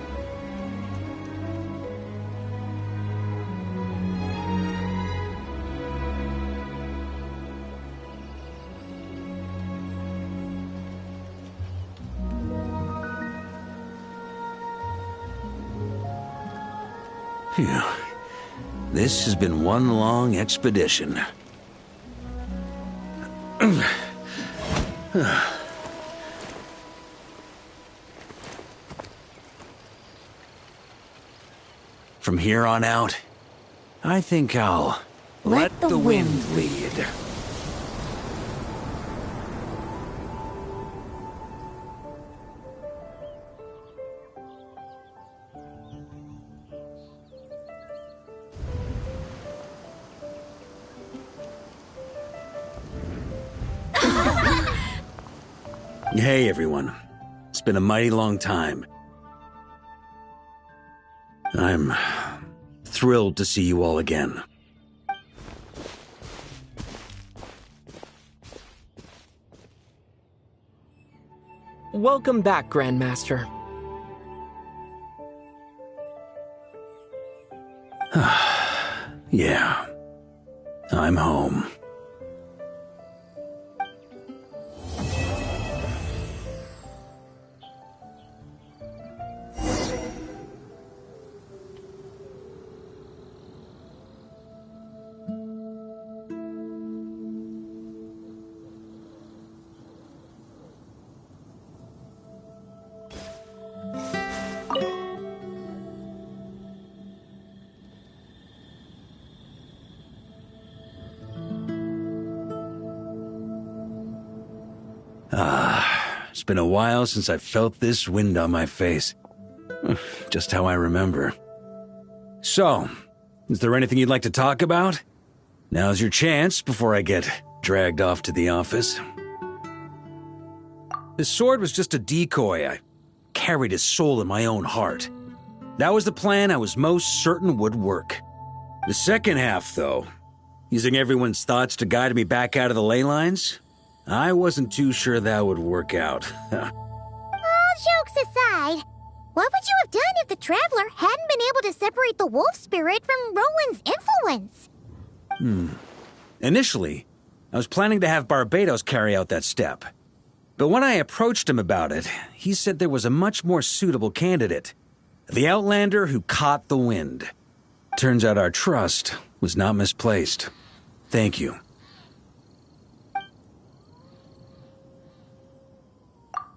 Phew. This has been one long expedition. From here on out, I think I'll let the wind lead. Hey everyone, it's been a mighty long time. I'm thrilled to see you all again. Welcome back, Grandmaster. Yeah. I'm home. It's been a while since I felt this wind on my face. Just how I remember. So, is there anything you'd like to talk about? Now's your chance before I get dragged off to the office. His sword was just a decoy. I carried his soul in my own heart. That was the plan I was most certain would work. The second half, though, using everyone's thoughts to guide me back out of the ley lines, I wasn't too sure that would work out. All jokes aside, what would you have done if the Traveler hadn't been able to separate the wolf spirit from Roland's influence? Initially, I was planning to have Barbados carry out that step. But when I approached him about it, he said there was a much more suitable candidate. The Outlander who caught the wind. Turns out our trust was not misplaced. Thank you.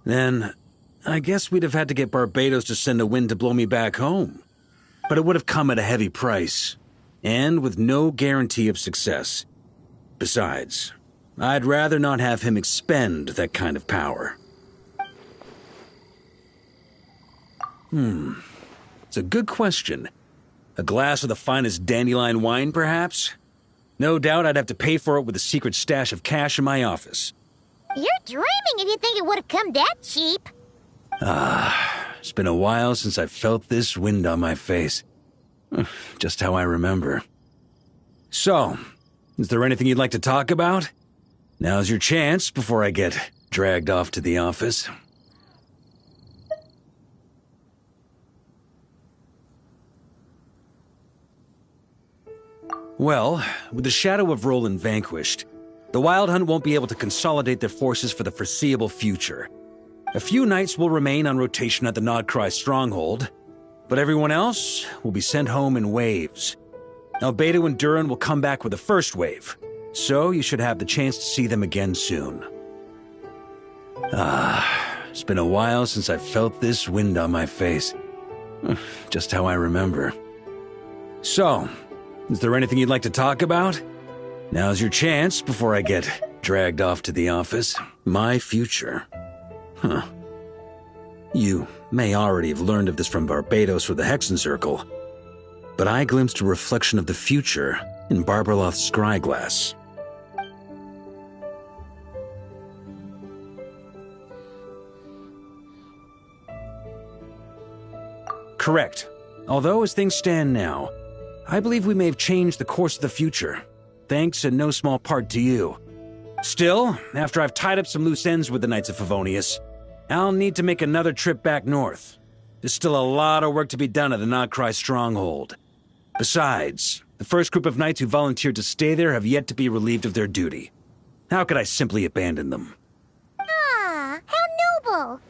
Then, I guess we'd have had to get Barbados to send a wind to blow me back home. But it would have come at a heavy price, and with no guarantee of success. Besides, I'd rather not have him expend that kind of power. It's a good question. A glass of the finest dandelion wine, perhaps? No doubt I'd have to pay for it with a secret stash of cash in my office. You're dreaming if you think it would have come that cheap. It's been a while since I felt this wind on my face. Just how I remember. So, is there anything you'd like to talk about? Now's your chance before I get dragged off to the office. Well, with the shadow of Roland vanquished, the Wild Hunt won't be able to consolidate their forces for the foreseeable future. A few knights will remain on rotation at the Nodcry stronghold, but everyone else will be sent home in waves. Albedo and Duran will come back with the first wave, so you should have the chance to see them again soon. It's been a while since I felt this wind on my face. Just how I remember. So, is there anything you'd like to talk about? Now's your chance before I get dragged off to the office. My future. You may already have learned of this from Barbados or the Hexen Circle, but I glimpsed a reflection of the future in Barbarloth's scryglass. Correct. Although as things stand now, I believe we may have changed the course of the future. Thanks in no small part to you. Still, after I've tied up some loose ends with the Knights of Favonius, I'll need to make another trip back north. There's still a lot of work to be done at the Nodcry stronghold. Besides, the first group of knights who volunteered to stay there have yet to be relieved of their duty. How could I simply abandon them? Ah, how noble.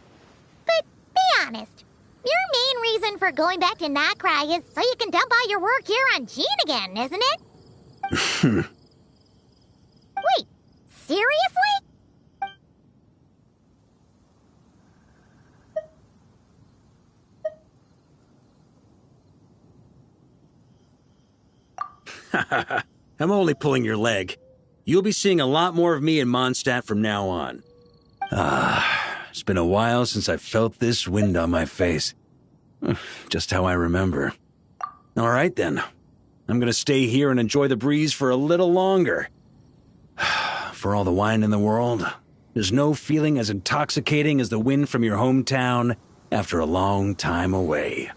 But be honest, your main reason for going back to Nodcry is so you can dump all your work here on Jean again, isn't it? Wait, seriously? I'm only pulling your leg. You'll be seeing a lot more of me in Mondstadt from now on. It's been a while since I felt this wind on my face. Just how I remember. All right then. I'm gonna stay here and enjoy the breeze for a little longer. For all the wine in the world, there's no feeling as intoxicating as the wind from your hometown after a long time away.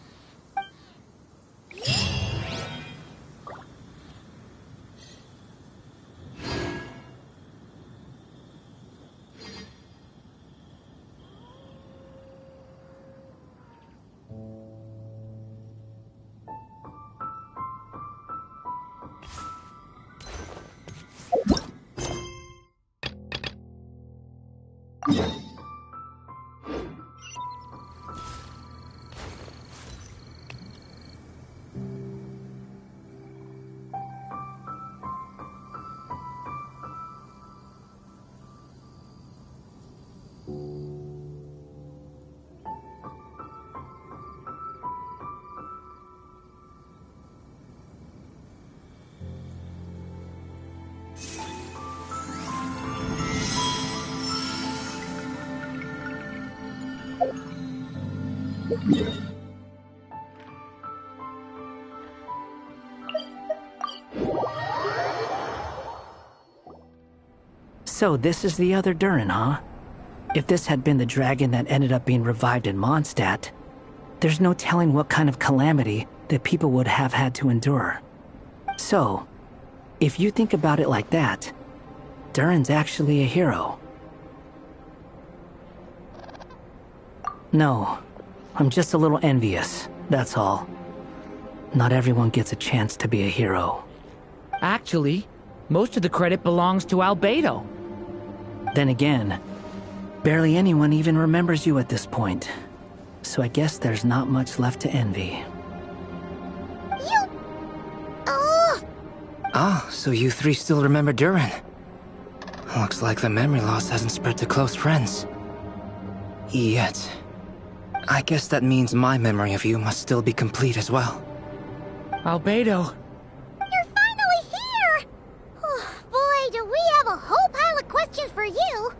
So this is the other Durin, huh? If this had been the dragon that ended up being revived in Mondstadt, there's no telling what kind of calamity that people would have had to endure. So, if you think about it like that, Durin's actually a hero. No, I'm just a little envious, that's all. Not everyone gets a chance to be a hero. Actually, most of the credit belongs to Albedo. Then again, barely anyone even remembers you at this point. So I guess there's not much left to envy. Ah, so you three still remember Durin. Looks like the memory loss hasn't spread to close friends. Yet. I guess that means my memory of you must still be complete as well. Albedo. You're finally here! Oh, boy, do we have a whole pile of questions for you!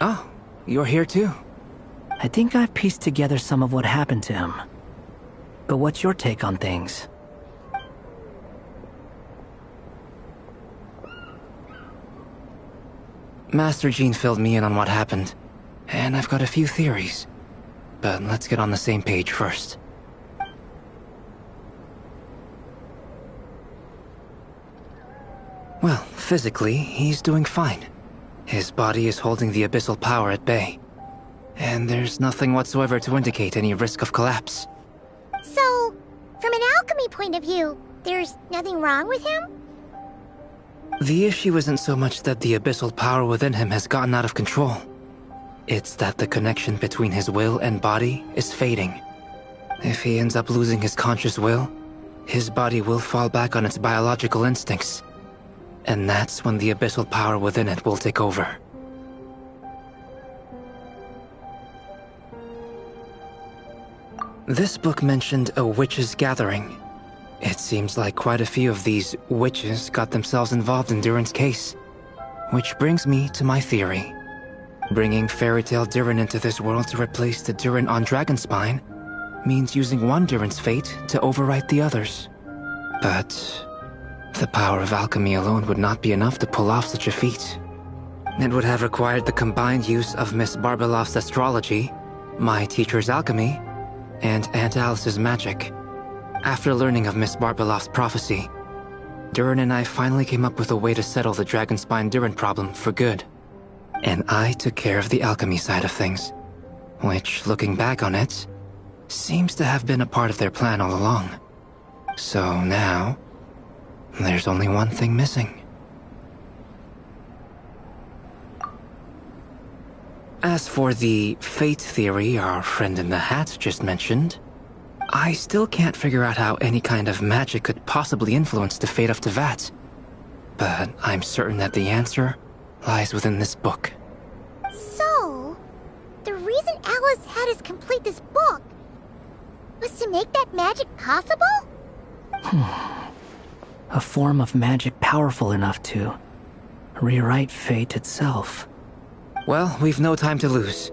Oh, you're here too? I think I've pieced together some of what happened to him. But what's your take on things? Master Jean filled me in on what happened, and I've got a few theories. But let's get on the same page first. Well, physically, he's doing fine. His body is holding the abyssal power at bay. And there's nothing whatsoever to indicate any risk of collapse. So, from an alchemy point of view, there's nothing wrong with him? The issue isn't so much that the abyssal power within him has gotten out of control. It's that the connection between his will and body is fading. If he ends up losing his conscious will, his body will fall back on its biological instincts. And that's when the abyssal power within it will take over. This book mentioned a witches' gathering. It seems like quite a few of these witches got themselves involved in Durin's case. Which brings me to my theory. Bringing Fairy Tale Durin into this world to replace the Durin on Dragonspine means using one Durin's fate to overwrite the others. But the power of alchemy alone would not be enough to pull off such a feat. It would have required the combined use of Miss Barbeloff's astrology, my teacher's alchemy, and Aunt Alice's magic. After learning of Miss Barbeloff's prophecy, Durin and I finally came up with a way to settle the Dragonspine Durin problem for good. And I took care of the alchemy side of things, which, looking back on it, seems to have been a part of their plan all along. So now, there's only one thing missing. As for the fate theory our friend in the hat just mentioned, I still can't figure out how any kind of magic could possibly influence the fate of Tevat. But I'm certain that the answer lies within this book. So, the reason Alice had us complete this book was to make that magic possible? A form of magic powerful enough to rewrite fate itself. Well, we've no time to lose.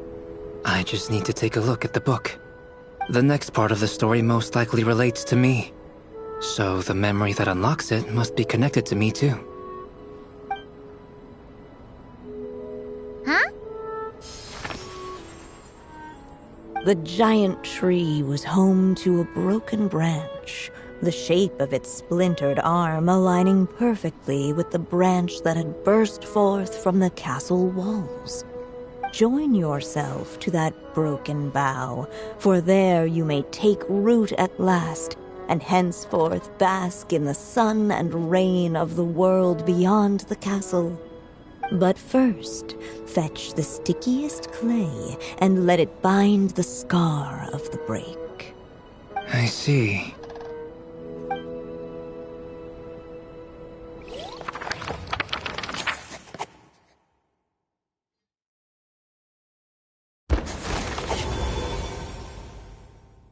I just need to take a look at the book. The next part of the story most likely relates to me. So the memory that unlocks it must be connected to me too. Huh? The giant tree was home to a broken branch, the shape of its splintered arm aligning perfectly with the branch that had burst forth from the castle walls. Join yourself to that broken bough, for there you may take root at last, and henceforth bask in the sun and rain of the world beyond the castle. But first, fetch the stickiest clay and let it bind the scar of the break. I see.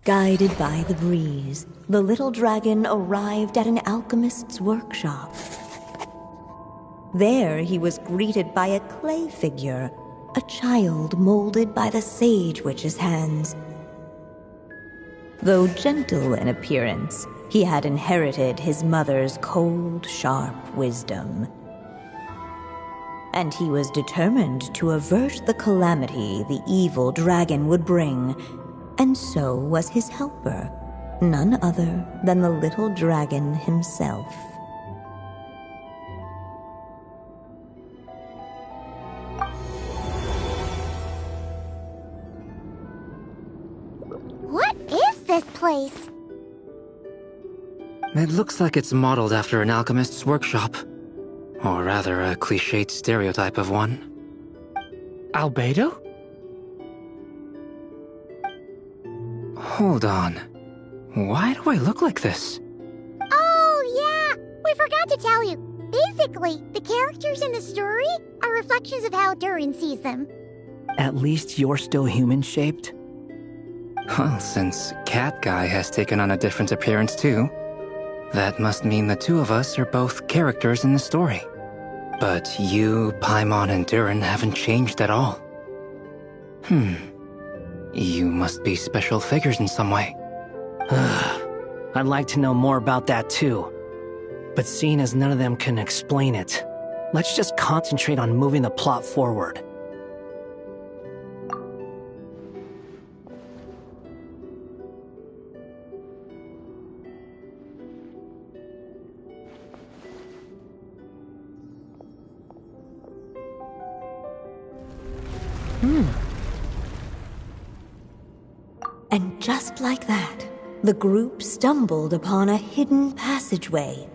Guided by the breeze, the little dragon arrived at an alchemist's workshop. There he was greeted by a clay figure, a child molded by the Sage Witch's hands. Though gentle in appearance, he had inherited his mother's cold, sharp wisdom. And he was determined to avert the calamity the evil dragon would bring, and so was his helper, none other than the little dragon himself. What is this place? It looks like it's modeled after an alchemist's workshop. Or rather, a cliched stereotype of one. Albedo? Hold on. Why do I look like this? Oh, yeah! We forgot to tell you. Basically, the characters in the story are reflections of how Durin sees them. At least you're still human-shaped? Well, since Cat Guy has taken on a different appearance too, that must mean the two of us are both characters in the story. But you, Paimon, and Durin haven't changed at all. You must be special figures in some way. I'd like to know more about that too. But seeing as none of them can explain it, let's just concentrate on moving the plot forward. And just like that, the group stumbled upon a hidden passageway.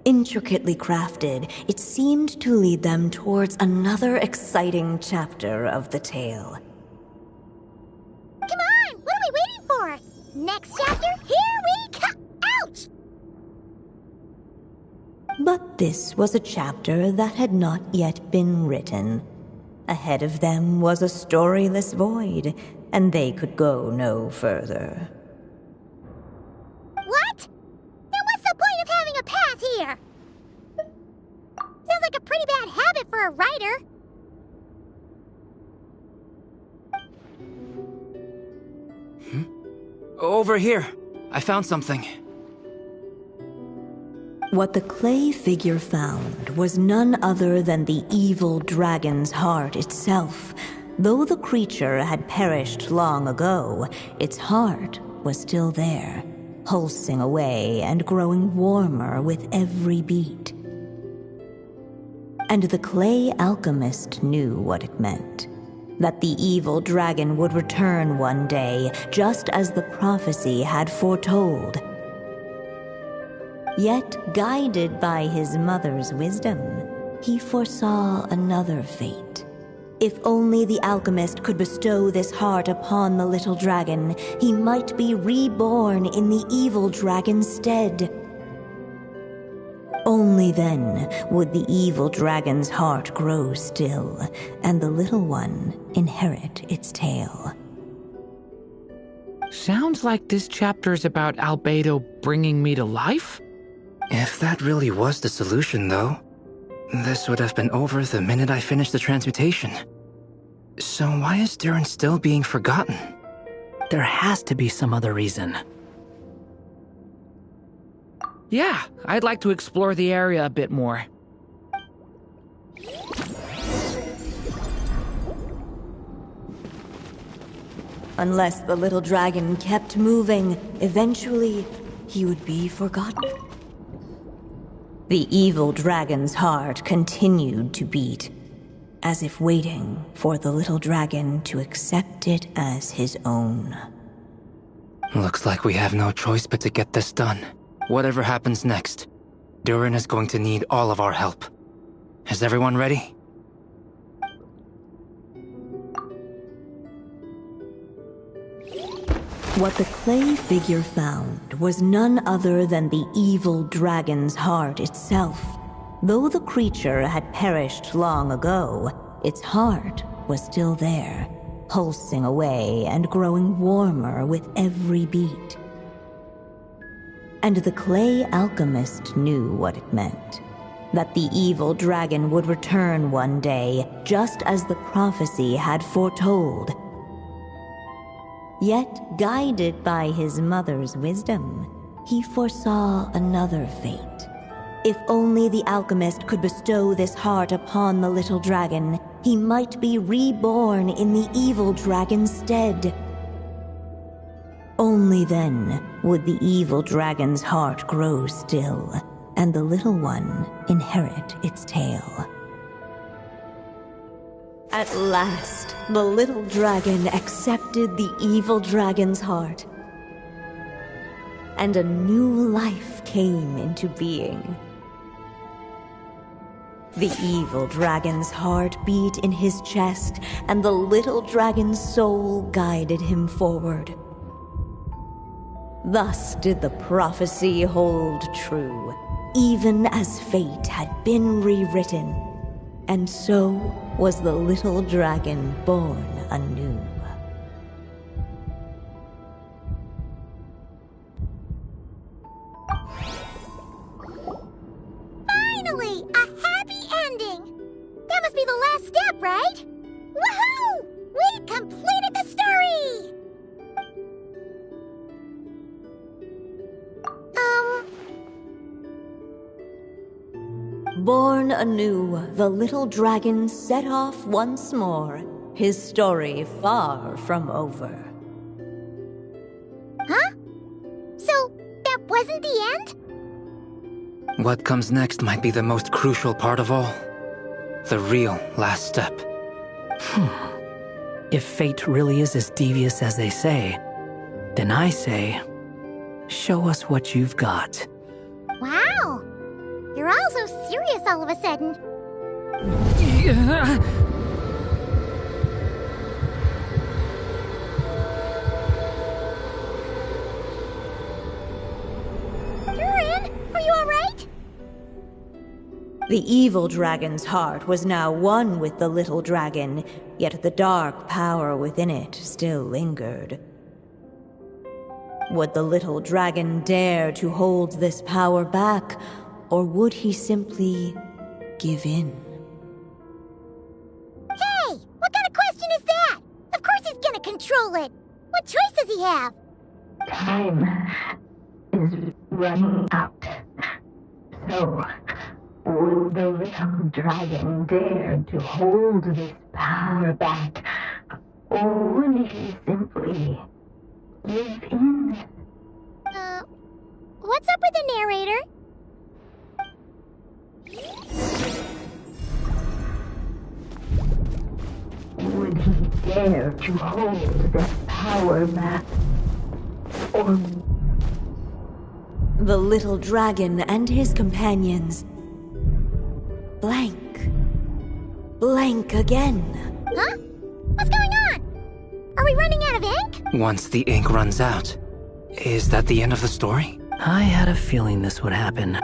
Intricately crafted, it seemed to lead them towards another exciting chapter of the tale. Come on! What are we waiting for? Next chapter, here we come! Ouch! But this was a chapter that had not yet been written. Ahead of them was a storyless void, and they could go no further. What? Then what's the point of having a path here? Sounds like a pretty bad habit for a writer. Over here. I found something. What the clay figure found was none other than the evil dragon's heart itself. Though the creature had perished long ago, its heart was still there, pulsing away and growing warmer with every beat. And the clay alchemist knew what it meant. That the evil dragon would return one day, just as the prophecy had foretold. Yet, guided by his mother's wisdom, he foresaw another fate. If only the alchemist could bestow this heart upon the little dragon, he might be reborn in the evil dragon's stead. Only then would the evil dragon's heart grow still, and the little one inherit its tale. Sounds like this chapter's about Albedo bringing me to life? If that really was the solution, though, this would have been over the minute I finished the transmutation. So why is Durin still being forgotten? There has to be some other reason. Yeah, I'd like to explore the area a bit more. Unless the little dragon kept moving, eventually he would be forgotten. The evil dragon's heart continued to beat, as if waiting for the little dragon to accept it as his own. Looks like we have no choice but to get this done. Whatever happens next, Durin is going to need all of our help. Is everyone ready? What the clay figure found was none other than the evil dragon's heart itself. Though the creature had perished long ago, its heart was still there, pulsing away and growing warmer with every beat. And the clay alchemist knew what it meant. That the evil dragon would return one day, just as the prophecy had foretold. Yet, guided by his mother's wisdom, he foresaw another fate. If only the alchemist could bestow this heart upon the little dragon, he might be reborn in the evil dragon's stead. Only then would the evil dragon's heart grow still, and the little one inherit its tale. At last, the little dragon accepted the evil dragon's heart, and a new life came into being. The evil dragon's heart beat in his chest, and the little dragon's soul guided him forward. Thus did the prophecy hold true, even as fate had been rewritten, and so was the little dragon born anew. Finally! A happy ending! That must be the last step, right? Woohoo! We completed the story! Born anew, the little dragon set off once more, his story far from over. Huh? So, that wasn't the end? What comes next might be the most crucial part of all. The real last step. If fate really is as devious as they say, then I say, show us what you've got. Wow! You're all so serious all of a sudden. Durin, are you alright? The evil dragon's heart was now one with the little dragon, yet the dark power within it still lingered. Would the little dragon dare to hold this power back, or would he simply give in? Hey! What kind of question is that? Of course he's gonna control it! What choice does he have? Time is running out. So, would the little dragon dare to hold this power back? Or would he simply give in? What's up with the narrator? Would he dare to hold this power back? Or... The little dragon and his companions blank. Blank again. Huh? What's going on? Are we running out of ink? Once the ink runs out, is that the end of the story? I had a feeling this would happen.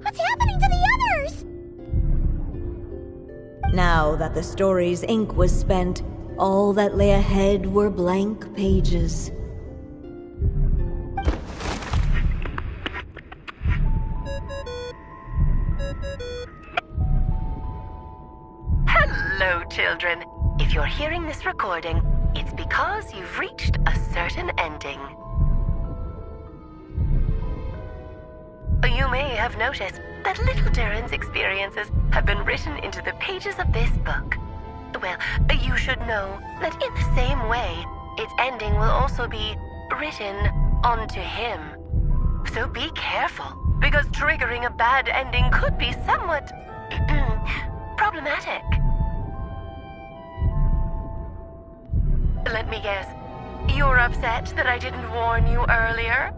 What's happening to the others? Now that the story's ink was spent, all that lay ahead were blank pages. Hello, children. If you're hearing this recording, it's because you've reached a certain ending. You may have noticed that little Durin's experiences have been written into the pages of this book. Well, you should know that in the same way, its ending will also be written onto him. So be careful, because triggering a bad ending could be somewhat problematic. Let me guess, you're upset that I didn't warn you earlier?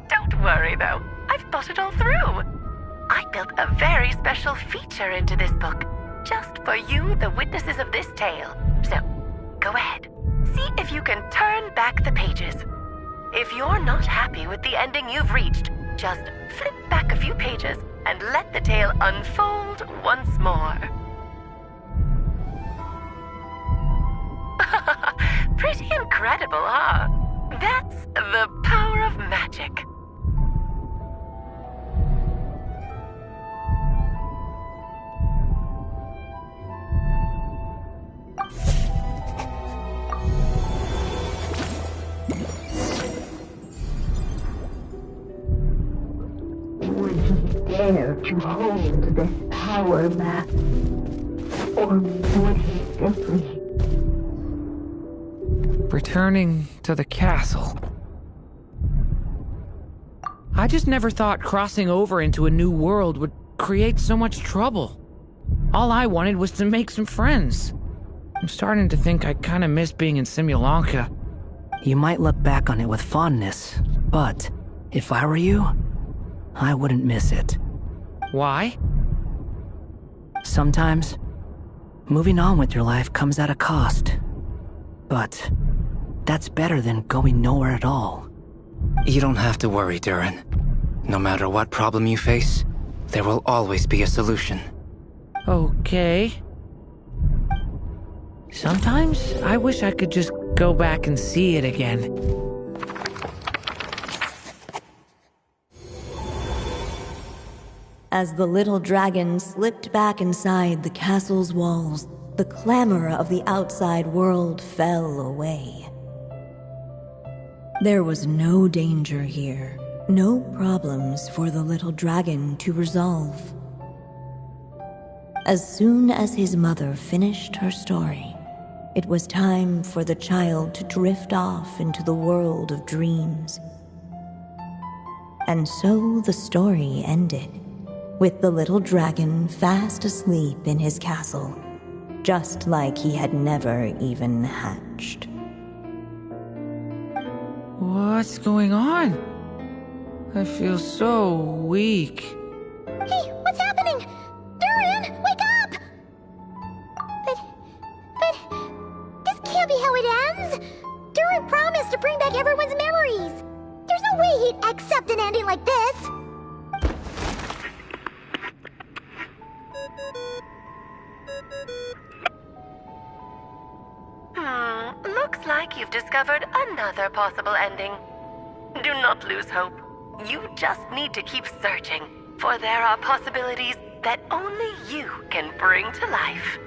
Don't worry though, I've thought it all through. I built a very special feature into this book, just for you, the witnesses of this tale. So, go ahead, see if you can turn back the pages. If you're not happy with the ending you've reached, just flip back a few pages and let the tale unfold once more. Pretty incredible, huh? That's the power of magic. to hold this power map? Or would he simply... Returning to the castle. I just never thought crossing over into a new world would create so much trouble. All I wanted was to make some friends. I'm starting to think I kinda miss being in Simulanka. You might look back on it with fondness, but if I were you, I wouldn't miss it. Why? Sometimes, moving on with your life comes at a cost. But that's better than going nowhere at all. You don't have to worry, Durin. No matter what problem you face, there will always be a solution. Okay. Sometimes I wish I could just go back and see it again. As the little dragon slipped back inside the castle's walls, the clamor of the outside world fell away. There was no danger here, no problems for the little dragon to resolve. As soon as his mother finished her story, it was time for the child to drift off into the world of dreams. And so the story ended, with the little dragon fast asleep in his castle, just like he had never even hatched. What's going on? I feel so weak. Hey, what's happening? Durin, wake up! But, this can't be how it ends. Durin promised to bring back everyone's memories. There's no way he'd accept an ending like this. Looks like you've discovered another possible ending. Do not lose hope. You just need to keep searching, for there are possibilities that only you can bring to life.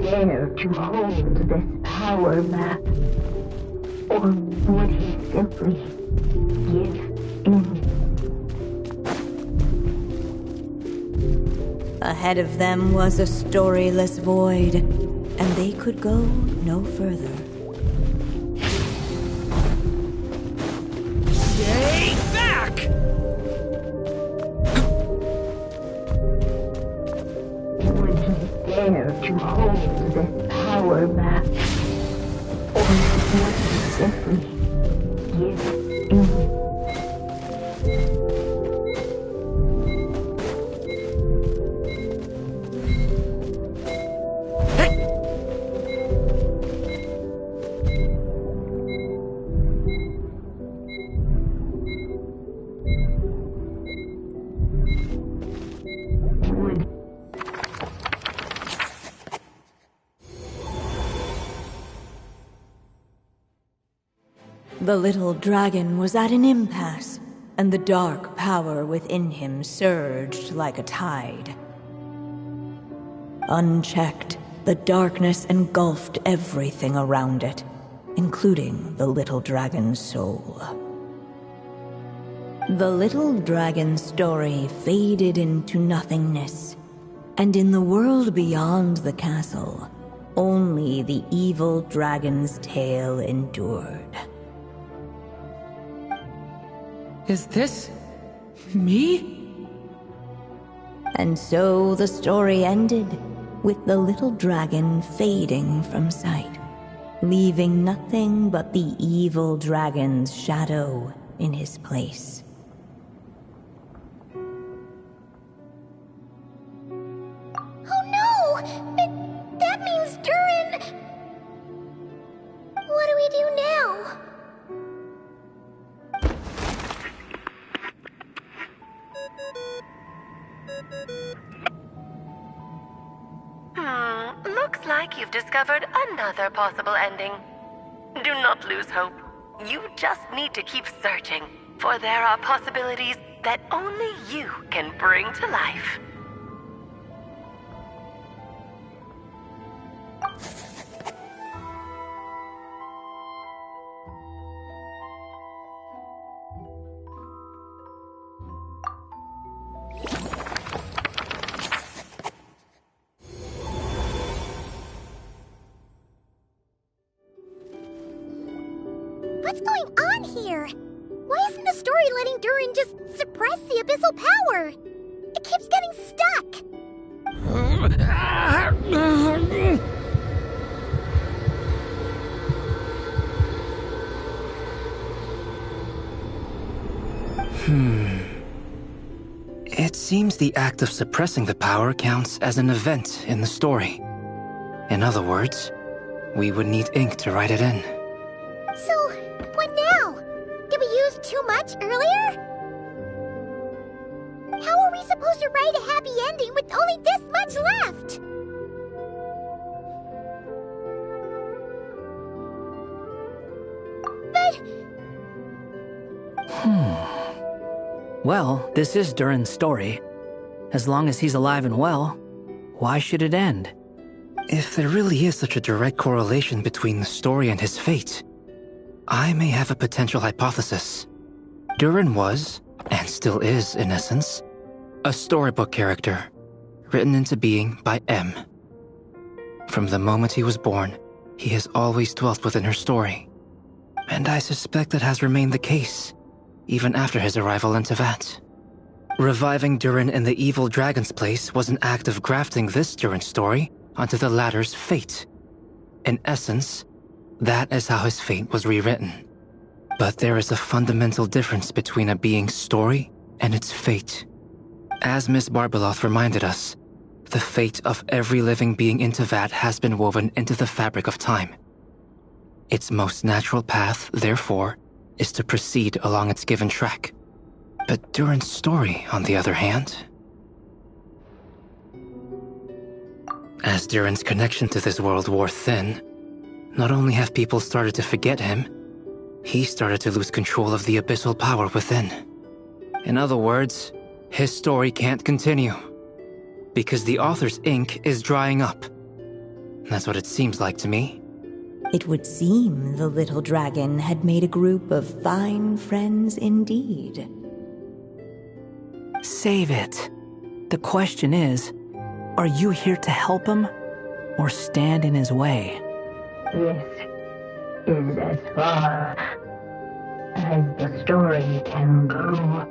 Dare to hold this power map? Or would he simply give in? Ahead of them was a storyless void, and they could go no further. Stay back! Would he dare to hold this power map? Or would he simply give in? The little dragon was at an impasse, and the dark power within him surged like a tide. Unchecked, the darkness engulfed everything around it, including the little dragon's soul. The little dragon's story faded into nothingness, and in the world beyond the castle, only the evil dragon's tale endured. Is this... me? And so the story ended, with the little dragon fading from sight, leaving nothing but the evil dragon's shadow in his place. Oh no! That means Durin... What do we do now? Looks like you've discovered another possible ending. Do not lose hope. You just need to keep searching, for there are possibilities that only you can bring to life. What's going on here? Why isn't the story letting Durin just suppress the abyssal power? It keeps getting stuck. It seems the act of suppressing the power counts as an event in the story. In other words, we would need ink to write it in. So, what now? Did we use too much earlier? How are we supposed to write a happy ending with only this much left? Well, this is Durin's story. As long as he's alive and well, why should it end? If there really is such a direct correlation between the story and his fate, I may have a potential hypothesis. Durin was, and still is in essence, a storybook character, written into being by M. From the moment he was born, he has always dwelt within her story. And I suspect that has remained the case, even after his arrival in Tevat. Reviving Durin in the evil dragon's place was an act of grafting this Durin story onto the latter's fate. In essence, that is how his fate was rewritten. But there is a fundamental difference between a being's story and its fate. As Miss Barbeloth reminded us, the fate of every living being in Tevat has been woven into the fabric of time. Its most natural path, therefore, is to proceed along its given track. But Durin's story, on the other hand... As Durin's connection to this world wore thin, not only have people started to forget him, he started to lose control of the abyssal power within. In other words, his story can't continue, because the author's ink is drying up. That's what it seems like to me. It would seem the little dragon had made a group of fine friends indeed. Save it. The question is, are you here to help him, or stand in his way? This is as far as the story can go.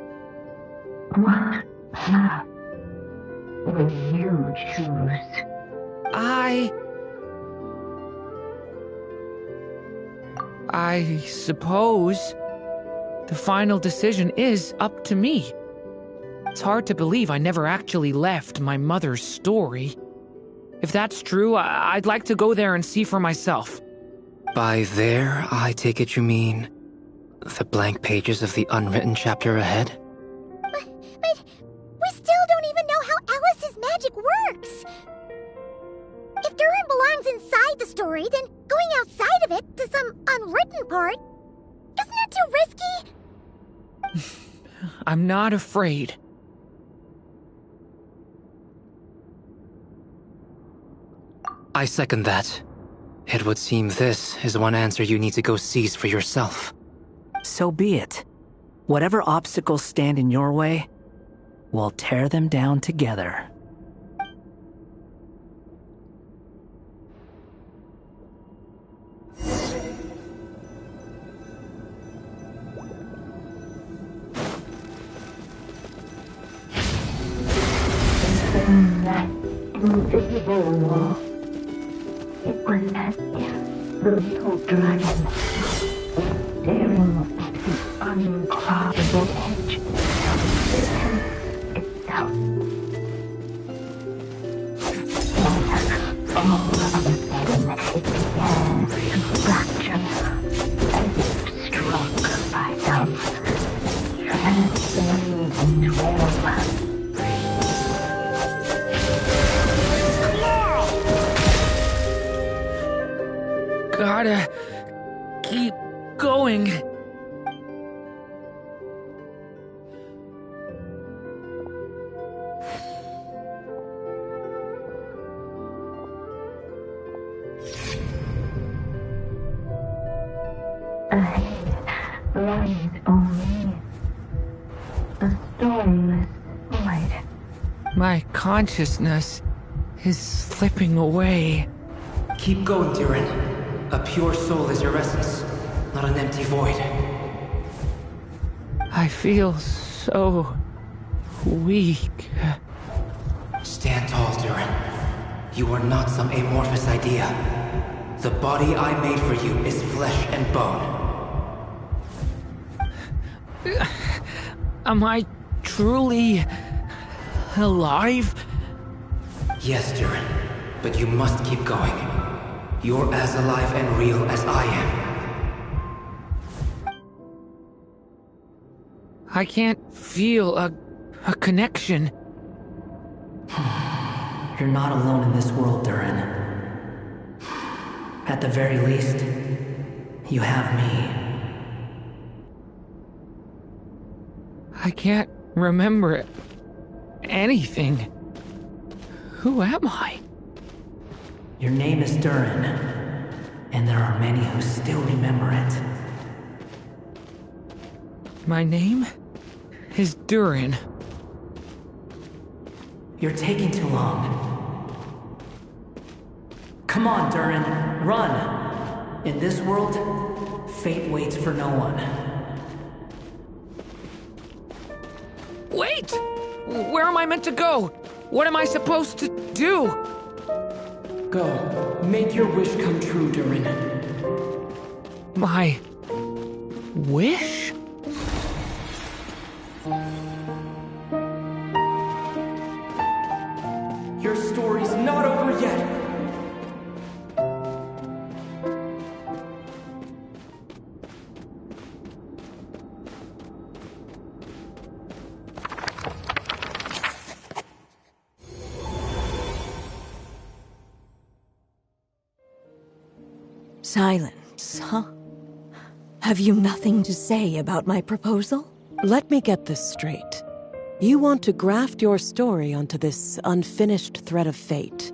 What path will you choose? I suppose the final decision is up to me. It's hard to believe I never actually left my mother's story. If that's true, I'd like to go there and see for myself. By there, I take it you mean the blank pages of the unwritten chapter ahead? But we still don't even know how Alice's magic works. If Durin belongs inside the story, then going outside of it to some unwritten part, isn't that too risky? I'm not afraid. I second that. It would seem this is one answer you need to go seize for yourself. So be it. Whatever obstacles stand in your way, we'll tear them down together. That invisible wall. It was as if the little dragon was staring at the uncrossable edge of itself. And all of a sudden it began to fracture, as if struck by some transcendent wave. Gotta keep going. lies only. A storyless void. My consciousness is slipping away. Keep going, Durin. A pure soul is your essence, not an empty void. I feel so weak. Stand tall, Durin. You are not some amorphous idea. The body I made for you is flesh and bone. Am I truly alive? Yes, Durin, but you must keep going. You're as alive and real as I am. I can't feel a connection. You're not alone in this world, Durin. At the very least, you have me. I can't remember anything. Who am I? Your name is Durin, and there are many who still remember it. My name is Durin. You're taking too long. Come on, Durin, run! In this world, fate waits for no one. Wait! Where am I meant to go? What am I supposed to do? Go. Make your wish come true, Durin. My wish? Your story's not over yet! Silence, huh? Have you nothing to say about my proposal? Let me get this straight. You want to graft your story onto this unfinished thread of fate,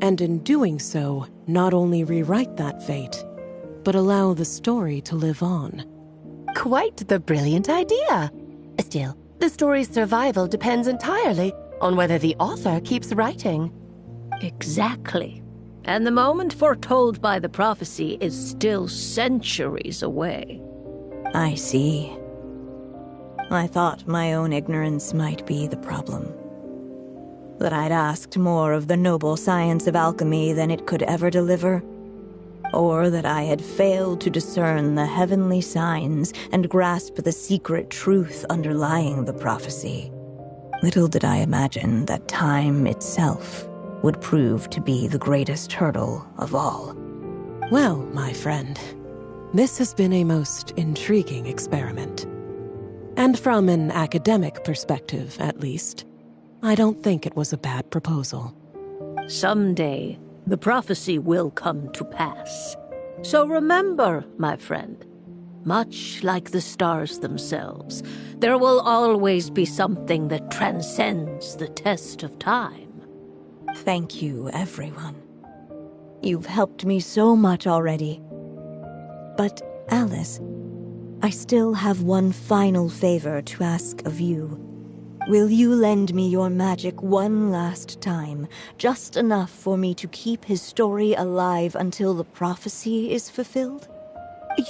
and in doing so, not only rewrite that fate, but allow the story to live on. Quite the brilliant idea. Still, the story's survival depends entirely on whether the author keeps writing. Exactly. And the moment foretold by the prophecy is still centuries away. I see. I thought my own ignorance might be the problem. That I'd asked more of the noble science of alchemy than it could ever deliver. Or that I had failed to discern the heavenly signs and grasp the secret truth underlying the prophecy. Little did I imagine that time itself would prove to be the greatest hurdle of all. Well, my friend, this has been a most intriguing experiment. And from an academic perspective, at least, I don't think it was a bad proposal. Someday, the prophecy will come to pass. So remember, my friend, much like the stars themselves, there will always be something that transcends the test of time. Thank you, everyone. You've helped me so much already. But, Alice, I still have one final favor to ask of you. Will you lend me your magic one last time, just enough for me to keep his story alive until the prophecy is fulfilled?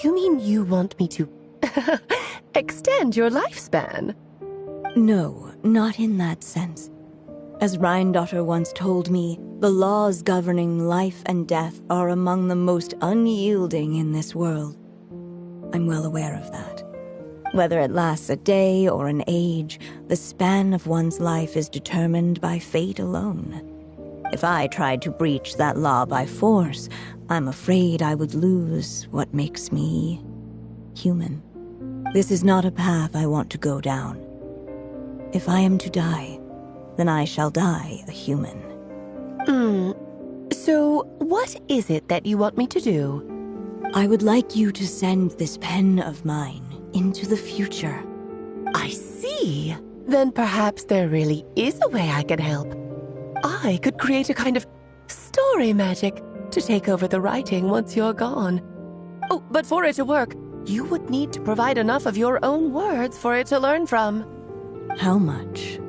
You mean you want me to extend your lifespan? No, not in that sense. As Rheindotter once told me, the laws governing life and death are among the most unyielding in this world. I'm well aware of that. Whether it lasts a day or an age, the span of one's life is determined by fate alone. If I tried to breach that law by force, I'm afraid I would lose what makes me human. This is not a path I want to go down. If I am to die, then I shall die a human. So, what is it that you want me to do? I would like you to send this pen of mine into the future. I see. Then perhaps there really is a way I can help. I could create a kind of story magic to take over the writing once you're gone. Oh, but for it to work, you would need to provide enough of your own words for it to learn from. How much?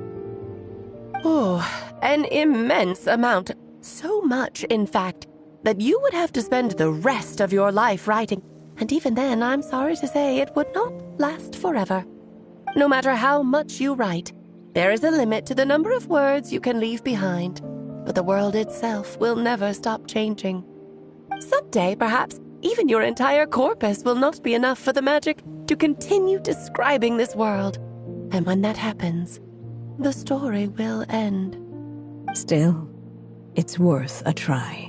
Oh, an immense amount. So much, in fact, that you would have to spend the rest of your life writing. And even then, I'm sorry to say, it would not last forever. No matter how much you write, there is a limit to the number of words you can leave behind. But the world itself will never stop changing. Someday, perhaps, even your entire corpus will not be enough for the magic to continue describing this world. And when that happens, the story will end. Still, it's worth a try.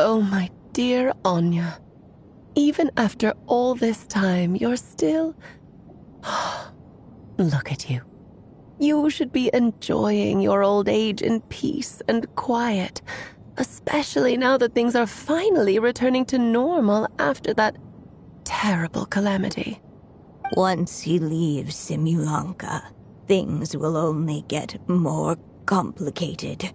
Oh, my dear Anya. Even after all this time, you're still... Look at you. You should be enjoying your old age in peace and quiet, especially now that things are finally returning to normal after that terrible calamity. Once he leaves Simulanka, things will only get more complicated.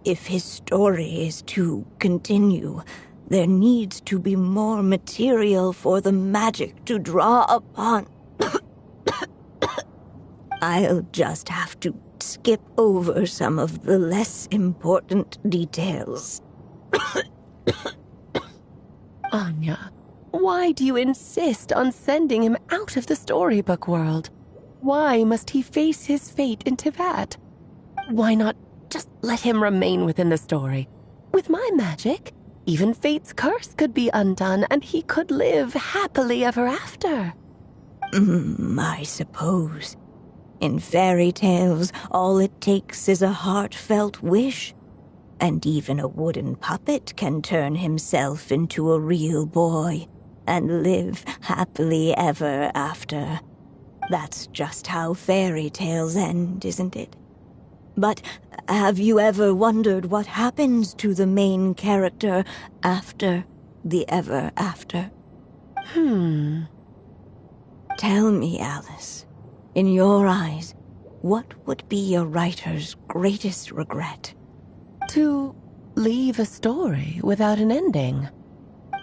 If his story is to continue, there needs to be more material for the magic to draw upon. I'll just have to skip over some of the less important details. Anya, why do you insist on sending him out of the storybook world? Why must he face his fate in Teyvat? Why not just let him remain within the story? With my magic, even fate's curse could be undone and he could live happily ever after. I suppose. In fairy tales, all it takes is a heartfelt wish. And even a wooden puppet can turn himself into a real boy and live happily ever after. That's just how fairy tales end, isn't it? But have you ever wondered what happens to the main character after the ever after? Tell me, Alice, in your eyes, what would be a writer's greatest regret? To leave a story without an ending.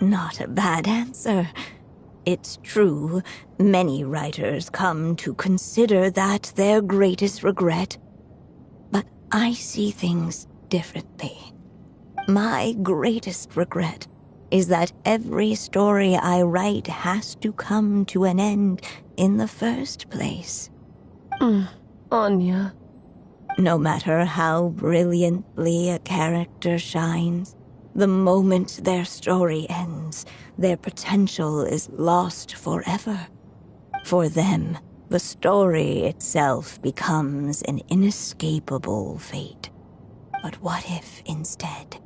Not a bad answer. It's true, many writers come to consider that their greatest regret. But I see things differently. My greatest regret is that every story I write has to come to an end in the first place. Anya. No matter how brilliantly a character shines, the moment their story ends, their potential is lost forever. For them, the story itself becomes an inescapable fate. But what if, instead,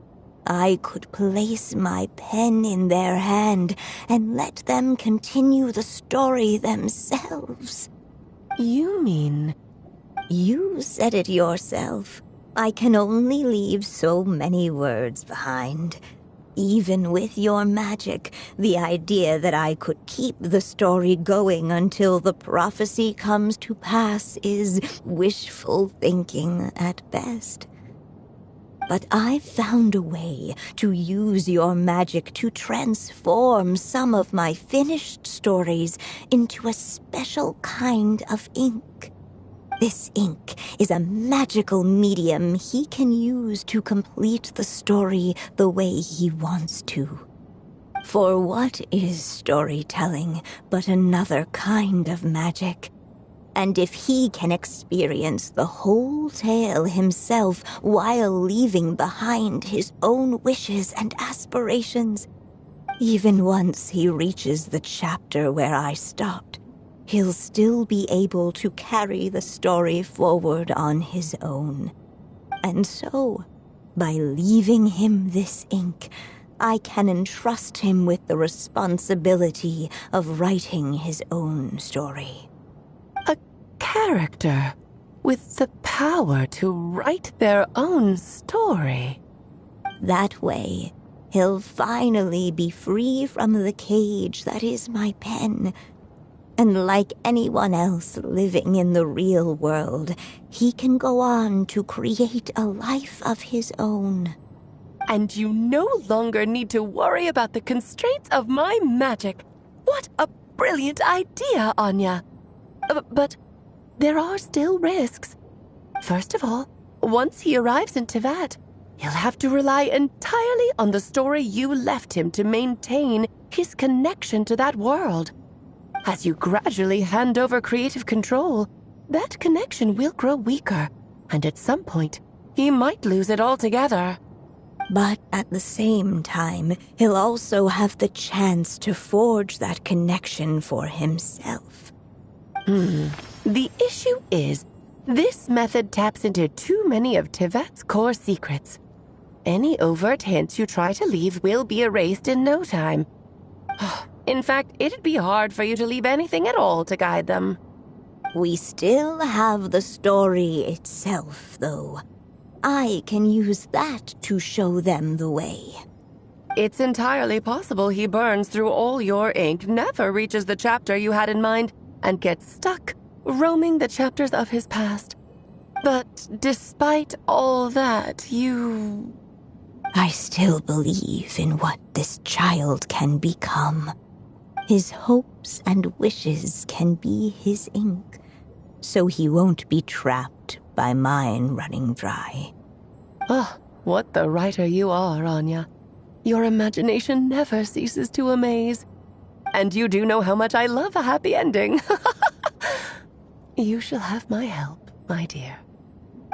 I could place my pen in their hand and let them continue the story themselves? You mean... You said it yourself. I can only leave so many words behind. Even with your magic, the idea that I could keep the story going until the prophecy comes to pass is wishful thinking at best. But I've found a way to use your magic to transform some of my finished stories into a special kind of ink. This ink is a magical medium he can use to complete the story the way he wants to. For what is storytelling but another kind of magic? And if he can experience the whole tale himself while leaving behind his own wishes and aspirations, even once he reaches the chapter where I stopped, he'll still be able to carry the story forward on his own. And so, by leaving him this ink, I can entrust him with the responsibility of writing his own story. A character with the power to write their own story. That way, he'll finally be free from the cage that is my pen, And like anyone else living in the real world, he can go on to create a life of his own. And you no longer need to worry about the constraints of my magic. What a brilliant idea, Anya. But there are still risks. First of all, once he arrives in Teyvat, he'll have to rely entirely on the story you left him to maintain his connection to that world. As you gradually hand over creative control, that connection will grow weaker, and at some point, he might lose it altogether. But at the same time, he'll also have the chance to forge that connection for himself. The issue is, this method taps into too many of Teyvat's core secrets. Any overt hints you try to leave will be erased in no time. In fact, it'd be hard for you to leave anything at all to guide them. We still have the story itself, though. I can use that to show them the way. It's entirely possible he burns through all your ink, never reaches the chapter you had in mind, and gets stuck, roaming the chapters of his past. But despite all that, I still believe in what this child can become. His hopes and wishes can be his ink, so he won't be trapped by mine running dry. Oh, what the writer you are, Anya. Your imagination never ceases to amaze. And you do know how much I love a happy ending. You shall have my help, my dear.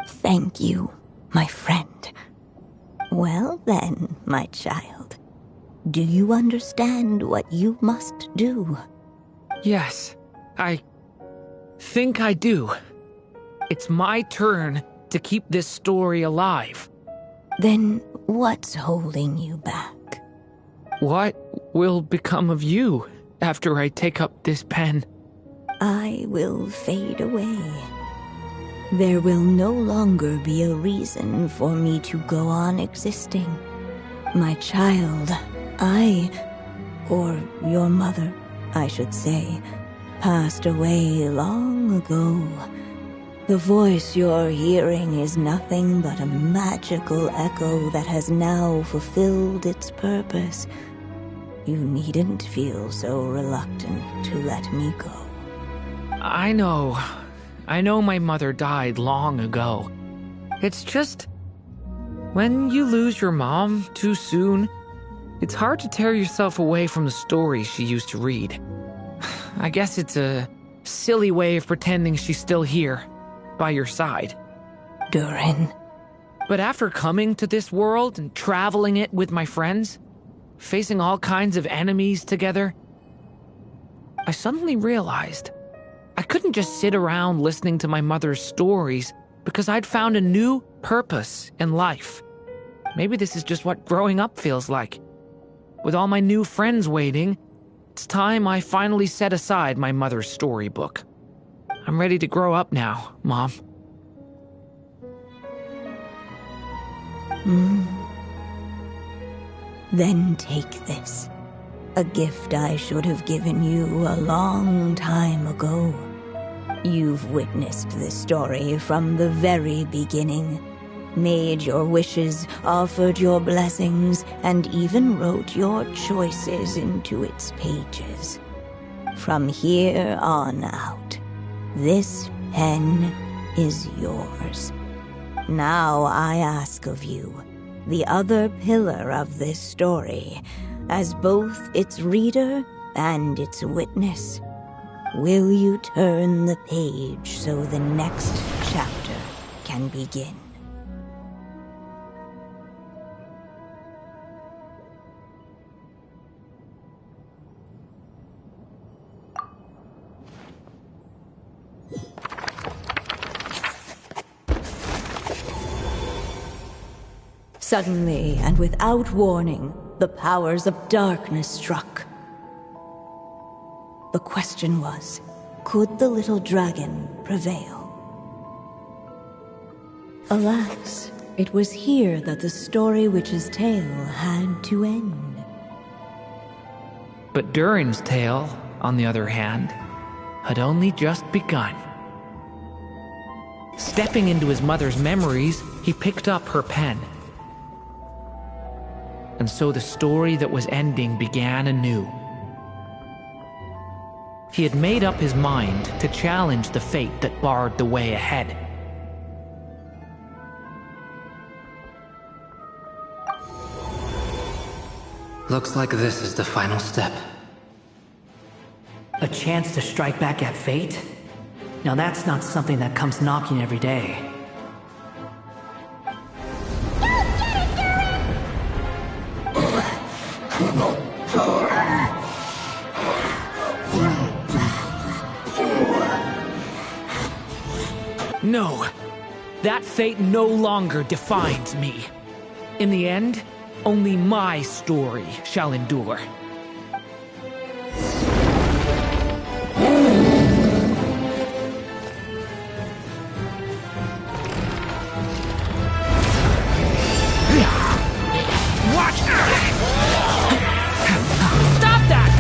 Thank you, my friend. Well then, my child. Do you understand what you must do? Yes, I think I do. It's my turn to keep this story alive. Then what's holding you back? What will become of you after I take up this pen? I will fade away. There will no longer be a reason for me to go on existing. My child, or your mother, I should say, passed away long ago. The voice you're hearing is nothing but a magical echo that has now fulfilled its purpose. You needn't feel so reluctant to let me go. I know my mother died long ago. It's just, when you lose your mom too soon, it's hard to tear yourself away from the stories she used to read. I guess it's a silly way of pretending she's still here, by your side. Durin. But after coming to this world and traveling it with my friends, facing all kinds of enemies together, I suddenly realized I couldn't just sit around listening to my mother's stories because I'd found a new purpose in life. Maybe this is just what growing up feels like. With all my new friends waiting, it's time I finally set aside my mother's storybook. I'm ready to grow up now, Mom. Then take this. A gift I should have given you a long time ago. You've witnessed this story from the very beginning. Made your wishes, offered your blessings, and even wrote your choices into its pages. From here on out, this pen is yours. Now I ask of you, the other pillar of this story, as both its reader and its witness, will you turn the page so the next chapter can begin? Suddenly, and without warning, the powers of darkness struck. The question was, could the little dragon prevail? Alas, it was here that the story witch's tale had to end. But Durin's tale, on the other hand, had only just begun. Stepping into his mother's memories, he picked up her pen. And so the story that was ending began anew. He had made up his mind to challenge the fate that barred the way ahead. Looks like this is the final step. A chance to strike back at fate? Now that's not something that comes knocking every day. No, that fate no longer defines me. In the end, only my story shall endure. Watch out! Stop that!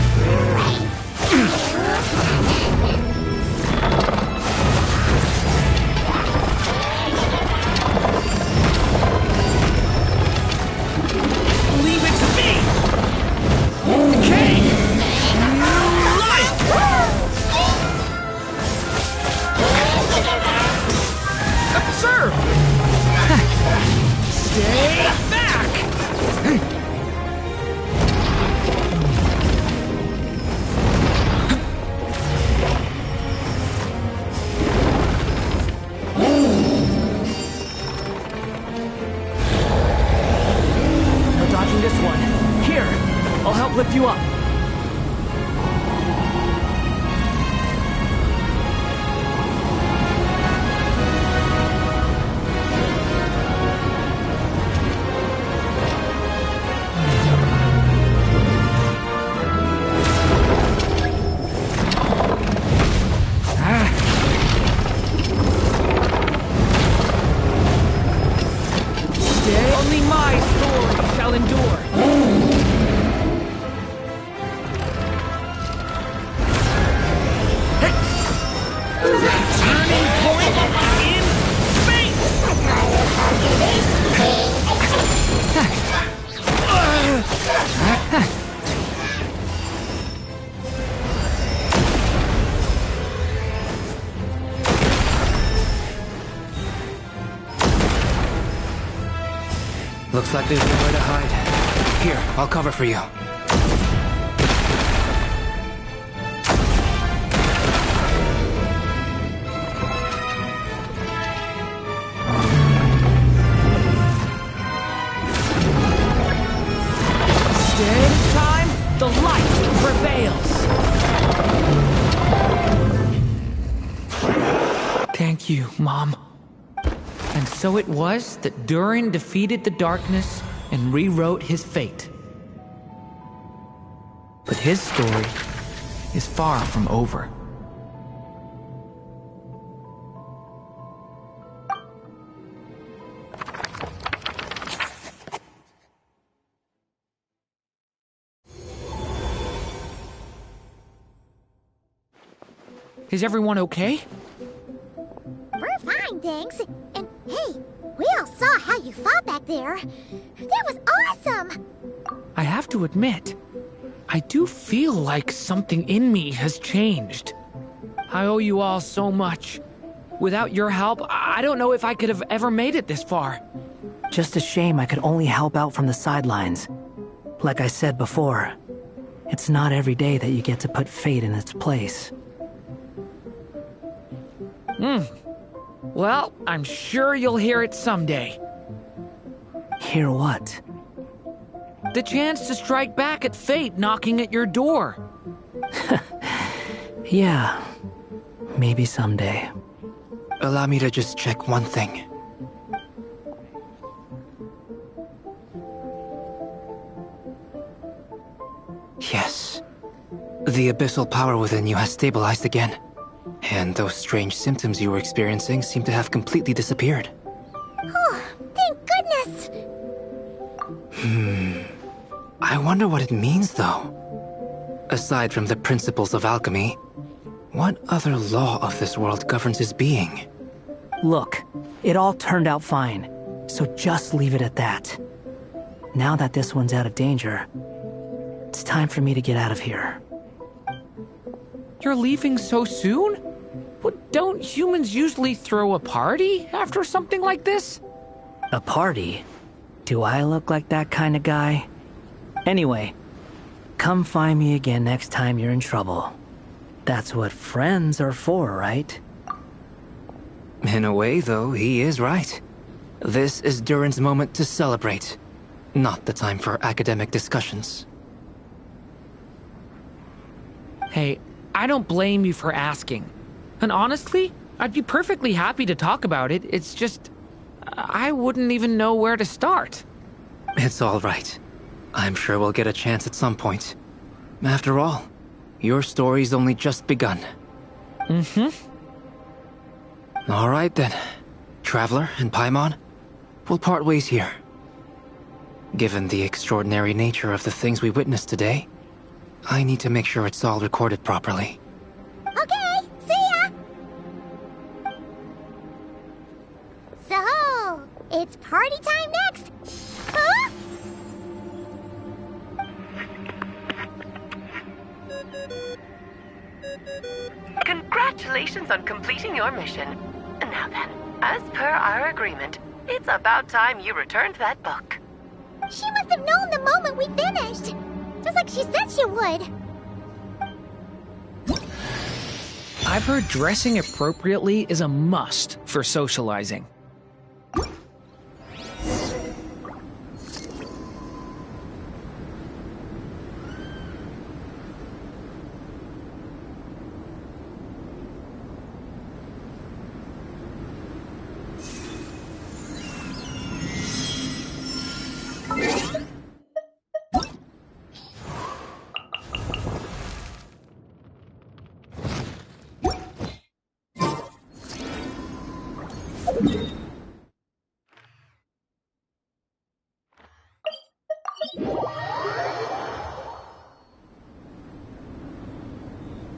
Leave it to me! Okay! Life! Observe! Stay back! No dodging this one. Here, I'll help lift you up. Only my story shall endure. Turning point in space! Looks like there's nowhere to hide. Here, I'll cover for you. This time, the light prevails. Thank you, Mom. And so it was that Durin defeated the darkness and rewrote his fate. But his story is far from over. Is everyone okay? We're fine, thanks. And hey, we all saw how you fought back there. That was awesome! I have to admit, I do feel like something in me has changed. I owe you all so much. Without your help, I don't know if I could have ever made it this far. Just a shame I could only help out from the sidelines. Like I said before, it's not every day that you get to put fate in its place. Well, I'm sure you'll hear it someday. Hear what? The chance to strike back at fate knocking at your door. Yeah, maybe someday. Allow me to just check one thing. Yes. The abyssal power within you has stabilized again. And those strange symptoms you were experiencing seem to have completely disappeared. Oh, thank goodness! I wonder what it means, though. Aside from the principles of alchemy, What other law of this world governs his being? Look, it all turned out fine, so just leave it at that. Now that this one's out of danger, it's time for me to get out of here. You're leaving so soon? But don't humans usually throw a party after something like this? A party? Do I look like that kind of guy? Anyway, come find me again next time you're in trouble. That's what friends are for, right? In a way, though, he is right. This is Durin's moment to celebrate, not the time for academic discussions. Hey, I don't blame you for asking. And honestly, I'd be perfectly happy to talk about it. It's just, I wouldn't even know where to start. It's all right. I'm sure we'll get a chance at some point. After all, your story's only just begun. Mm-hmm. All right then. Traveler and Paimon, we'll part ways here. Given the extraordinary nature of the things we witnessed today, I need to make sure it's all recorded properly. Okay, see ya! So, it's party time next? Huh? Congratulations on completing your mission. Now then, as per our agreement, it's about time you returned that book. She must have known the moment we finished. Just like she said she would. I've heard dressing appropriately is a must for socializing.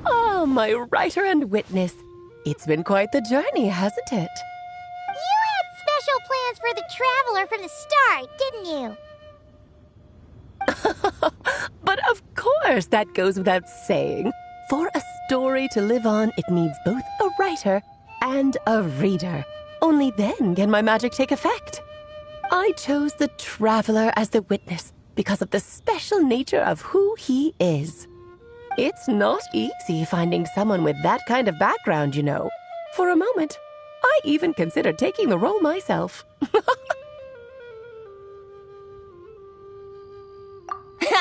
Oh, my writer and witness. It's been quite the journey, hasn't it? You had special plans for the Traveler from the start, didn't you? But of course, that goes without saying. For a story to live on, it needs both a writer and a reader. Only then can my magic take effect. I chose the Traveler as the witness because of the special nature of who he is. It's not easy finding someone with that kind of background, you know. For a moment, I even considered taking the role myself.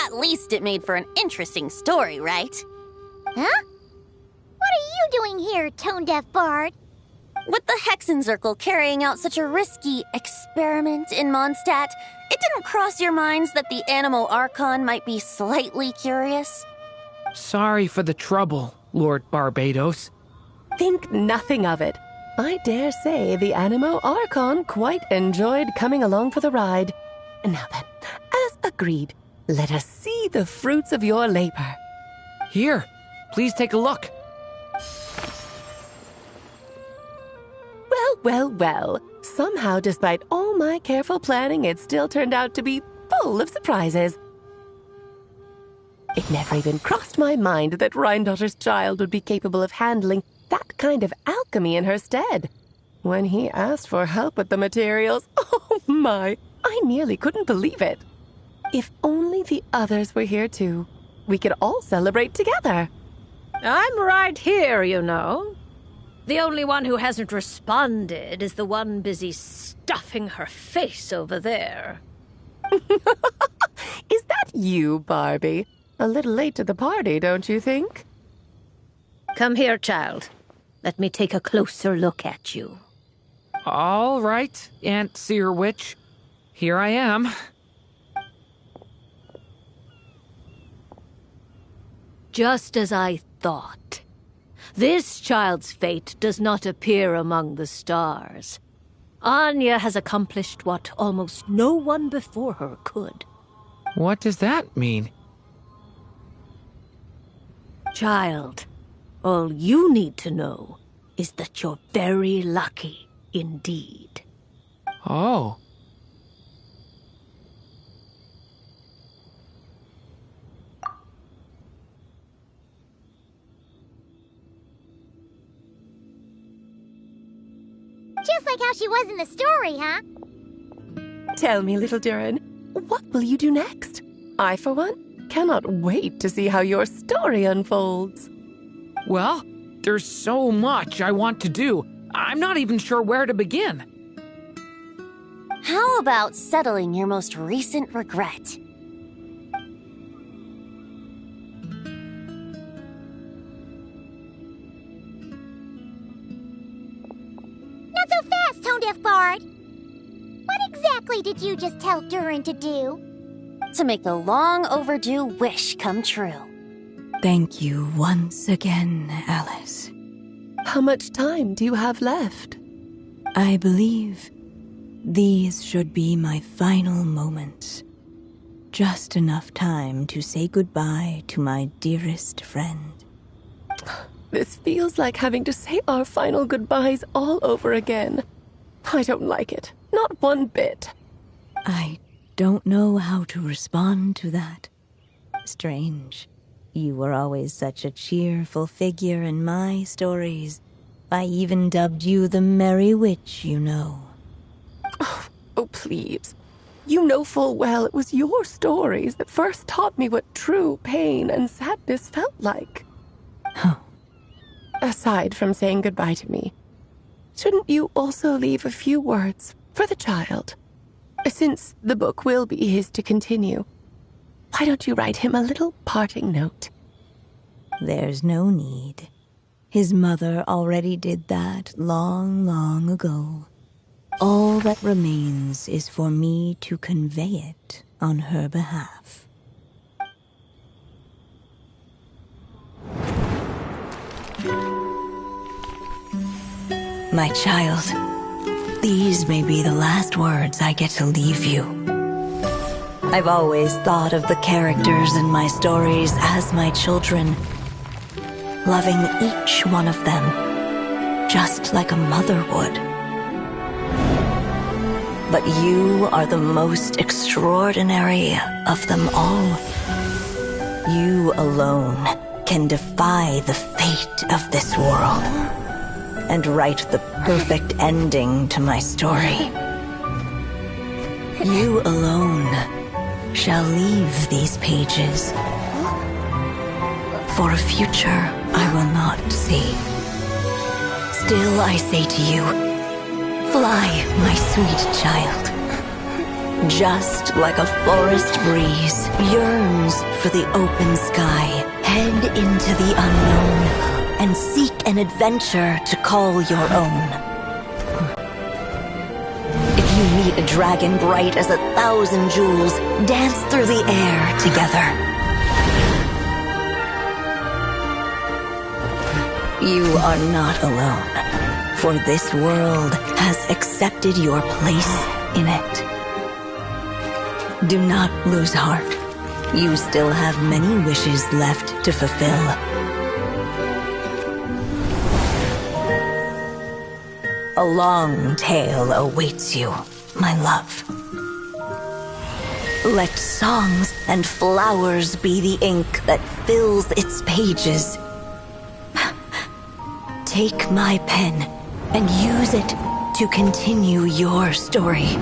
At least it made for an interesting story, right? Huh? What are you doing here, tone-deaf bard? With the Hexenzirkel carrying out such a risky experiment in Mondstadt, it didn't cross your minds that the Animo Archon might be slightly curious? Sorry for the trouble, Lord Barbados. Think nothing of it. I dare say the Animo Archon quite enjoyed coming along for the ride. Now then, as agreed, let us see the fruits of your labor. Here, please take a look. Well. Somehow, despite all my careful planning, it still turned out to be full of surprises. It never even crossed my mind that Rhindotter's child would be capable of handling that kind of alchemy in her stead. When he asked for help with the materials, oh my, I nearly couldn't believe it. If only the others were here too, we could all celebrate together. I'm right here, you know. The only one who hasn't responded is the one busy stuffing her face over there. Is that you, Barbie? A little late to the party, don't you think? Come here, child. Let me take a closer look at you. All right, Aunt Seer Witch. Here I am. Just as I thought. This child's fate does not appear among the stars. Anya has accomplished what almost no one before her could. What does that mean? Child, All you need to know is that you're very lucky indeed. Oh. Just like how she was in the story, huh? Tell me, little Durin, what will you do next? I, for one, cannot wait to see how your story unfolds. Well, there's so much I want to do. I'm not even sure where to begin. How about settling your most recent regret? Not so fast, Tone-Deaf Bard! What exactly did you just tell Durin to do? To make the long overdue wish come true. Thank you once again, Alice. How much time do you have left? I believe these should be my final moments. Just enough time to say goodbye to my dearest friend. This feels like having to say our final goodbyes all over again. I don't like it. Not one bit. I don't know how to respond to that. Strange. You were always such a cheerful figure in my stories. I even dubbed you the Merry Witch, you know. Oh, please. You know full well it was your stories that first taught me what true pain and sadness felt like. Aside from saying goodbye to me, shouldn't you also leave a few words for the child? Since the book will be his to continue, why don't you write him a little parting note? There's no need. His mother already did that long, long ago. All that remains is for me to convey it on her behalf. My child, these may be the last words I get to leave you. I've always thought of the characters in my stories as my children, loving each one of them, just like a mother would. But you are the most extraordinary of them all. You alone can defy the fate of this world and write the perfect ending to my story. You alone shall leave these pages for a future I will not see. Still I say to you, fly, my sweet child. Just like a forest breeze yearns for the open sky, head into the unknown and seek an adventure to call your own. If you meet a dragon bright as 1,000 jewels, dance through the air together. You are not alone, for this world has accepted your place in it. Do not lose heart. You still have many wishes left to fulfill. A long tale awaits you, my love. Let songs and flowers be the ink that fills its pages. Take my pen and use it to continue your story.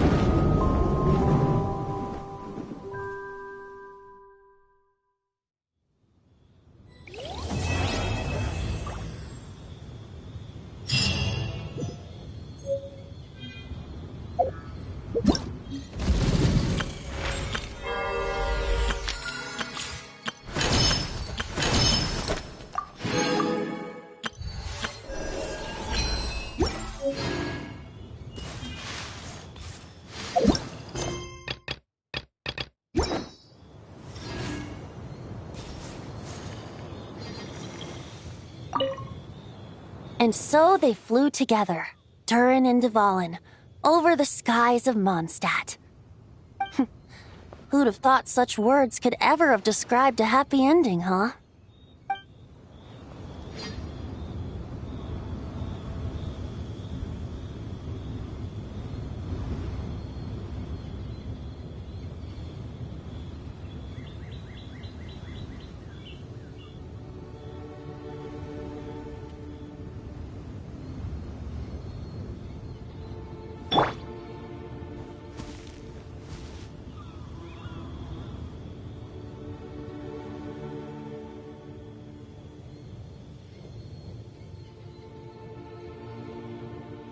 And so they flew together, Durin and Dvalin, over the skies of Mondstadt. Who'd have thought such words could ever have described a happy ending, huh?